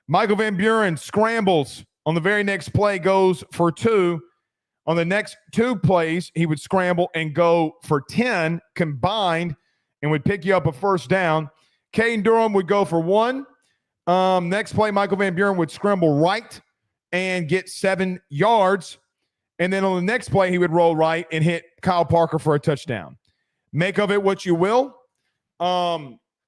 Michael Van Buren scrambles on the very next play, goes for 2. On the next 2 plays, he would scramble and go for 10 combined and would pick you up a first down. Caden Durham would go for 1. Next play, Michael Van Buren would scramble right and get 7 yards. And then on the next play, he would roll right and hit Kyle Parker for a touchdown. Make of it what you will.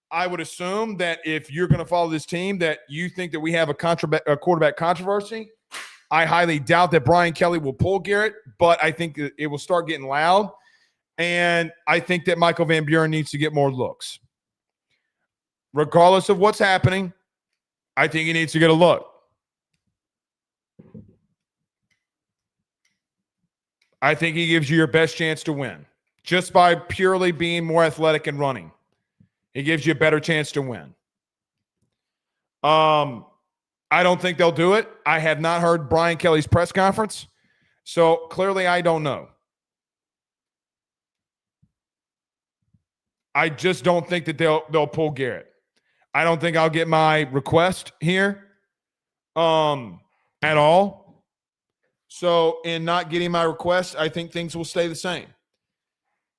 I would assume that if you're going to follow this team, that you think that we have a quarterback controversy. I highly doubt that Brian Kelly will pull Garrett, but I think it will start getting loud. And I think that Michael Van Buren needs to get more looks. Regardless of what's happening, I think he needs to get a look. I think he gives you your best chance to win. Just by purely being more athletic and running. He gives you a better chance to win. I don't think they'll do it. I have not heard Brian Kelly's press conference, so clearly I don't know. I just don't think that they'll pull Garrett. I don't think I'll get my request here at all. So in not getting my request, I think things will stay the same.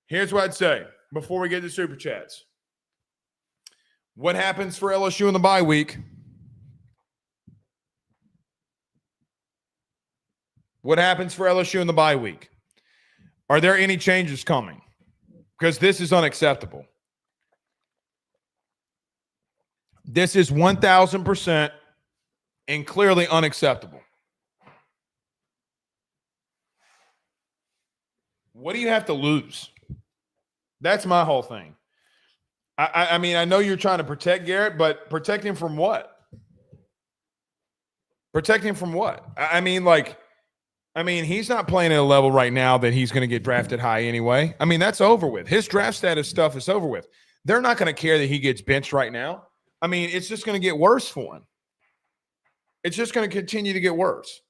Here's what I'd say before we get to Super Chats. What happens for LSU in the bye week? What happens for LSU in the bye week? Are there any changes coming? Because this is unacceptable. This is 1,000% and clearly unacceptable. What do you have to lose? That's my whole thing. I mean, I know you're trying to protect Garrett, but protect him from what? Protect him from what? I mean, he's not playing at a level right now that he's going to get drafted high anyway. I mean, that's over with. His draft status stuff is over with. They're not going to care that he gets benched right now. I mean, it's just going to get worse for him. It's just going to continue to get worse.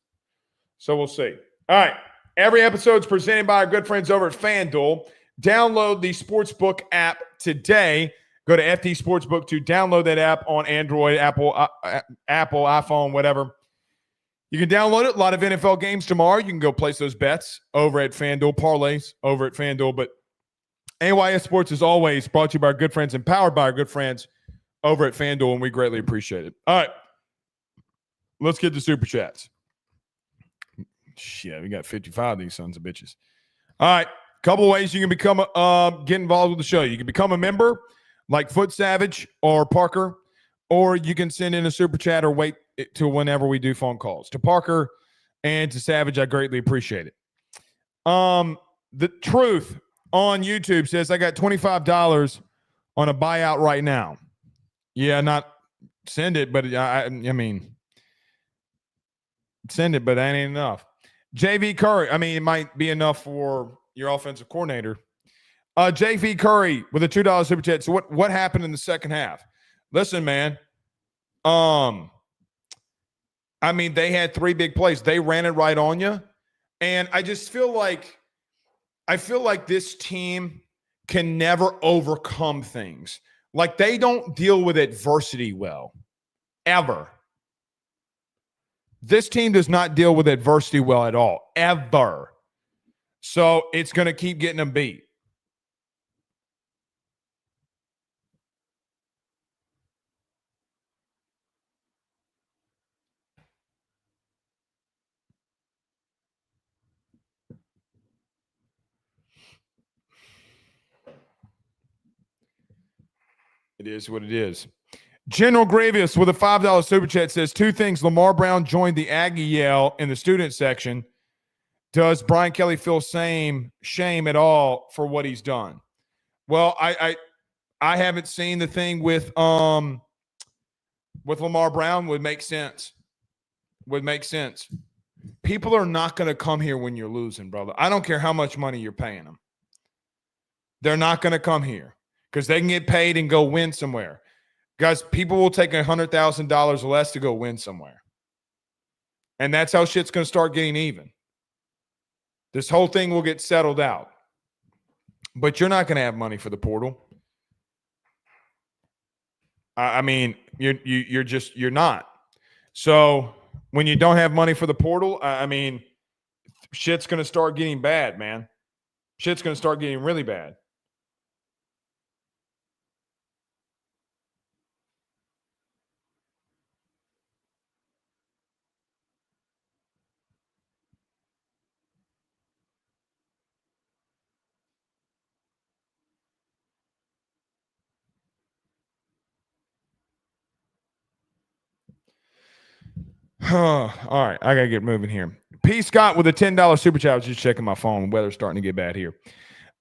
So we'll see. All right. Every episode is presented by our good friends over at FanDuel. Download the Sportsbook app today. Go to FT Sportsbook to download that app on Android, Apple, iPhone, whatever. You can download it. A lot of NFL games tomorrow. You can go place those bets over at FanDuel, parlays over at FanDuel. But AYS Sports is always brought to you by our good friends and powered by our good friends over at FanDuel, and we greatly appreciate it. All right. Let's get to Super Chats. Shit, we got 55 of these sons of bitches. All right. Couple of ways you can become get involved with the show. You can become a member like Foot Savage or Parker, or you can send in a super chat or wait till whenever we do phone calls. To Parker and to Savage, I greatly appreciate it. The Truth on YouTube says, I got $25 on a buyout right now. Yeah, not send it, but I mean, send it, but that ain't enough. JV Curry, I mean, it might be enough for your offensive coordinator. JV Curry with a $2 super chat. So what happened in the second half? Listen, man. I mean, they had 3 big plays. They ran it right on you. And I just feel like this team can never overcome things. Like, they don't deal with adversity well, ever. This team does not deal with adversity well at all, ever. So it's going to keep getting them beat. It is what it is. General Gravius with a $5 super chat says 2 things. Lamar Brown joined the Aggie yell in the student section. Does Brian Kelly feel shame at all for what he's done? Well, I haven't seen the thing with Lamar Brown. Would make sense. People are not going to come here when you're losing, brother. I don't care how much money you're paying them. They're not going to come here because they can get paid and go win somewhere. Guys, people will take $100,000 less to go win somewhere. And that's how shit's going to start getting even. This whole thing will get settled out. But you're not going to have money for the portal. I mean, you're not. So when you don't have money for the portal, I mean, shit's going to start getting bad, man. Shit's going to start getting really bad. All right, I got to get moving here. P. Scott with a $10 super chat. I was just checking my phone. Weather's starting to get bad here.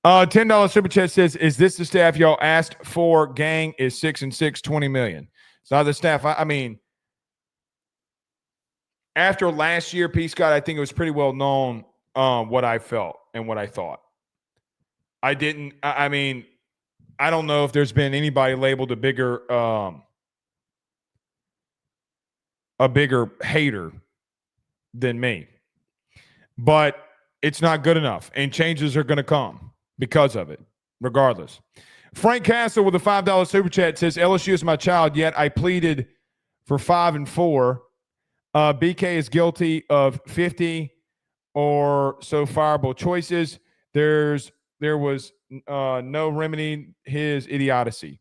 $10 super chat says, is this the staff y'all asked for? Gang is 6-6, $20 million. It's not the staff. I mean, after last year, P. Scott, I think it was pretty well known what I felt and what I thought. I mean, I don't know if there's been anybody labeled a bigger hater than me. But it's not good enough, and changes are going to come because of it, regardless. Frank Castle with a $5 super chat says, LSU is my child, yet I pleaded for 5 and 4. BK is guilty of 50 or so fireable choices. There was no remedying his idiocy.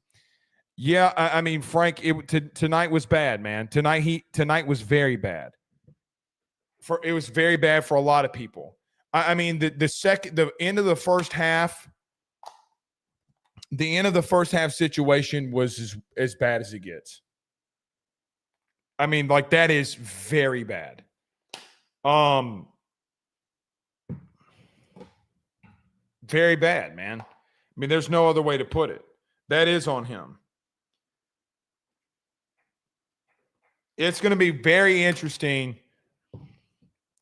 Yeah, I mean, Frank, tonight was bad, man. Tonight was very bad. It was very bad for a lot of people. I mean, the end of the first half, situation was as bad as it gets. I mean, like, that is very bad. Very bad, man. I mean, there's no other way to put it. That is on him. It's going to be very interesting.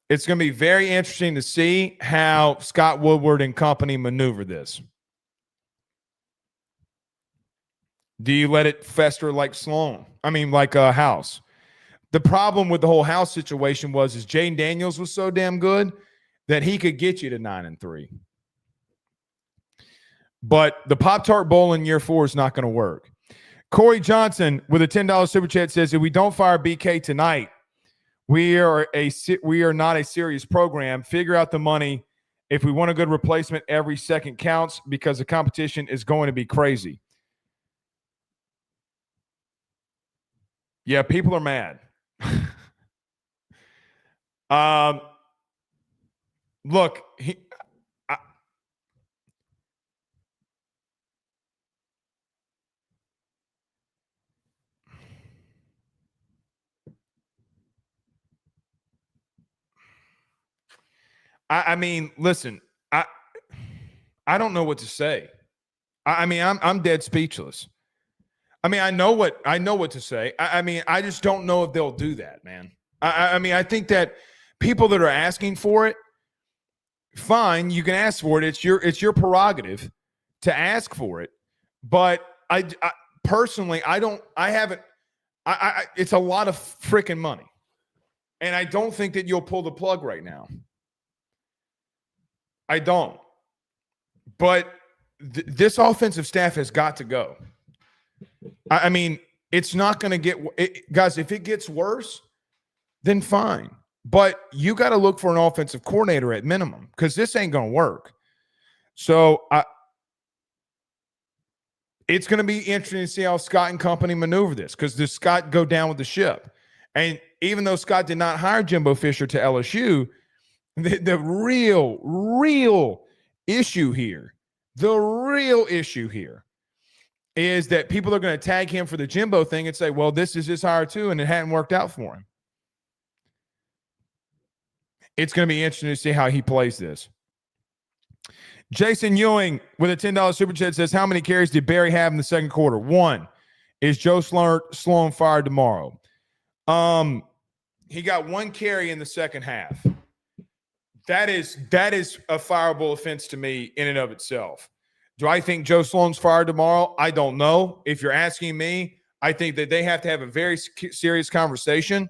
It's going to be very interesting to see how Scott Woodward and company maneuver this. Do you let it fester like Sloan? I mean, like a House. The problem with the whole House situation was Jaden Daniels was so damn good that he could get you to 9-3. But the Pop-Tart Bowl in year 4 is not going to work. Corey Johnson with a $10 super chat says, if we don't fire BK tonight, we are not a serious program. Figure out the money. If we want a good replacement, every second counts because the competition is going to be crazy. Yeah, people are mad. Look, I mean, listen, I don't know what to say. I mean, I'm dead speechless. I mean, I know what to say. I mean, I just don't know if they'll do that, man. I mean, I think that people that are asking for it, fine, you can ask for it. It's your prerogative to ask for it. But I personally, it's a lot of freaking money. And I don't think that you'll pull the plug right now. I don't. But this offensive staff has got to go. I mean, it's not going to get guys, if it gets worse, then fine. But you got to look for an offensive coordinator at minimum because this ain't going to work. So it's going to be interesting to see how Scott and company maneuver this because does Scott go down with the ship? And even though Scott did not hire Jimbo Fisher to LSU, the real issue here is that people are going to tag him for the Jimbo thing and say, well, this is his hire too, and it hadn't worked out for him. It's going to be interesting to see how he plays this. Jason Ewing with a $10 super chat says, how many carries did Barry have in the second quarter? 1. Is Joe Sloan fired tomorrow? He got 1 carry in the second half. That is a fireable offense to me in and of itself. Do I think Joe Sloan's fired tomorrow? I don't know. If you're asking me, I think that they have to have a very serious conversation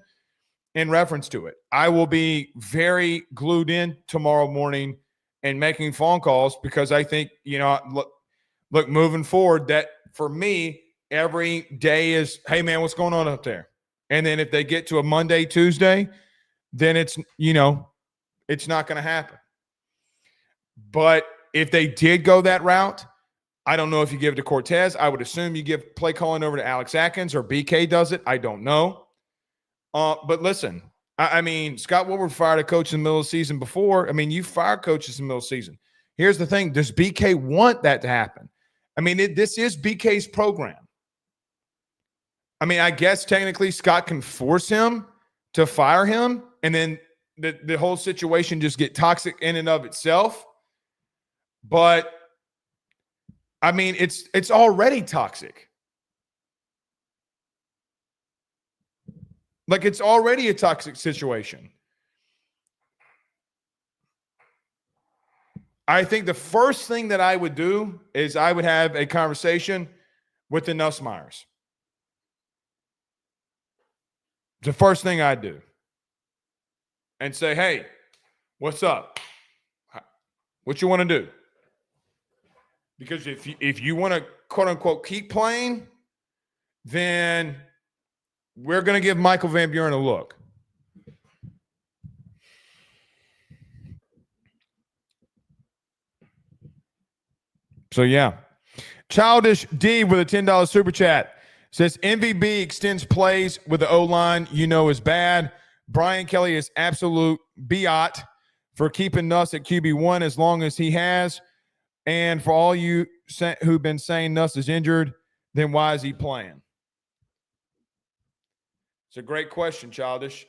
in reference to it. I will be very glued in tomorrow morning and making phone calls because I think, look, moving forward, that for me, every day is, hey, man, what's going on up there? And then if they get to a Monday, Tuesday, then it's not going to happen. But if they did go that route, I don't know if you give it to Cortez. I would assume you give play calling over to Alex Atkins or BK does it. I don't know. But listen, I mean, Scott Woodward fired a coach in the middle of the season before. I mean, you fire coaches in the middle of the season. Here's the thing. Does BK want that to happen? I mean, this is BK's program. I mean, I guess technically Scott can force him to fire him, and then the whole situation just get toxic in and of itself. But, I mean, it's already toxic. Like, it's already a toxic situation. I think the first thing that I would do is I would have a conversation with the Nussmeyers. The first thing I'd do. And say, hey, what's up? What you want to do? Because if you want to, quote unquote, keep playing, then we're going to give Michael Van Buren a look. So, yeah. Childish D with a $10 super chat says MVB extends plays with the O-line is bad. Brian Kelly is absolute buyout for keeping Nuss at QB1 as long as he has. And for all you who've been saying Nuss is injured, then why is he playing? It's a great question, Childish.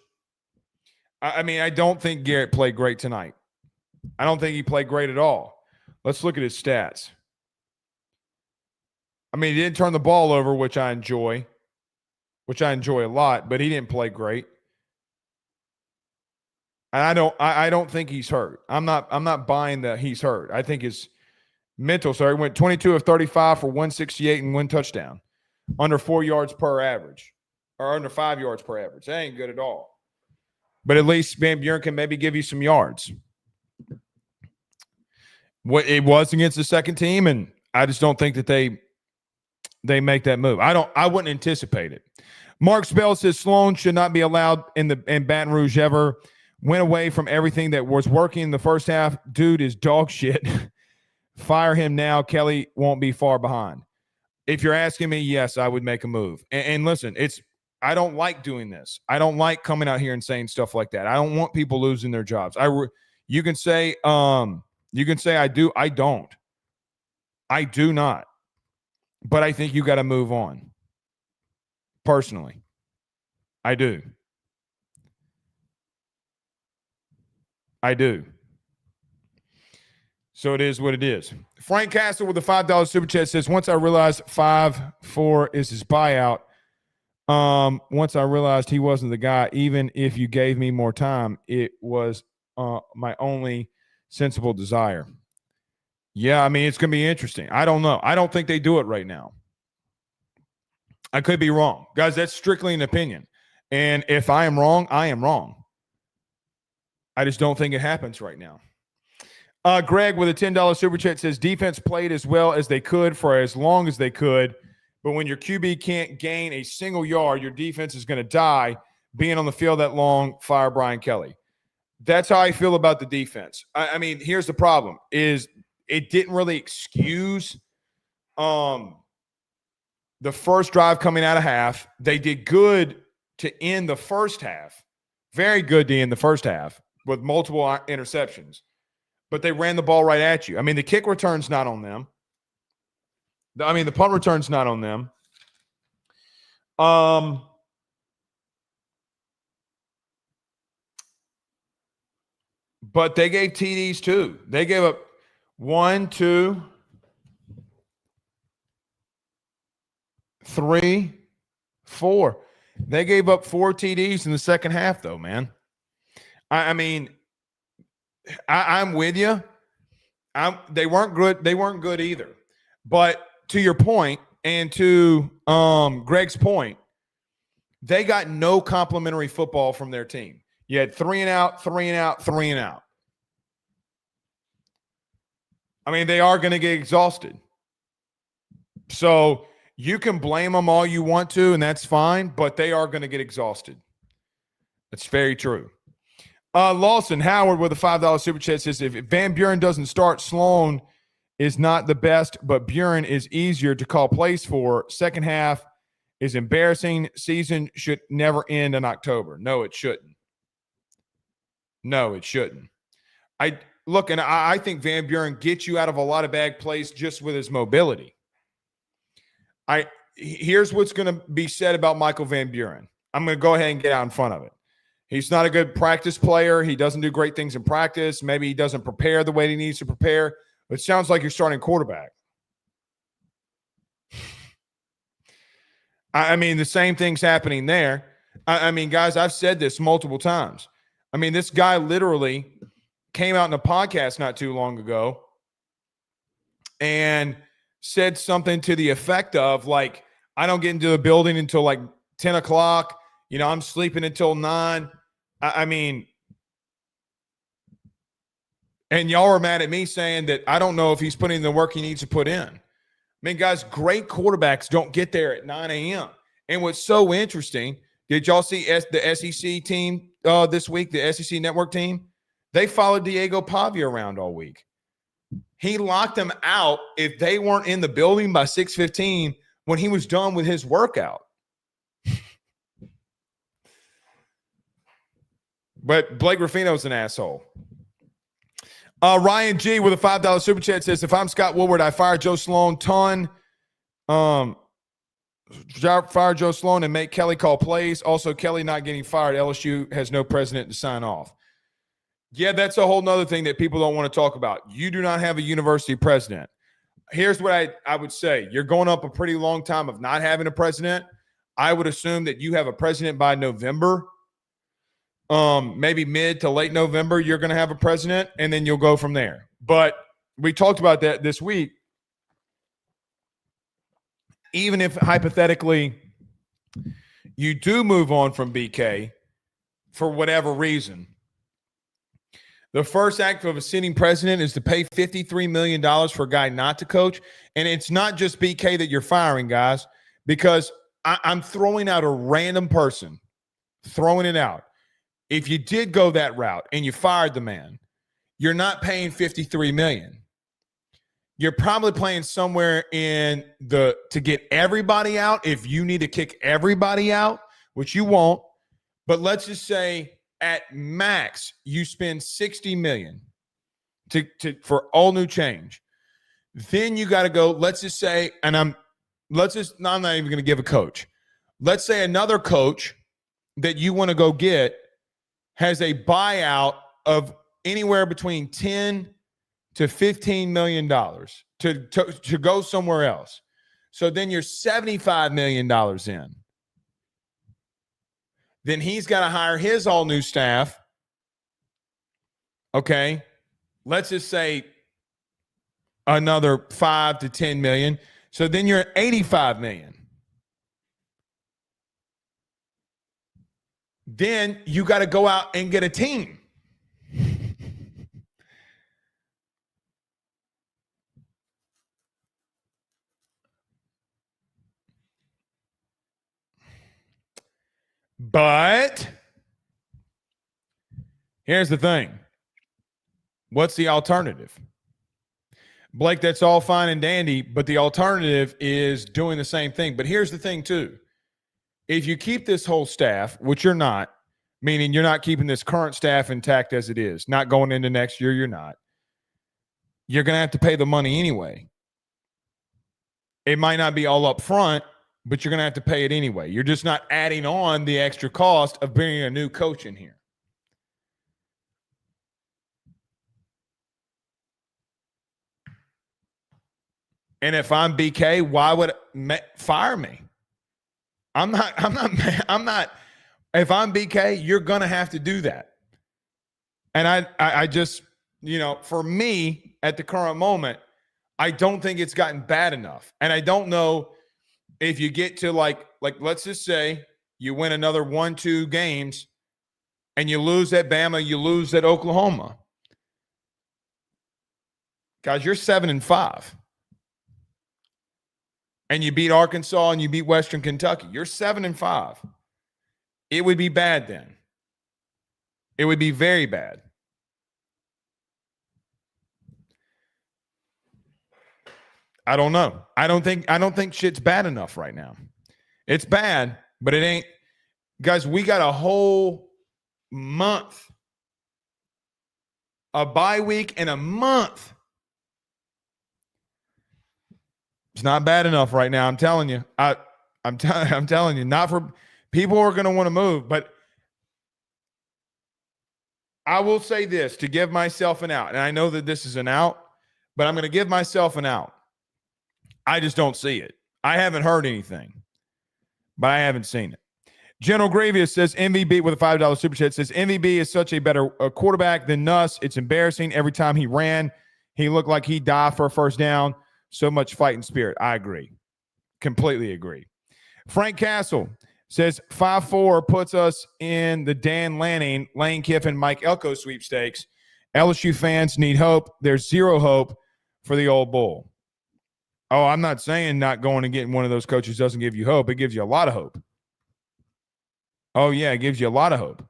I mean, I don't think Garrett played great tonight. I don't think he played great at all. Let's look at his stats. I mean, he didn't turn the ball over, which I enjoy a lot, but he didn't play great. And I don't think he's hurt. I'm not buying that he's hurt. I think his mental. So he went 22 of 35 for 168 and 1 touchdown, under 4 yards per average, or under 5 yards per average. That ain't good at all. But at least Van Buren can maybe give you some yards. What it was against the second team, and I just don't think that they make that move. I wouldn't anticipate it. Mark Spell says Sloan should not be allowed in Baton Rouge ever. Went away from everything that was working in the first half. Dude is dog shit. Fire him now. Kelly won't be far behind. If you're asking me, yes, I would make a move. And listen, I don't like doing this. I don't like coming out here and saying stuff like that. I don't want people losing their jobs. You can say I do. I don't. I do not. But I think you got to move on. Personally, I do. So it is what it is. Frank Castle with a $5 super chat says, once I realized 5-4 is his buyout, once I realized he wasn't the guy, even if you gave me more time, it was my only sensible desire. Yeah, I mean, it's going to be interesting. I don't know. I don't think they do it right now. I could be wrong. Guys, that's strictly an opinion. And if I am wrong, I am wrong. I just don't think it happens right now. Greg with a $10 super chat says, defense played as well as they could for as long as they could. But when your QB can't gain a single yard, your defense is going to die. Being on the field that long, fire Brian Kelly. That's how I feel about the defense. I mean, here's the problem, is it didn't really excuse the first drive coming out of half. They did good to end the first half. Very good to end the first half with multiple interceptions. But they ran the ball right at you. I mean, the kick return's not on them. The punt return's not on them. But they gave TDs too. They gave up 1, 2, 3, 4. They gave up 4 TDs in the second half, though, man. I'm with you. They weren't good. They weren't good either. But to your point, and to Greg's point, they got no complimentary football from their team. You had 3 and out, 3 and out, 3 and out. I mean, they are going to get exhausted. So you can blame them all you want to, and that's fine, but they are going to get exhausted. That's very true. Lawson Howard with a $5 super chat says, if Van Buren doesn't start, Sloan is not the best, but Buren is easier to call plays for. Second half is embarrassing. Season should never end in October. No, it shouldn't. I think Van Buren gets you out of a lot of bad plays just with his mobility. Here's what's going to be said about Michael Van Buren. I'm going to go ahead and get out in front of it. He's not a good practice player. He doesn't do great things in practice. Maybe he doesn't prepare the way he needs to prepare. It sounds like you're starting quarterback. I mean, the same thing's happening there. I mean, guys, I've said this multiple times. I mean, this guy literally came out in a podcast not too long ago and said something to the effect of, like, I don't get into the building until like 10 o'clock. You know, I'm sleeping until 9. I mean, and y'all are mad at me saying that I don't know if he's putting in the work he needs to put in. I mean, guys, great quarterbacks don't get there at 9 a.m. And what's so interesting, did y'all see the SEC team this week, the SEC network team? They followed Diego Pavia around all week. He locked them out if they weren't in the building by 6:15 when he was done with his workout. But Blake Ruffino's an asshole. Ryan G with a $5 super chat says, if I'm Scott Woodward, I fire Joe Sloan. fire Joe Sloan and make Kelly call plays. Also, Kelly not getting fired. LSU has no president to sign off. Yeah, that's a whole nother thing that people don't want to talk about. You do not have a university president. Here's what I would say. You're going up a pretty long time of not having a president. I would assume that you have a president by November. Maybe mid to late November, you're going to have a president, and then you'll go from there. But we talked about that this week. Even if hypothetically you do move on from BK for whatever reason, the first act of a sitting president is to pay $53 million for a guy not to coach. And it's not just BK that you're firing, guys, because I'm throwing out a random person, throwing it out. If you did go that route and you fired the man, you're not paying $53 million. You're probably playing somewhere in to get everybody out. If you need to kick everybody out, which you won't, but let's just say at max you spend $60 million for all new change. Then you got to go. Let's just say, I'm not even going to give a coach. Let's say another coach that you want to go get has a buyout of anywhere between $10 to $15 million to go somewhere else. So then you're $75 million in. Then he's got to hire his all new staff. Okay. Let's just say another $5 to $10 million. So then you're at $85 million. Then you got to go out and get a team. But here's the thing. What's the alternative? Blake, that's all fine and dandy, but the alternative is doing the same thing. But here's the thing, too. If you keep this whole staff, which you're not, meaning you're not keeping this current staff intact as it is, not going into next year, you're not. You're going to have to pay the money anyway. It might not be all up front, but you're going to have to pay it anyway. You're just not adding on the extra cost of bringing a new coach in here. And if I'm BK, why would fire me? I'm not. If I'm BK, you're going to have to do that. And I just, for me at the current moment, I don't think it's gotten bad enough. And I don't know if you get to like let's just say you win another 1-2 games and you lose at Bama, you lose at Oklahoma. Guys, you're 7-5. And you beat Arkansas and you beat Western Kentucky. You're 7-5. It would be bad then. It would be very bad. I don't know. I don't think shit's bad enough right now. It's bad, but it ain't. Guys, we got a whole month, a bye week and a month. It's not bad enough right now. I'm telling you. I'm telling you. Not for people who are going to want to move, but I will say this to give myself an out, and I know that this is an out, but I'm going to give myself an out. I just don't see it. I haven't heard anything, but I haven't seen it. General Grievous says MVB with a $5 super chat says MVB is such a better quarterback than Nuss. It's embarrassing. Every time he ran, he looked like he'd die for a first down. So much fighting spirit. I agree. Completely agree. Frank Castle says 5-4 puts us in the Dan Lanning, Lane Kiffin, Mike Elko sweepstakes. LSU fans need hope. There's zero hope for the old bull. Oh, I'm not saying not going and getting one of those coaches doesn't give you hope. It gives you a lot of hope. Oh, yeah, it gives you a lot of hope.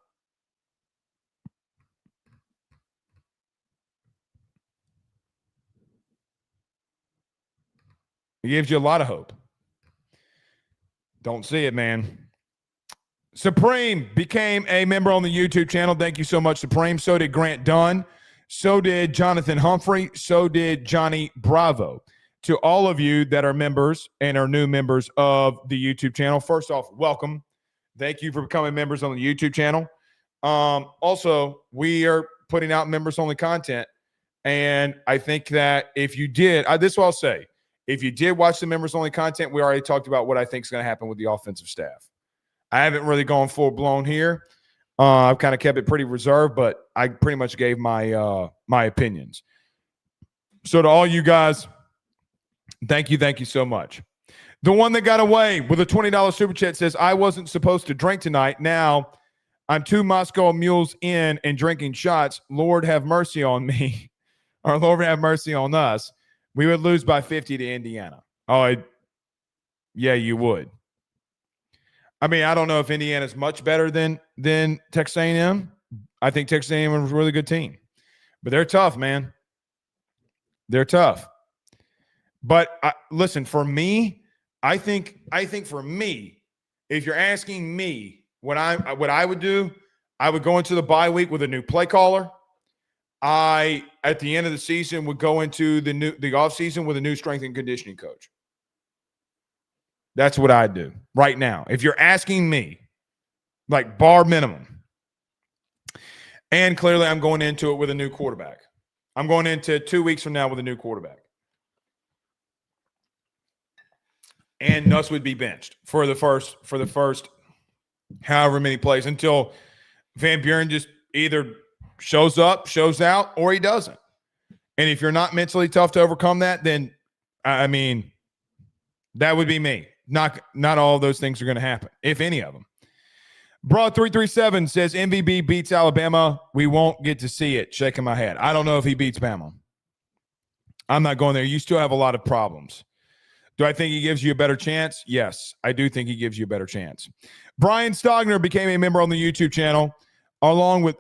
It gives you a lot of hope. Don't see it, man. Supreme became a member on the YouTube channel. Thank you so much, Supreme. So did Grant Dunn. So did Jonathan Humphrey. So did Johnny Bravo. to all of you that are members and are new members of the YouTube channel. First off, welcome. Thank you for becoming members on the YouTube channel. Also, we are putting out members-only content. And I think that if you did, this is what I'll say. If you did watch the members-only content, we already talked about what I think is going to happen with the offensive staff. I haven't really gone full-blown here. I've kind of kept it pretty reserved, but I pretty much gave my my opinions. So to all you guys, thank you so much. The one that got away with a $20 super chat says, I wasn't supposed to drink tonight. Now I'm 2 Moscow mules in and drinking shots. Lord have mercy on me. Or Lord have mercy on us. We would lose by 50 to Indiana. Yeah, you would. I mean, I don't know if Indiana's much better than Texas A&M. I think Texas A&M is a really good team. But they're tough, man. They're tough. But listen, for me, I think for me, if you're asking me what I would do, I would go into the bye week with a new play caller. At the end of the season, would go into the offseason with a new strength and conditioning coach. That's what I'd do right now. If you're asking me, like bar minimum. And clearly I'm going into it with a new quarterback. I'm going into 2 weeks from now with a new quarterback. And Nuss would be benched for the first however many plays until Van Buren just either shows up, shows out, or he doesn't. And if you're not mentally tough to overcome that, then I mean, that would be me. Not all of those things are going to happen, if any of them. Broad337 says MVB beats Alabama. We won't get to see it. Shaking my head. I don't know if he beats Bama. I'm not going there. You still have a lot of problems. Do I think he gives you a better chance? Yes, I do think he gives you a better chance. Brian Stogner became a member on the YouTube channel, along with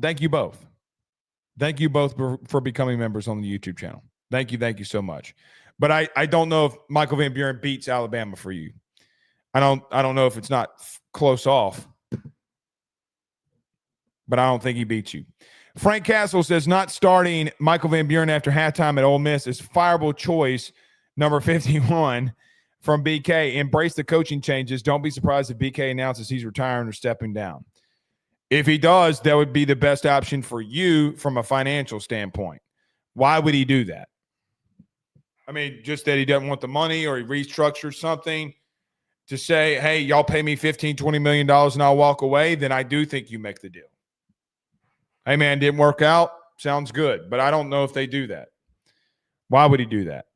Thank you both. Thank you both for becoming members on the YouTube channel. Thank you so much. But I don't know if Michael Van Buren beats Alabama for you. I don't know if it's not close off, but I don't think he beats you. Frank Castle says not starting Michael Van Buren after halftime at Ole Miss is fireable choice number 51 from BK. Embrace the coaching changes. Don't be surprised if BK announces he's retiring or stepping down. If he does, that would be the best option for you from a financial standpoint. Why would he do that? I mean, just that he doesn't want the money, or he restructures something to say, hey, y'all pay me $15, $20 million and I'll walk away, then I do think you make the deal. Hey, man, didn't work out. Sounds good. But I don't know if they do that. Why would he do that?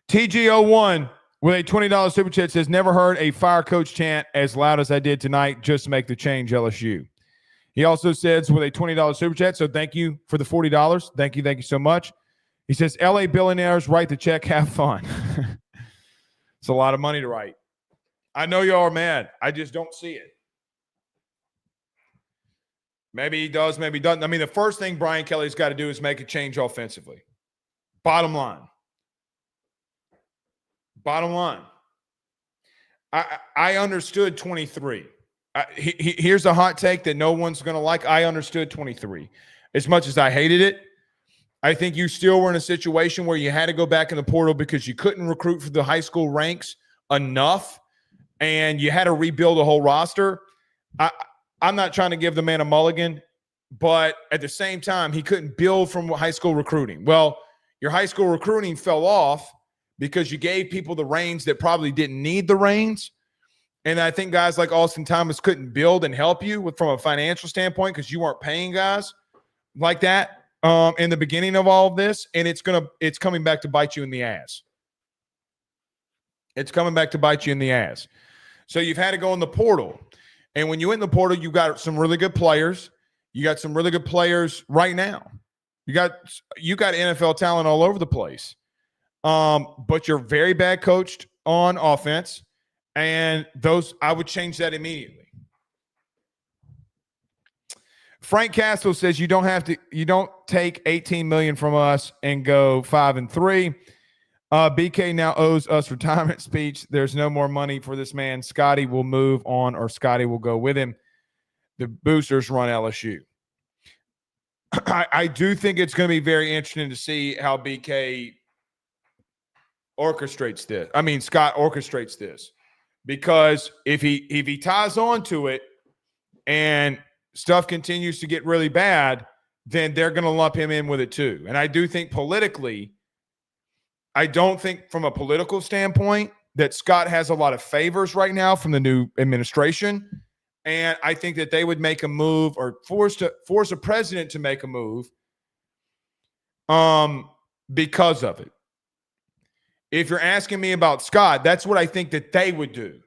TG01 with a $20 super chat says, never heard a fire coach chant as loud as I did tonight. Just make the change, LSU. He also says with a $20 super chat, so thank you for the $40. Thank you so much. He says, LA billionaires, write the check, have fun. It's a lot of money to write. I know y'all are mad. I just don't see it. Maybe he does, maybe he doesn't. I mean, the first thing Brian Kelly's got to do is make a change offensively. Bottom line. I understood 23. Here's a hot take that no one's going to like. I understood 23. As much as I hated it, I think you still were in a situation where you had to go back in the portal because you couldn't recruit for the high school ranks enough, and you had to rebuild a whole roster. I'm not trying to give the man a mulligan, but at the same time, he couldn't build from high school recruiting. Well, your high school recruiting fell off because you gave people the reins that probably didn't need the reins. And I think guys like Austin Thomas couldn't build and help you from a financial standpoint because you weren't paying guys like that in the beginning of all of this. And it's coming back to bite you in the ass. It's coming back to bite you in the ass. So you've had to go in the portal. And when you went in the portal, you got some really good players. You got some really good players right now. You got NFL talent all over the place. But you're very bad coached on offense. And I would change that immediately. Frank Castle says you don't take $18 million from us and go 5-3. BK now owes us retirement speech. There's no more money for this man. Scotty will move on, or Scotty will go with him. The boosters run LSU. I do think it's going to be very interesting to see how BK orchestrates this. I mean, Scott orchestrates this, because if he ties on to it and stuff continues to get really bad, then they're going to lump him in with it too. And I do think politically, I don't think from a political standpoint that Scott has a lot of favors right now from the new administration. And I think that they would make a move, or force a president to make a move because of it. If you're asking me about Scott, that's what I think that they would do.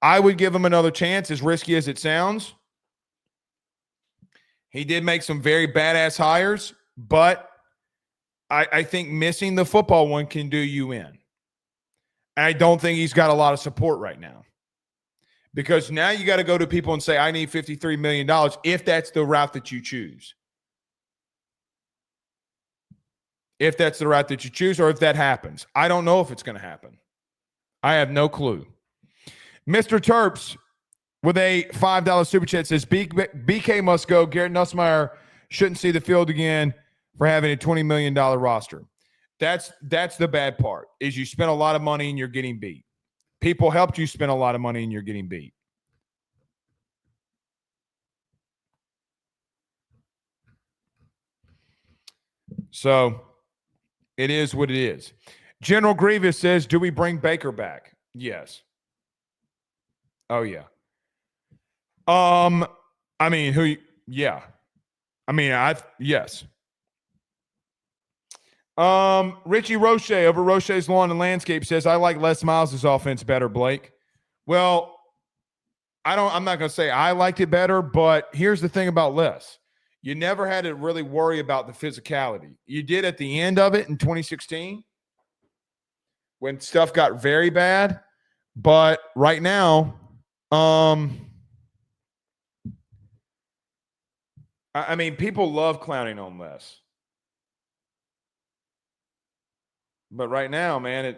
I would give him another chance, as risky as it sounds. He did make some very badass hires, but I think missing the football one can do you in. And I don't think he's got a lot of support right now, because now you got to go to people and say, I need $53 million, if that's the route that you choose. If that's the route that you choose, or if that happens. I don't know if it's going to happen. I have no clue. Mr. Terps with a $5 super chat says, BK must go. Garrett Nussmeier shouldn't see the field again for having a $20 million roster. That's the bad part, is you spend a lot of money and you're getting beat. People helped you spend a lot of money and you're getting beat. So it is what it is. General Grievous says, do we bring Baker back? Yes. Oh, yeah. I mean, yeah. I mean, yes. Richie Roche over Roche's Lawn and Landscape says, I like Les Miles' offense better, Blake. Well, I'm not going to say I liked it better, but here's the thing about Les. You never had to really worry about the physicality. You did at the end of it in 2016 when stuff got very bad. But right now, I mean, people love clowning on Les. But right now, man,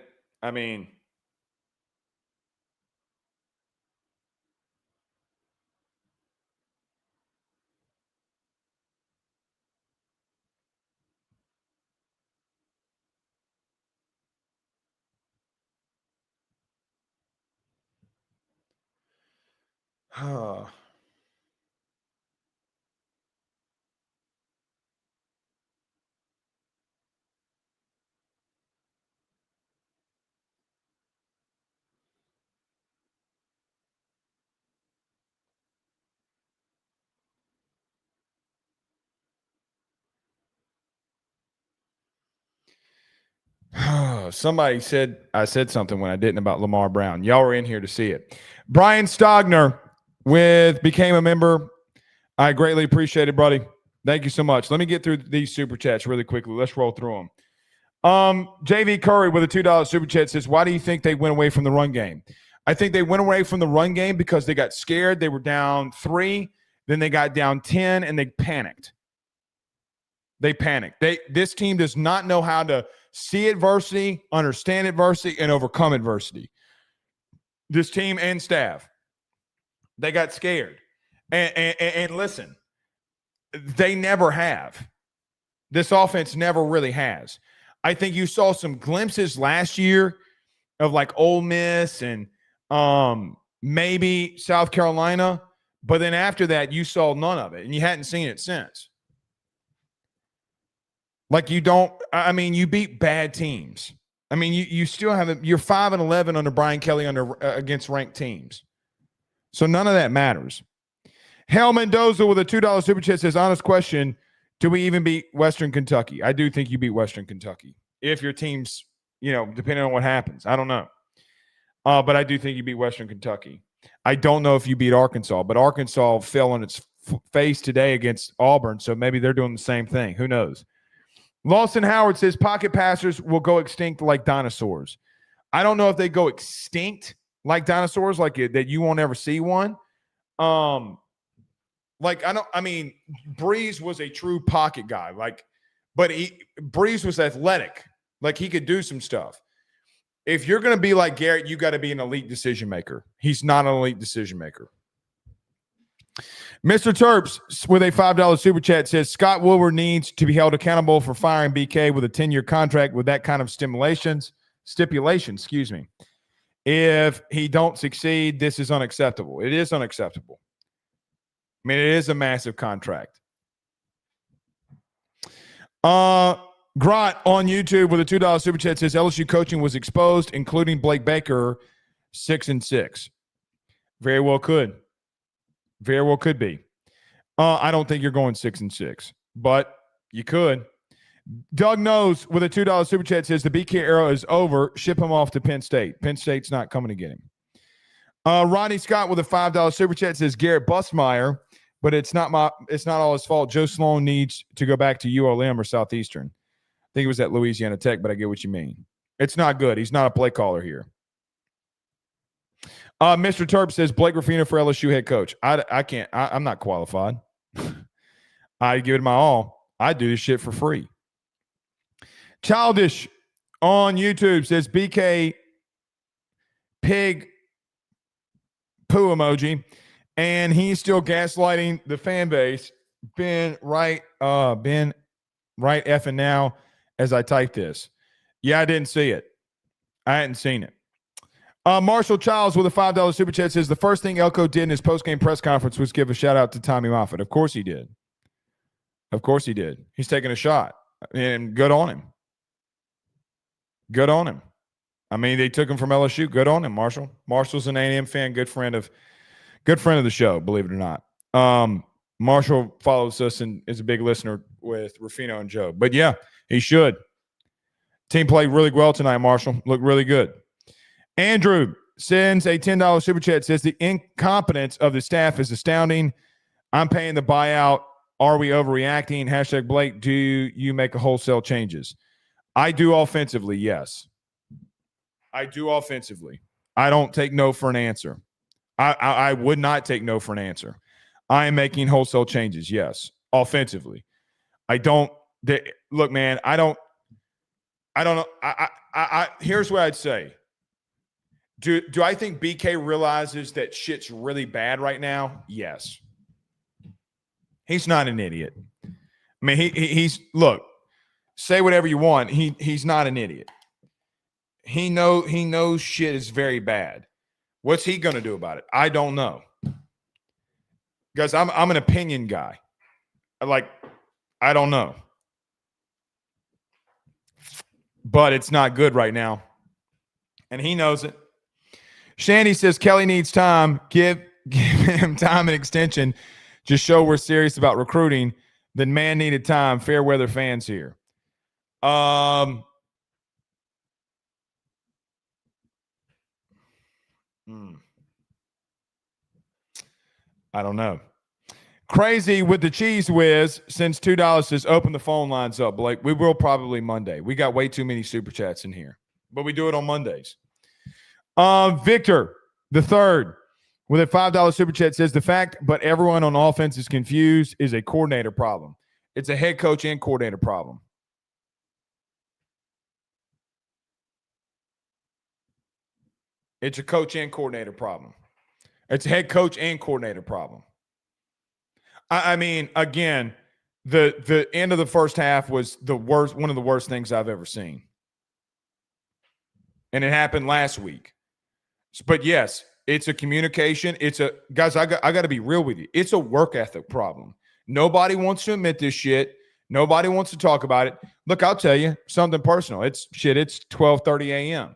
somebody said I said something when I didn't about Lamar Brown. Y'all were in here to see it. Brian Stogner became a member. I greatly appreciate it, buddy. Thank you so much. Let me get through these super chats really quickly. Let's roll through them. JV Curry with a $2 super chat says, why do you think they went away from the run game? I think they went away from the run game because they got scared. They were down 3, then they got down 10, and they panicked. This team does not know how to see adversity, understand adversity, and overcome adversity. This team and staff, they got scared. And listen, they never have. This offense never really has. I think you saw some glimpses last year of like Ole Miss and maybe South Carolina, but then after that, you saw none of it, and you hadn't seen it since. Like you beat bad teams. I mean, you still have you're 5-11 under Brian Kelly against ranked teams. So none of that matters. Hal Mendoza with a $2 super chat says, honest question, do we even beat Western Kentucky? I do think you beat Western Kentucky. If your team's, depending on what happens. I don't know. But I do think you beat Western Kentucky. I don't know if you beat Arkansas, but Arkansas fell on its face today against Auburn, so maybe they're doing the same thing. Who knows? Lawson Howard says pocket passers will go extinct like dinosaurs. I don't know if they go extinct like dinosaurs, like that you won't ever see one. Breeze was a true pocket guy, but Breeze was athletic. Like he could do some stuff. If you're going to be like Garrett, you got to be an elite decision maker. He's not an elite decision maker. Mr. Terps with a $5 super chat says Scott Woodward needs to be held accountable for firing BK with a 10-year contract with that kind of stipulation, excuse me. If he don't succeed, this is unacceptable. It is unacceptable. I mean, it is a massive contract. Grot on YouTube with a $2 super chat says LSU coaching was exposed, including Blake Baker, 6-6. Very well could. Very well could be. I don't think you're going 6-6, but you could. Doug Knows with a $2 super chat says the BK era is over. Ship him off to Penn State. Penn State's not coming to get him. Ronnie Scott with a $5 super chat says Garrett Busmeyer, but it's not all his fault. Joe Sloan needs to go back to ULM or Southeastern. I think it was at Louisiana Tech, but I get what you mean. It's not good. He's not a play caller here. Mr. Terp says Blake Ruffino for LSU head coach. I can't. I'm not qualified. I give it my all. I do this shit for free. Childish on YouTube says BK pig poo emoji, and he's still gaslighting the fan base. Been right effing now as I type this. Yeah, I didn't see it. I hadn't seen it. Marshall Childs with a $5 super chat says the first thing Elko did in his post-game press conference was give a shout-out to Tommy Moffitt. Of course he did. Of course he did. He's taking a shot, and good on him. Good on him. I mean, they took him from LSU. Good on him, Marshall. Marshall's an A&M fan, good friend of the show, believe it or not. Marshall follows us and is a big listener with Ruffino and Joe. But, yeah, he should. Team played really well tonight, Marshall. Looked really good. Andrew sends a $10 super chat, says the incompetence of the staff is astounding. I'm paying the buyout. Are we overreacting? Hashtag Blake, do you make a wholesale changes? I do offensively, yes. I do offensively. I don't take no for an answer. I would not take no for an answer. I am making wholesale changes, yes, offensively. I don't look, man, I don't know. Here's what I'd say. Do I think BK realizes that shit's really bad right now? Yes. He's not an idiot. I mean, he's look, say whatever you want. He's not an idiot. He knows shit is very bad. What's he gonna do about it? I don't know. Guys, I'm an opinion guy. I don't know. But it's not good right now. And he knows it. Shandy says Kelly needs time. Give him time and extension. Just show we're serious about recruiting. The man needed time. Fair weather fans here. I don't know. Crazy with the cheese whiz since $2 says open the phone lines up, Blake. We will probably Monday. We got way too many super chats in here, but we do it on Mondays. Victor the third with a $5 super chat says the fact, but everyone on offense is confused is a coordinator problem. It's a head coach and coordinator problem. It's a coach and coordinator problem. It's a head coach and coordinator problem. I mean, again, the end of the first half was the worst, one of the worst things I've ever seen. And it happened last week. But yes, it's a communication. Guys, I got to be real with you. It's a work ethic problem. Nobody wants to admit this shit. Nobody wants to talk about it. Look, I'll tell you something personal. It's 12:30 a.m.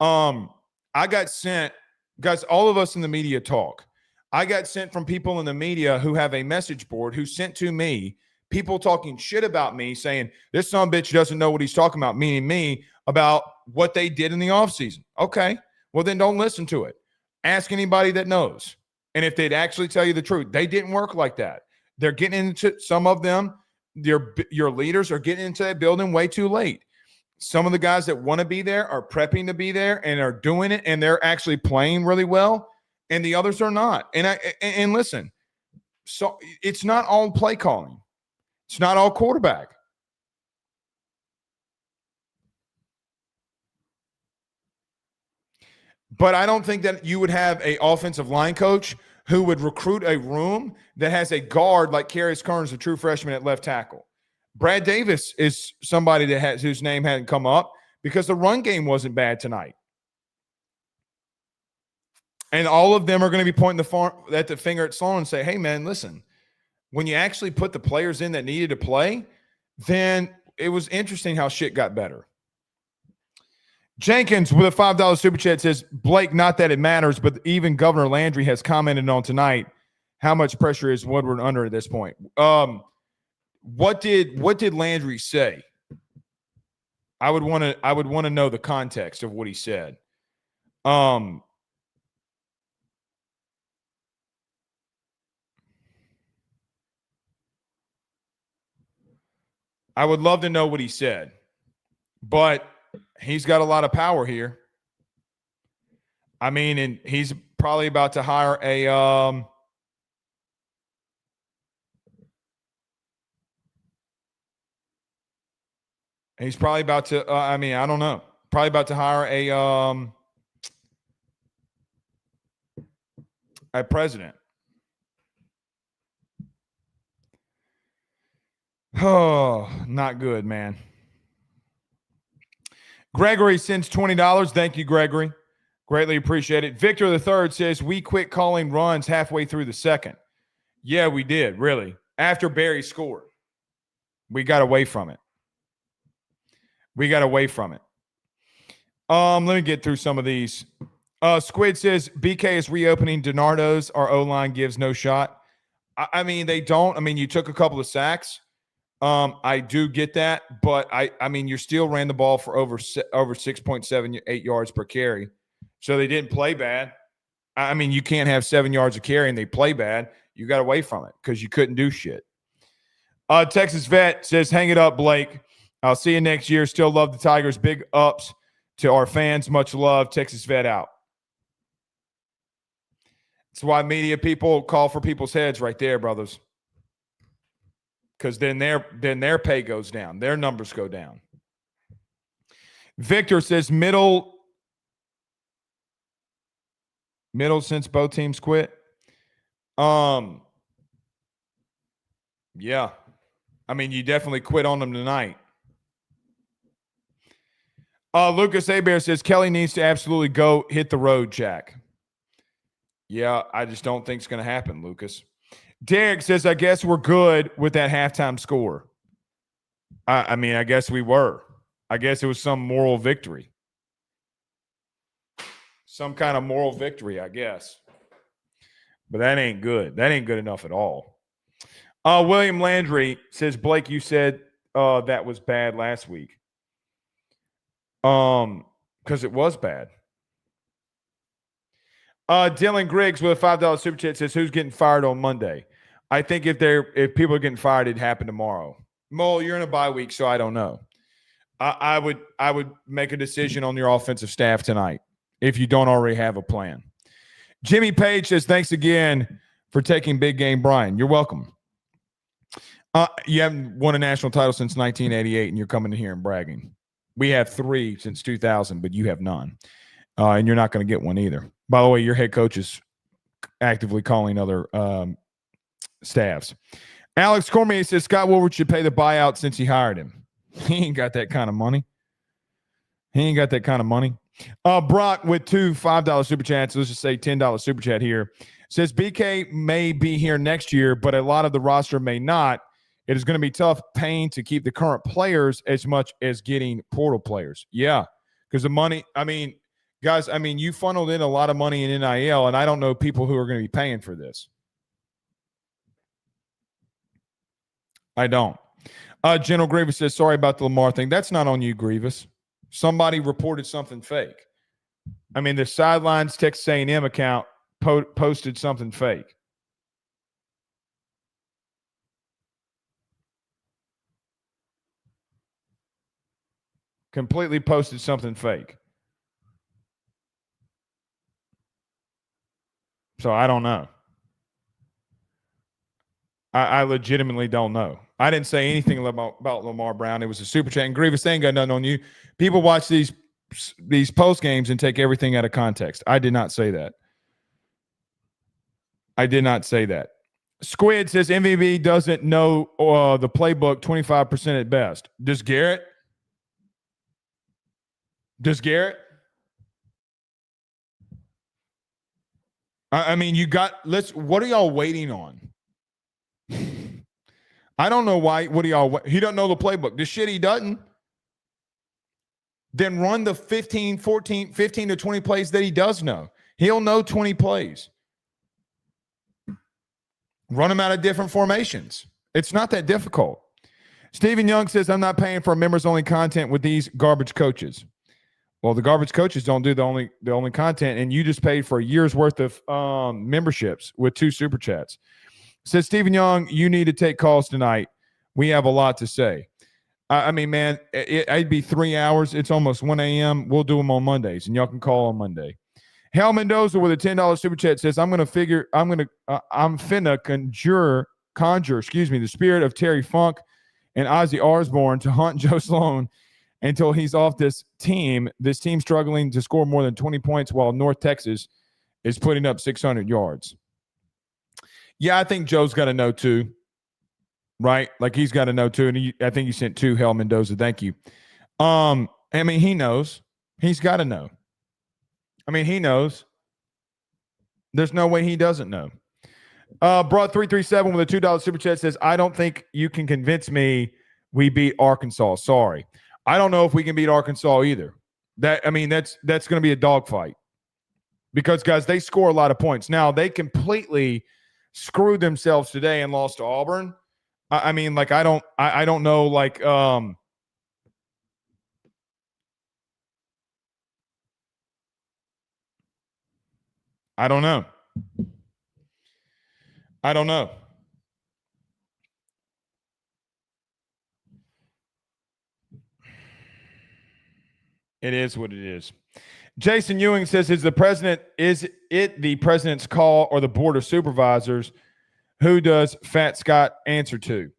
I got sent, guys, all of us in the media talk. I got sent from people in the media who have a message board who sent to me people talking shit about me, saying this son of a bitch doesn't know what he's talking about, meaning me, about what they did in the offseason. Okay, well then don't listen to it. Ask anybody that knows. And if they'd actually tell you the truth, they didn't work like that. They're getting into, some of them, your leaders are getting into that building way too late. Some of the guys that want to be there are prepping to be there and are doing it, and they're actually playing really well, and the others are not. And listen, so it's not all play calling. It's not all quarterback. But I don't think that you would have an offensive line coach who would recruit a room that has a guard like Carius Kearns, a true freshman at left tackle. Brad Davis is somebody that has whose name hadn't come up because the run game wasn't bad tonight. And all of them are going to be pointing the finger at Sloan and say, hey, man, listen, when you actually put the players in that needed to play, then it was interesting how shit got better. Jenkins with a $5 super chat says, Blake, not that it matters, but even Governor Landry has commented on tonight how much pressure is Woodward under at this point. What did Landry say? I would want to know the context of what he said. I would love to know what he said, but he's got a lot of power here. I mean, and he's probably about to hire a he's probably about to I don't know. Probably about to hire a president. Oh, not good, man. Gregory sends $20. Thank you, Gregory. Greatly appreciate it. Victor III says, we quit calling runs halfway through the second. Yeah, we did, really. After Barry scored. We got away from it. Let me get through some of these. Squid says, BK is reopening DiNardo's. Our O-line gives no shot. I mean, they don't. I mean, you took a couple of sacks. I do get that, but I mean, you still ran the ball for over 6.78 yards per carry. So they didn't play bad. I mean, you can't have 7 yards of carry and they play bad. You got away from it because you couldn't do shit. Texas Vet says, hang it up, Blake. I'll see you next year. Still love the Tigers. Big ups to our fans. Much love. Texas Vet out. That's why media people call for people's heads right there, brothers. Because then their pay goes down. Their numbers go down. Victor says middle since both teams quit. Yeah. I mean, you definitely quit on them tonight. Lucas Abear says Kelly needs to absolutely go hit the road, Jack. Yeah, I just don't think it's going to happen, Lucas. Derek says, I guess we're good with that halftime score. I mean, I guess we were. I guess it was some moral victory. Some kind of moral victory, I guess. But that ain't good. That ain't good enough at all. William Landry says, Blake, you said that was bad last week. Because it was bad. Dylan Griggs with a $5 super chat says, who's getting fired on Monday? I think if people are getting fired, it'd happen tomorrow. Mole, you're in a bye week, so I don't know. I would make a decision on your offensive staff tonight if you don't already have a plan. Jimmy Page says, thanks again for taking Big Game Brian. You're welcome. You haven't won a national title since 1988, and you're coming in here and bragging. We have 3 since 2000, but you have none. And you're not going to get one either. By the way, your head coach is actively calling other staffs. Alex Cormier says Scott Woodward should pay the buyout since he hired him. He ain't got that kind of money. Brock with 2 $5 super chats. Let's just say $10 super chat here. Says BK may be here next year, but a lot of the roster may not. It is going to be tough paying to keep the current players as much as getting portal players. Yeah, because the money, I mean, guys, I mean, you funneled in a lot of money in NIL, and I don't know people who are going to be paying for this. I don't. General Grievous says, sorry about the Lamar thing. That's not on you, Grievous. Somebody reported something fake. I mean, the Sidelines Texas A&M account posted something fake. Completely posted something fake. So I don't know. I legitimately don't know. I didn't say anything about Lamar Brown. It was a super chat. And Grievous, they ain't got nothing on you. People watch these post games and take everything out of context. I did not say that. I did not say that. Squid says MVP doesn't know the playbook 25% at best. Does Garrett? I mean, what are y'all waiting on? I don't know why. He doesn't know the playbook. The shit he doesn't. Then run the 15 to 20 plays that he does know. He'll know 20 plays. Run them out of different formations. It's not that difficult. Stephen Young says, I'm not paying for members-only content with these garbage coaches. Well, the garbage coaches don't do the only content, and you just paid for a year's worth of memberships with 2 super chats. Says Stephen Young, you need to take calls tonight. We have a lot to say. I mean, man, it'd be 3 hours. It's almost 1 a.m. We'll do them on Mondays, and y'all can call on Monday. Hal Mendoza with a $10 super chat says, I'm finna conjure, the spirit of Terry Funk and Ozzy Osbourne to haunt Joe Sloan until he's off this team. This team struggling to score more than 20 points while North Texas is putting up 600 yards. Yeah, I think Joe's got to know too, right? Like he's got to know too. And I think you sent 2, Hal Mendoza. Thank you. I mean, he knows. He's got to know. I mean, he knows. There's no way he doesn't know. Broad 337 with a $2 super chat says, I don't think you can convince me we beat Arkansas. Sorry. I don't know if we can beat Arkansas either. That's going to be a dogfight. Because, guys, they score a lot of points. Now, they completely screwed themselves today and lost to Auburn. I mean, like, I don't know, like, I don't know. It is what it is. Jason Ewing says, is it the president's call or the board of supervisors? Who does Fat Scott answer to?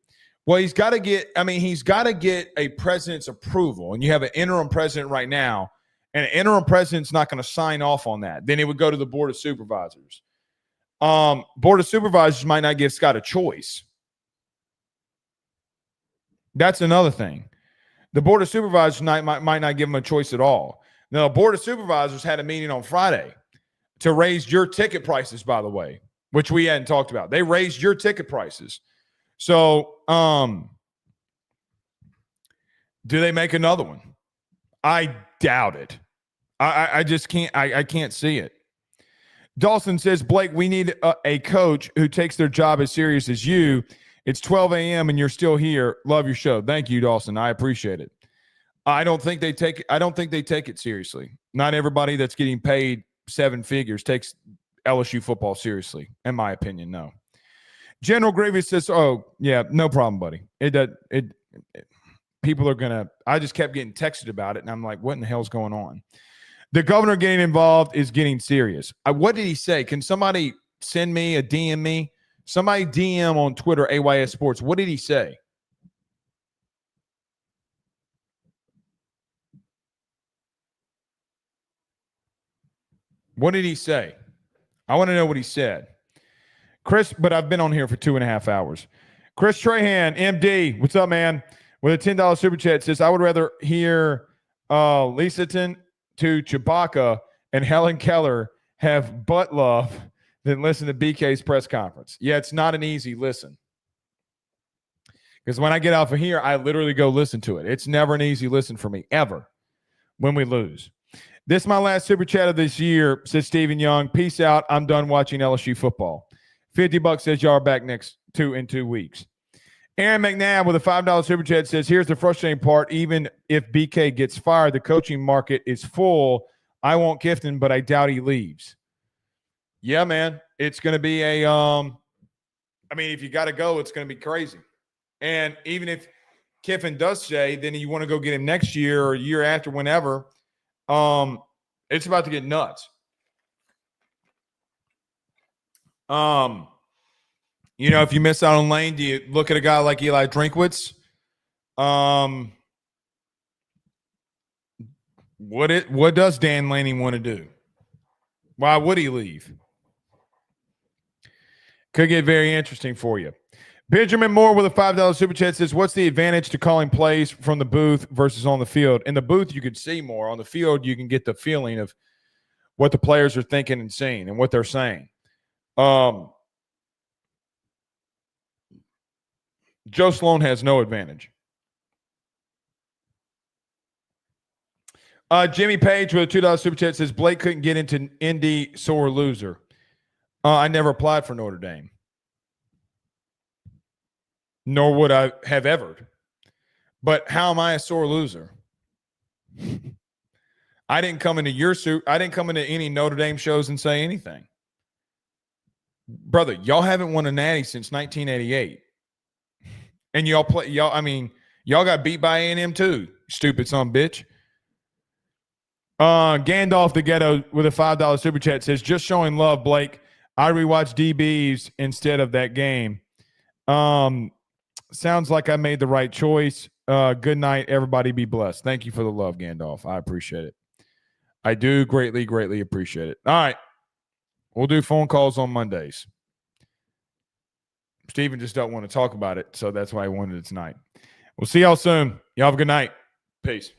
Well, he's got to get a president's approval. And you have an interim president right now, and an interim president's not going to sign off on that. Then it would go to the board of supervisors. Board of supervisors might not give Scott a choice. That's another thing. The board of supervisors might not give him a choice at all. Now, the board of supervisors had a meeting on Friday to raise your ticket prices, by the way, which we hadn't talked about. They raised your ticket prices. So, do they make another one? I doubt it. I just can't. I can't see it. Dawson says, Blake, we need a coach who takes their job as serious as you. It's 12 a.m. and you're still here. Love your show. Thank you, Dawson. I appreciate it. I don't think they take it seriously. Not everybody that's getting paid 7 figures takes LSU football seriously, in my opinion. No. General Grievous says, "Oh yeah, no problem, buddy. People are gonna." I just kept getting texted about it, and I'm like, "What in the hell's going on?" The governor getting involved is getting serious. What did he say? Can somebody send me a DM me? Somebody DM on Twitter, AYS Sports. What did he say? What did he say? I want to know what he said. Chris, but I've been on here for 2.5 hours. Chris Trahan, MD, what's up, man? With a $10 super chat says, I would rather hear Lisaton to Chewbacca and Helen Keller have butt love than listen to BK's press conference. Yeah, it's not an easy listen. Because when I get off of here, I literally go listen to it. It's never an easy listen for me, ever, when we lose. This is my last super chat of this year, says Stephen Young. Peace out. I'm done watching LSU football. $50 says y'all are back in 2 weeks. Aaron McNabb with a $5 super chat says, here's the frustrating part. Even if BK gets fired, the coaching market is full. I want Kifton, but I doubt he leaves. Yeah, man. It's going to be if you got to go, it's going to be crazy. And even if Kiffin does stay, then you want to go get him next year or a year after, whenever. It's about to get nuts. If you miss out on Lane, do you look at a guy like Eli Drinkwitz? What does Dan Lanning want to do? Why would he leave? Could get very interesting for you. Benjamin Moore with a $5 super chat says, what's the advantage to calling plays from the booth versus on the field? In the booth, you could see more. On the field, you can get the feeling of what the players are thinking and saying and what they're saying. Joe Sloan has no advantage. Jimmy Page with a $2 super chat says, Blake couldn't get into Indy, sore loser. I never applied for Notre Dame. Nor would I have ever. But how am I a sore loser? I didn't come into your suit. I didn't come into any Notre Dame shows and say anything. Brother, y'all haven't won a natty since 1988. And y'all got beat by A&M too, stupid son of a bitch. Gandalf the Ghetto with a $5 super chat says, just showing love, Blake. I rewatched DBs instead of that game. Sounds like I made the right choice. Good night, everybody. Be blessed. Thank you for the love, Gandalf. I appreciate it. I do greatly, greatly appreciate it. All right. We'll do phone calls on Mondays. Steven just don't want to talk about it, so that's why I wanted it tonight. We'll see y'all soon. Y'all have a good night. Peace.